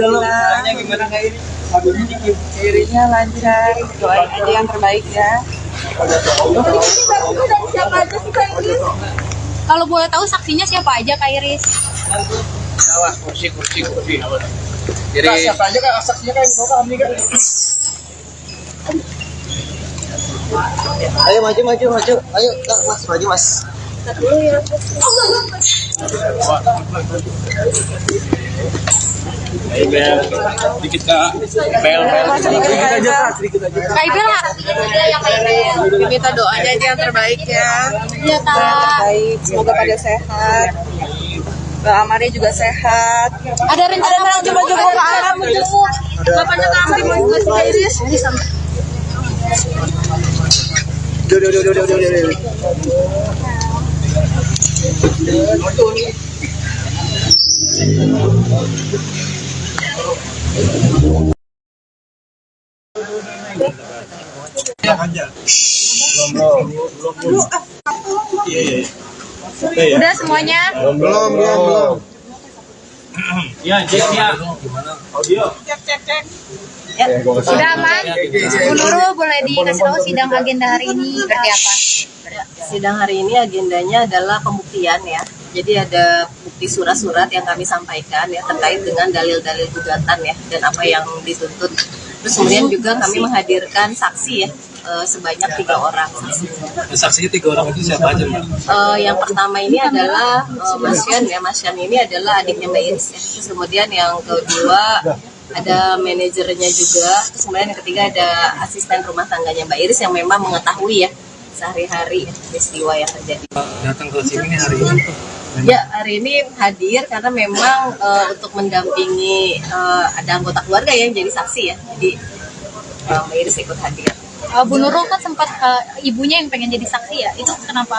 Kak Iris? Irisnya lancar, doain aja yang terbaik ya.
Siapa aja sih Kak Iris? Kalau boleh tahu saksinya siapa aja Kak Iris?
Awas, kursi. Jadi siapa aja Kak saksinya Kak Iris kami kan? Ayo maju. Ayo Kak, Mas, maju Mas. Ayo Bel, sedikit Kak. Bel. Sedikit aja.
Kak Ibel nggak?
Minta doanya aja yang terbaik ya.
Iya Kak.
Baik, semoga pada sehat. Mbak Amarnya juga sehat.
Ada rencana mau jemput Kak Amar menjemput bapaknya Kak Amar mau jemput Kak Iris? Udah semuanya?
Belum.
Ya, Jack ya. Audio.
Sudah aman? Bu Nurul boleh dikasih tahu sidang agenda hari ini seperti apa?
Sidang hari ini agendanya adalah pembuktian ya. Jadi ada bukti surat-surat yang kami sampaikan ya terkait dengan dalil-dalil gugatan ya dan apa yang dituntut. Terus kemudian juga kami menghadirkan saksi ya sebanyak 3 orang saksi.
Saksinya 3 orang itu siapa aja, Mbak?
Yang pertama ini adalah Mas Yan ya. Mas Yan ini adalah adiknya Mbak Iris ya. Terus kemudian yang kedua ada manajernya juga. Terus kemudian yang ketiga ada asisten rumah tangganya Mbak Iris yang memang mengetahui ya sehari-hari peristiwa yang terjadi.
Datang ke sini nih hari ini.
Ya, hari ini hadir karena memang untuk mendampingi ada anggota keluarga yang jadi saksi ya. Jadi Mbak Iris ikut hadir.
Bu Nurul kan sempat ibunya yang pengen jadi saksi ya, itu kenapa?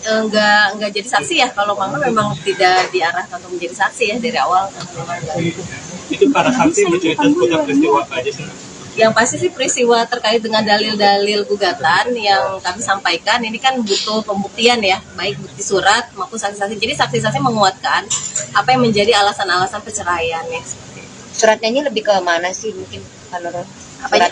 Enggak jadi saksi ya. Kalau mama memang tidak diarahkan untuk menjadi saksi ya dari awal.
Itu para saksi bercerita seputar peristiwa apa aja sih?
Yang pasti sih peristiwa terkait dengan dalil-dalil gugatan yang kami sampaikan ini kan butuh pembuktian ya, baik bukti surat maupun saksi-saksi. Jadi saksi-saksi menguatkan apa yang menjadi alasan-alasan perceraian ya.
Suratnya ini lebih ke mana sih mungkin kalau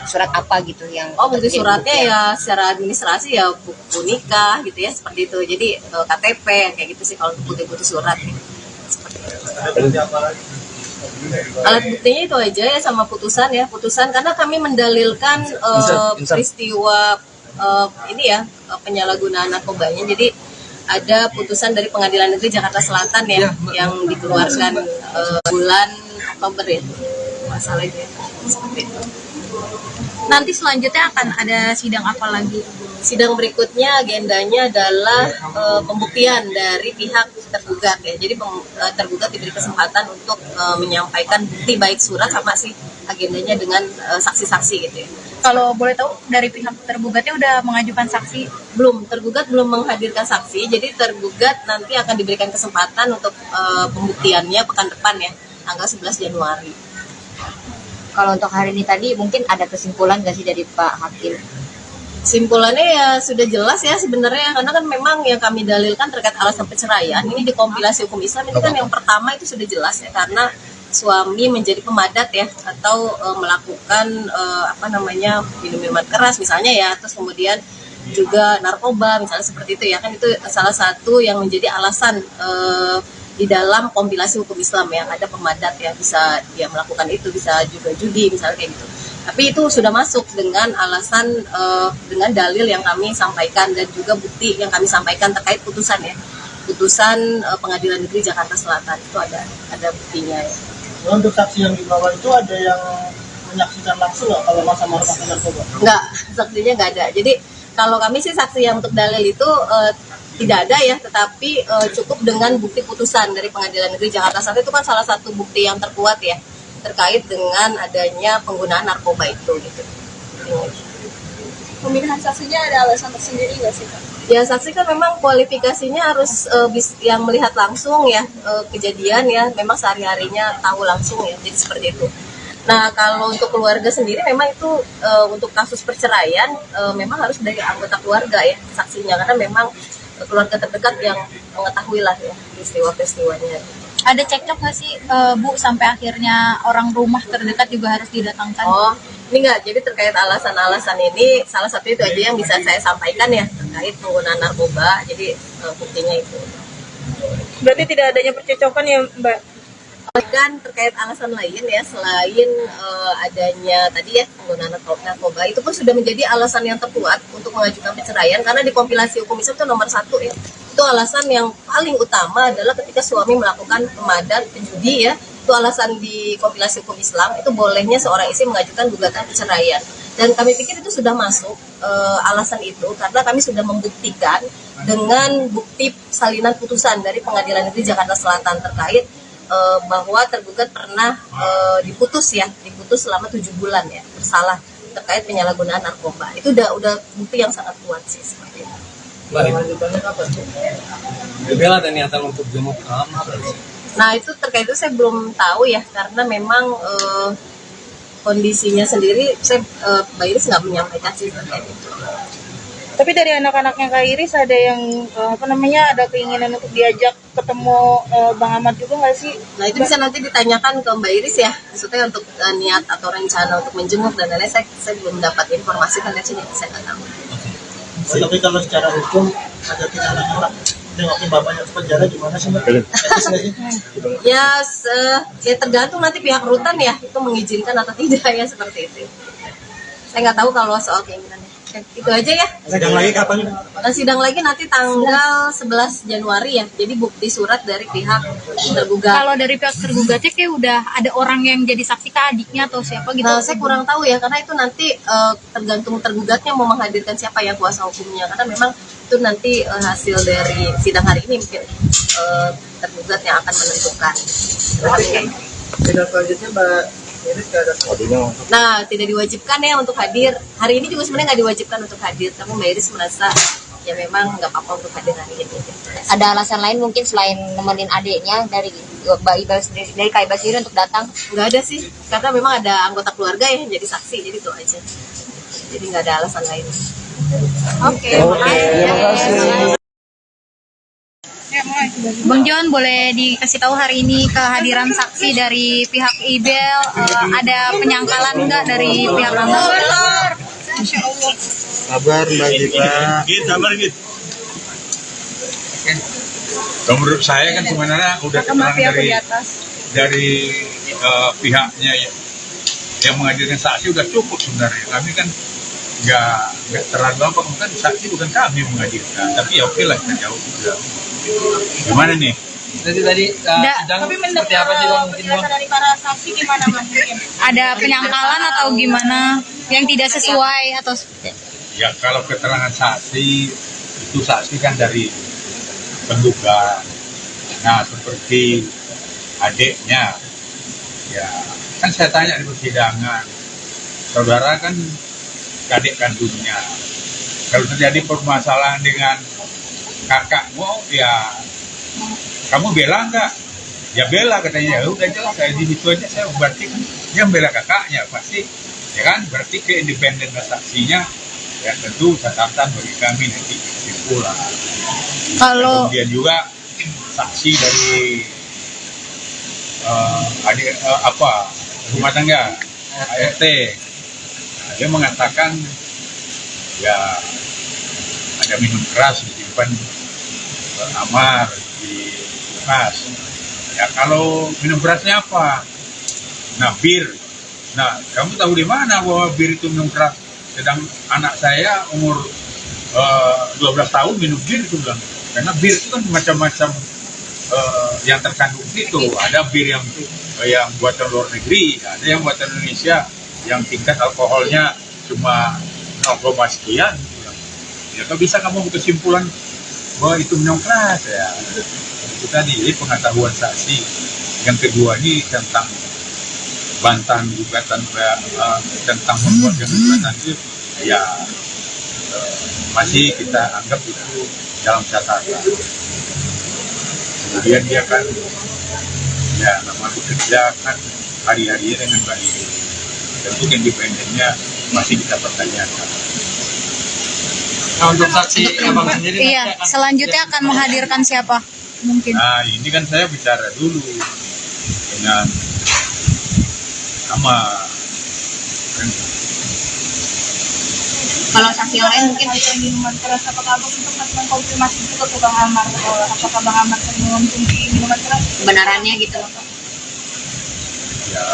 surat apa gitu yang
bukti suratnya ya secara administrasi ya buku nikah gitu ya seperti itu. Jadi KTP kayak gitu sih kalau bukti-bukti surat. Gitu. Alat buktinya itu aja ya sama putusan ya, putusan karena kami mendalilkan peristiwa ini ya penyalahgunaan narkobanya. Jadi ada putusan dari Pengadilan Negeri Jakarta Selatan ya yang dikeluarkan bulan Oktober ya masalahnya seperti itu.
Nanti selanjutnya akan ada sidang apa lagi?
Sidang berikutnya agendanya adalah pembuktian dari pihak tergugat ya. Jadi tergugat diberi kesempatan untuk menyampaikan bukti baik surat sama sih agendanya dengan saksi-saksi gitu ya.
Kalau boleh tahu dari pihak tergugatnya udah mengajukan saksi?
Belum, tergugat belum menghadirkan saksi. Jadi tergugat nanti akan diberikan kesempatan untuk pembuktiannya pekan depan ya, tanggal 11 Januari.
Kalau untuk hari ini tadi mungkin ada kesimpulan nggak sih dari Pak Hakim?
Simpulannya ya sudah jelas ya sebenarnya karena kan memang yang kami dalilkan terkait alasan perceraian ini di kompilasi hukum Islam ini kan yang pertama itu sudah jelas ya karena suami menjadi pemadat ya atau melakukan minum-minuman keras misalnya ya, terus kemudian juga narkoba misalnya seperti itu ya, kan itu salah satu yang menjadi alasan di dalam kompilasi hukum Islam yang ada pemadat ya, bisa dia melakukan itu, bisa juga judi misalnya kayak gitu. Tapi itu sudah masuk dengan alasan dengan dalil yang kami sampaikan dan juga bukti yang kami sampaikan terkait putusan ya, putusan Pengadilan Negeri Jakarta Selatan itu ada buktinya ya.
Untuk saksi yang dibawa itu ada yang menyaksikan langsung nggak kalau masa-masa pakai narkoba?
Enggak, saksinya nggak ada. Jadi kalau kami sih saksi yang untuk dalil itu tidak ada ya, tetapi cukup dengan bukti putusan dari Pengadilan Negeri Jakarta Selatan itu kan salah satu bukti yang terkuat ya terkait dengan adanya penggunaan narkoba itu gitu.
Pemilihan saksinya ada alasan tersendiri nggak sih, Kak?
Ya saksi kan memang kualifikasinya harus yang melihat langsung ya kejadian ya, memang sehari-harinya tahu langsung ya, jadi seperti itu. Nah kalau untuk keluarga sendiri memang itu untuk kasus perceraian memang harus dari anggota keluarga ya saksinya, karena memang keluarga terdekat yang mengetahui lah ya peristiwa-peristiwanya.
Ada cekcok nggak sih Bu sampai akhirnya orang rumah terdekat juga harus didatangkan?
Oh ini enggak, jadi terkait alasan-alasan ini salah satu itu aja yang bisa saya sampaikan ya terkait penggunaan narkoba, jadi buktinya itu.
Berarti tidak adanya percecokan ya Mbak?
Dan terkait alasan lain ya selain adanya tadi ya penggunaan narkoba itu pun sudah menjadi alasan yang terkuat untuk mengajukan perceraian, karena di kompilasi hukum Islam itu nomor 1 ya. Itu alasan yang paling utama adalah ketika suami melakukan pemadat, penjudi ya, itu alasan di kompilasi hukum Islam itu bolehnya seorang istri mengajukan gugatan perceraian. Dan kami pikir itu sudah masuk alasan itu karena kami sudah membuktikan dengan bukti salinan putusan dari Pengadilan Negeri Jakarta Selatan terkait bahwa tergugat pernah diputus selama 7 bulan ya bersalah terkait penyalahgunaan narkoba. Itu udah bukti yang sangat kuat sih seperti itu.
Lanjutannya kapan? Bella ada niatan untuk jenguk Ahmad.
Nah itu terkait itu saya belum tahu ya karena memang kondisinya sendiri, saya Mbak Iris nggak menyampaikan sih terkait itu.
Tapi dari anak-anaknya Kak Iris ada yang ada keinginan untuk diajak ketemu Bang Ahmad juga nggak sih?
Nah itu bisa nanti ditanyakan ke Mbak Iris ya, maksudnya untuk niat atau rencana untuk menjenguk dan lain-lain, saya belum dapat informasi kan dari sini, saya nggak tahu.
Tapi kalau secara hukum ada tindakan nengokin bapaknya ke penjara gimana sih Mbak? Etis nggak sih?
Ya, ya tergantung nanti pihak rutan ya itu mengizinkan atau tidak ya, seperti itu. Saya nggak tahu kalau soal keinginannya. Itu aja ya.
Sidang lagi kapan?
Sidang lagi nanti tanggal 11 Januari ya. Jadi bukti surat dari pihak tergugat.
Kalau dari pihak tergugatnya kayak udah ada orang yang jadi saksi ke adiknya atau siapa gitu.
Nah, saya kurang tahu ya, karena itu nanti tergantung tergugatnya mau menghadirkan siapa yang kuasa hukumnya. Karena memang itu nanti hasil dari sidang hari ini mungkin tergugat yang akan menentukan.
Sidang selanjutnya Mbak Iris nggak ada.
Nah, tidak diwajibkan ya untuk hadir. Hari ini juga sebenarnya nggak diwajibkan untuk hadir. Tapi Mbak Iris merasa ya memang nggak apa-apa untuk hadir hari ini.
Ada alasan lain mungkin selain nemenin adiknya dari Mbak Ibal sendiri, dari Kak Ibal sendiri untuk datang?
Nggak ada sih, karena memang ada anggota keluarga yang jadi saksi, jadi itu aja. Jadi nggak ada alasan lain. Oke, makasih.
Bang John, boleh dikasih tahu hari ini kehadiran saksi dari pihak IBEL, ada penyangkalan nggak dari pihak Ahmad?
Kabar Mbak Gita.
Sabar gitu. Kalau menurut saya kan sebenarnya udah keterangan dari pihaknya yang menghadirkan saksi udah cukup sebenarnya. Kami kan nggak terlalu apa, kan saksi bukan kami yang menghadirkan, tapi ya oke lah kita jauh juga. Gimana nih?
Tadi sidang seperti apa sih Bang?
Penjelasan dari para saksi gimana Bang?
Ada penyangkalan atau gimana yang tidak sesuai atau
Ya kalau keterangan saksi itu saksi kan dari penggugat. Nah seperti adiknya, ya kan saya tanya di persidangan, saudara kan adik kandungnya. Kalau terjadi permasalahan dengan kakakmu, ya kamu bela nggak? Ya bela katanya. Ya udah jelas saya di situ aja, saya berarti kan dia bela kakaknya pasti, ya kan? Berarti keindependenan saksinya ya tentu catatan bagi kami nanti kesimpulan.
kalau
Kemudian juga saksi dari rumah tangga ART, nah, dia mengatakan ya ada minum keras disimpan Amar di kulkas. Ya kalau minum kerasnya apa? Nah bir. Nah kamu tahu di mana bahwa bir itu minum keras? Sedang anak saya umur 12 tahun minum bir itu bilang. Karena bir itu kan macam-macam yang terkandung itu. Ada bir yang buatan luar negeri, ada yang buatan Indonesia yang tingkat alkoholnya cuma 0, sekian. Ya kalau bisa kamu kesimpulan bahwa itu minum keras ya. Itu tadi pengetahuan saksi. Yang kedua ini tentang bantahan gugatan tentang membuat gugatan itu ya masih kita anggap itu dalam catatan. Kemudian dia kan ya nama bekerja kan hari-harinya dengan baik. Tentu independennya masih kita pertanyakan.
Nah, untuk saksi Abang sendiri
iya, selanjutnya akan menghadirkan siapa? Mungkin.
Nah ini kan saya bicara dulu dengan sama
Kalau saksi yang lain mungkin
Ada minuman keras, apakah Abang sempat mengkonfirmasi juga ke Bang Amar? Apakah Bang Amar mengonsumsi minuman keras?
kebenarannya gitu loh.
ya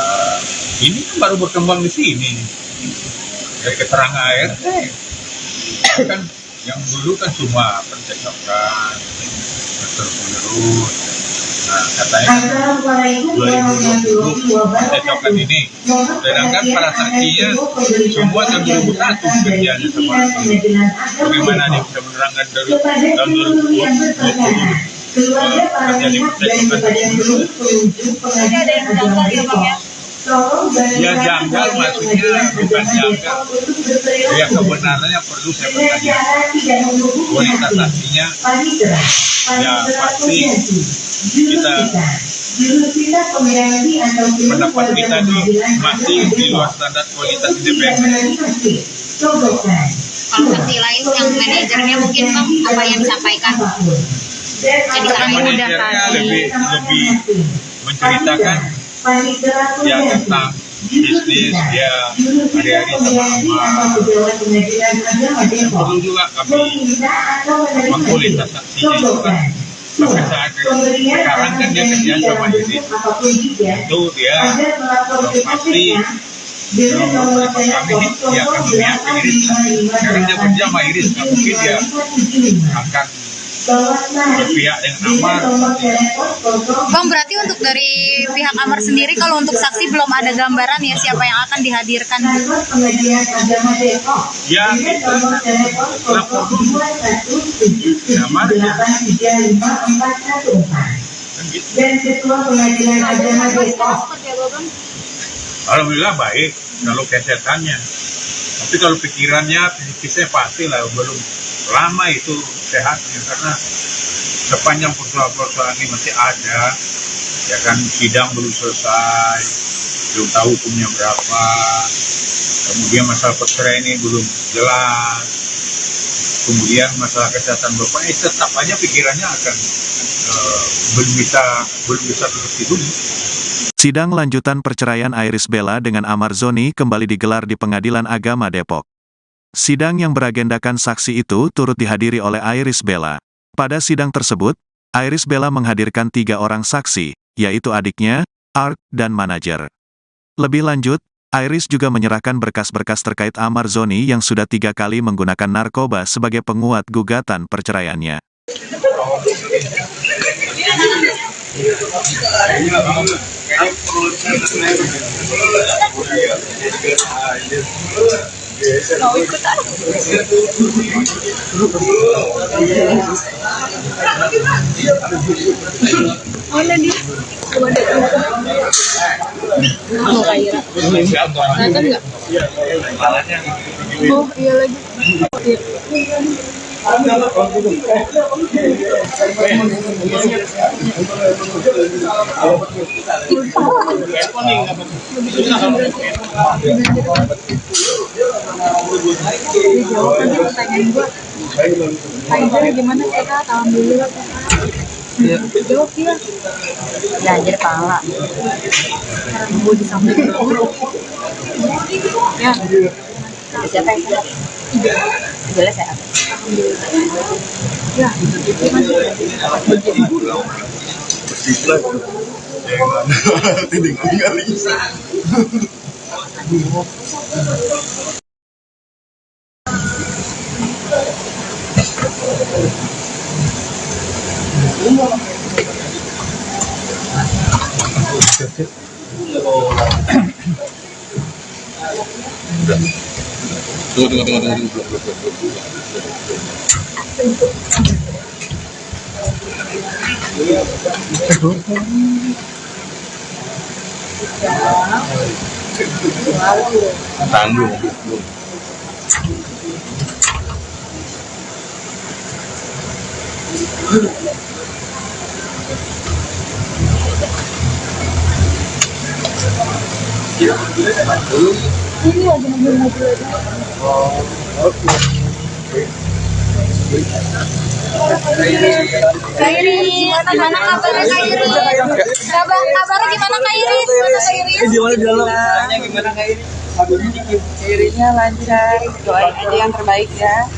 ini kan baru berkembang di sini dari keterangan ART kan yang dulu kan cuma percakapan terus menerus. Nah katanya 2020 percakapan ini, sedangkan para saksinya semua tahun 2001 kerjanya sama bagaimana dia bisa menerangkan dari tahun 2020 terjadi percakapan tersebut.
Ini ada yang janggal ya Bang ya?
Ya janggal maksudnya bukan janggal. Ya kebenarannya perlu saya bertanyakan. Kualitas saksinya ya pasti kita pendapat kita itu masih di luar standar kualitas independen.
Kalau saksi lain yang manajernya mungkin bang, apa yang disampaikan? Jadi
Yang manajernya lebih menceritakan ya tentang bisnis dia hari-hari sama perlu juga kami mengkualitas saksinya itu kan. Sampai saat sekarang kan dia kerja sama Iris, itu dia pasti kami dia akan melihat Iris. Sekarang dia kerja sama Iris, nggak mungkin dia akan berpihak dengan Amar.
Bang, berarti untuk dari pihak Amar sendiri, kalau untuk saksi belum ada gambaran ya siapa yang akan dihadirkan?
Ya, lapor dulu. Amar ya. Kan gitu. Alhamdulillah baik kalau kesehatannya. Tapi kalau pikirannya, fisiknya pastilah belum lama itu sehatnya, karena sepanjang persoalan-persoalan ini masih ada, ya kan sidang belum selesai, belum tahu hukumnya berapa, kemudian masalah perceraian ini belum jelas, kemudian masalah kesehatan bapaknya tetap aja pikirannya akan belum bisa seperti dulu.
Sidang lanjutan perceraian Iris Bella dengan Amar Zoni kembali digelar di Pengadilan Agama Depok. Sidang yang beragendakan saksi itu turut dihadiri oleh Iris Bella. Pada sidang tersebut, Iris Bella menghadirkan 3 orang saksi, yaitu adiknya, Art, dan manajer. Lebih lanjut, Iris juga menyerahkan berkas-berkas terkait Amar Zoni yang sudah 3 kali menggunakan narkoba sebagai penguat gugatan perceraiannya.
Mau ikutan? Mana dia? Mau Kaira? Kelihatan nggak? Oh iya lagi. Jawab aja pertanyaan gue. Kayak gimana sehat? Alhamdulillah sehat. Jawab dia. Belajar pala. Gue di samping. Ya. Siapa yang sehat? Jelas sehat. Ya.
Tanggung.
Kak Iris, gimana kabarnya Kak Iris? Kabarnya gimana Kak Iris?
Gimana di dalam? Gimana Kak Iris?
Irisnya lancar, doain aja yang terbaik ya.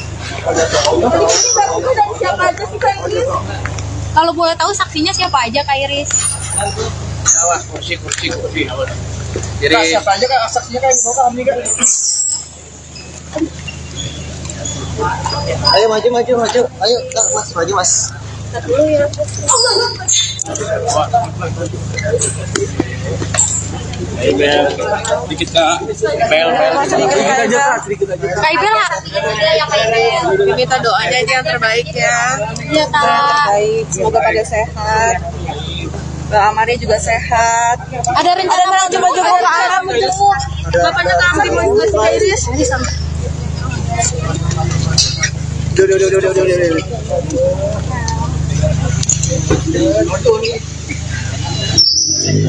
Siapa aja sih Kak Iris?
Kalau boleh tahu saksinya siapa aja Kak Iris?
Awas, kursi. Jadi siapa aja Kak saksinya Kak Iris? Kami kan. Ayo maju. Ayo Kak, Mas, maju Mas.
Dulu ya.
Ayo Bel, sedikit Kak. Bel. Sedikit aja.
Kak Ibel,
Minta doanya aja yang terbaik ya.
iya Kak.
Baik, semoga pada sehat. Mbak Amari juga sehat.
Ada rencana mau jemput Kak Aram menjemput bapaknya Kak Amri mau juga Kak Iris.
Duh.
Udah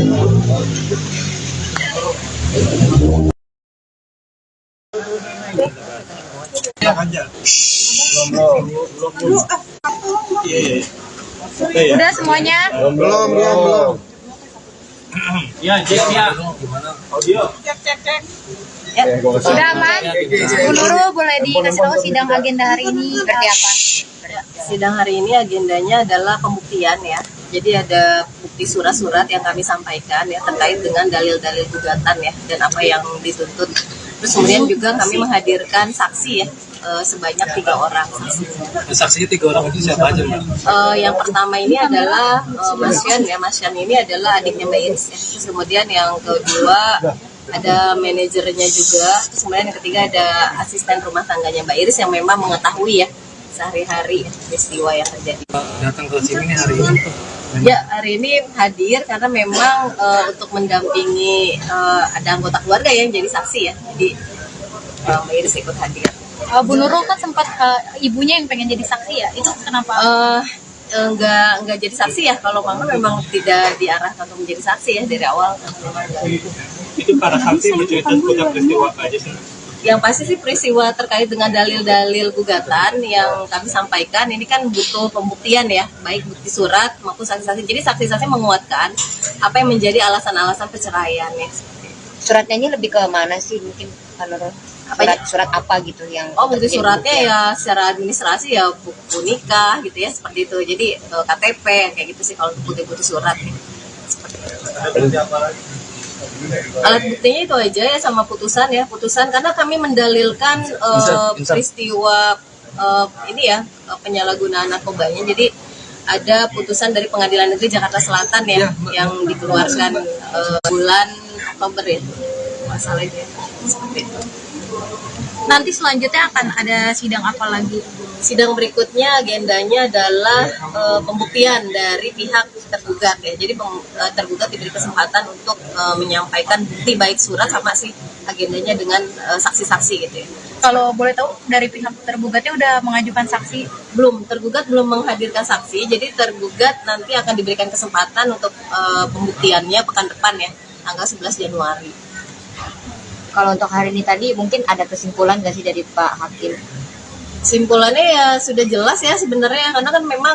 semuanya?
Belum.
Ya, Jack ya. Audio.
Sudah aman? Bu Nurul boleh dikasih tahu sidang agenda hari ini seperti apa?
Sidang hari ini agendanya adalah pembuktian ya. Jadi ada bukti surat-surat yang kami sampaikan ya terkait dengan dalil-dalil gugatan ya dan apa yang dituntut. Terus kemudian juga kami menghadirkan saksi ya sebanyak 3 orang saksi.
Saksinya 3 orang itu siapa aja, Mbak?
Yang pertama ini adalah Mas Yan ya. Mas Yan ini adalah adiknya Mbak Iris ya. Terus kemudian yang kedua ada manajernya juga. Terus kemudian yang ketiga ada asisten rumah tangganya Mbak Iris yang memang mengetahui ya sehari-hari peristiwa yang terjadi.
Datang ke sini nih hari ini.
Ya, hari ini hadir karena memang untuk mendampingi ada anggota keluarga yang jadi saksi ya. Jadi Mbak Iris ikut hadir.
Bu Nurul kan sempat ibunya yang pengen jadi saksi ya, itu kenapa?
Enggak jadi saksi ya. Kalau mama memang tidak diarahkan untuk menjadi saksi ya dari awal.
Itu para saksi bercerita tentang peristiwa apa aja sih?
Yang pasti sih peristiwa terkait dengan dalil-dalil gugatan yang kami sampaikan ini kan butuh pembuktian ya, baik bukti surat maupun saksi-saksi. Jadi saksi-saksi menguatkan apa yang menjadi alasan-alasan perceraian ya.
Suratnya ini lebih ke mana sih mungkin Pak Nurul? Surat apa gitu yang
Bukti suratnya ya secara administrasi ya buku nikah gitu ya seperti itu. Jadi KTP kayak gitu sih kalau bukti-bukti surat. Alat buktinya itu aja ya sama putusan ya, putusan karena kami mendalilkan peristiwa ini ya penyalahgunaan narkobanya. Jadi ada putusan dari Pengadilan Negeri Jakarta Selatan ya yang dikeluarkan bulan Oktober ya masalahnya seperti itu.
Nanti selanjutnya akan ada sidang apa lagi?
Sidang berikutnya agendanya adalah pembuktian dari pihak tergugat ya. Jadi tergugat diberi kesempatan untuk menyampaikan bukti baik surat sama sih agendanya dengan saksi-saksi gitu ya.
Kalau boleh tahu dari pihak tergugatnya udah mengajukan saksi?
Belum, tergugat belum menghadirkan saksi. Jadi tergugat nanti akan diberikan kesempatan untuk pembuktiannya pekan depan ya, tanggal 11 Januari.
Kalau untuk hari ini tadi mungkin ada kesimpulan nggak sih dari Pak Hakim?
Simpulannya ya sudah jelas ya sebenarnya karena kan memang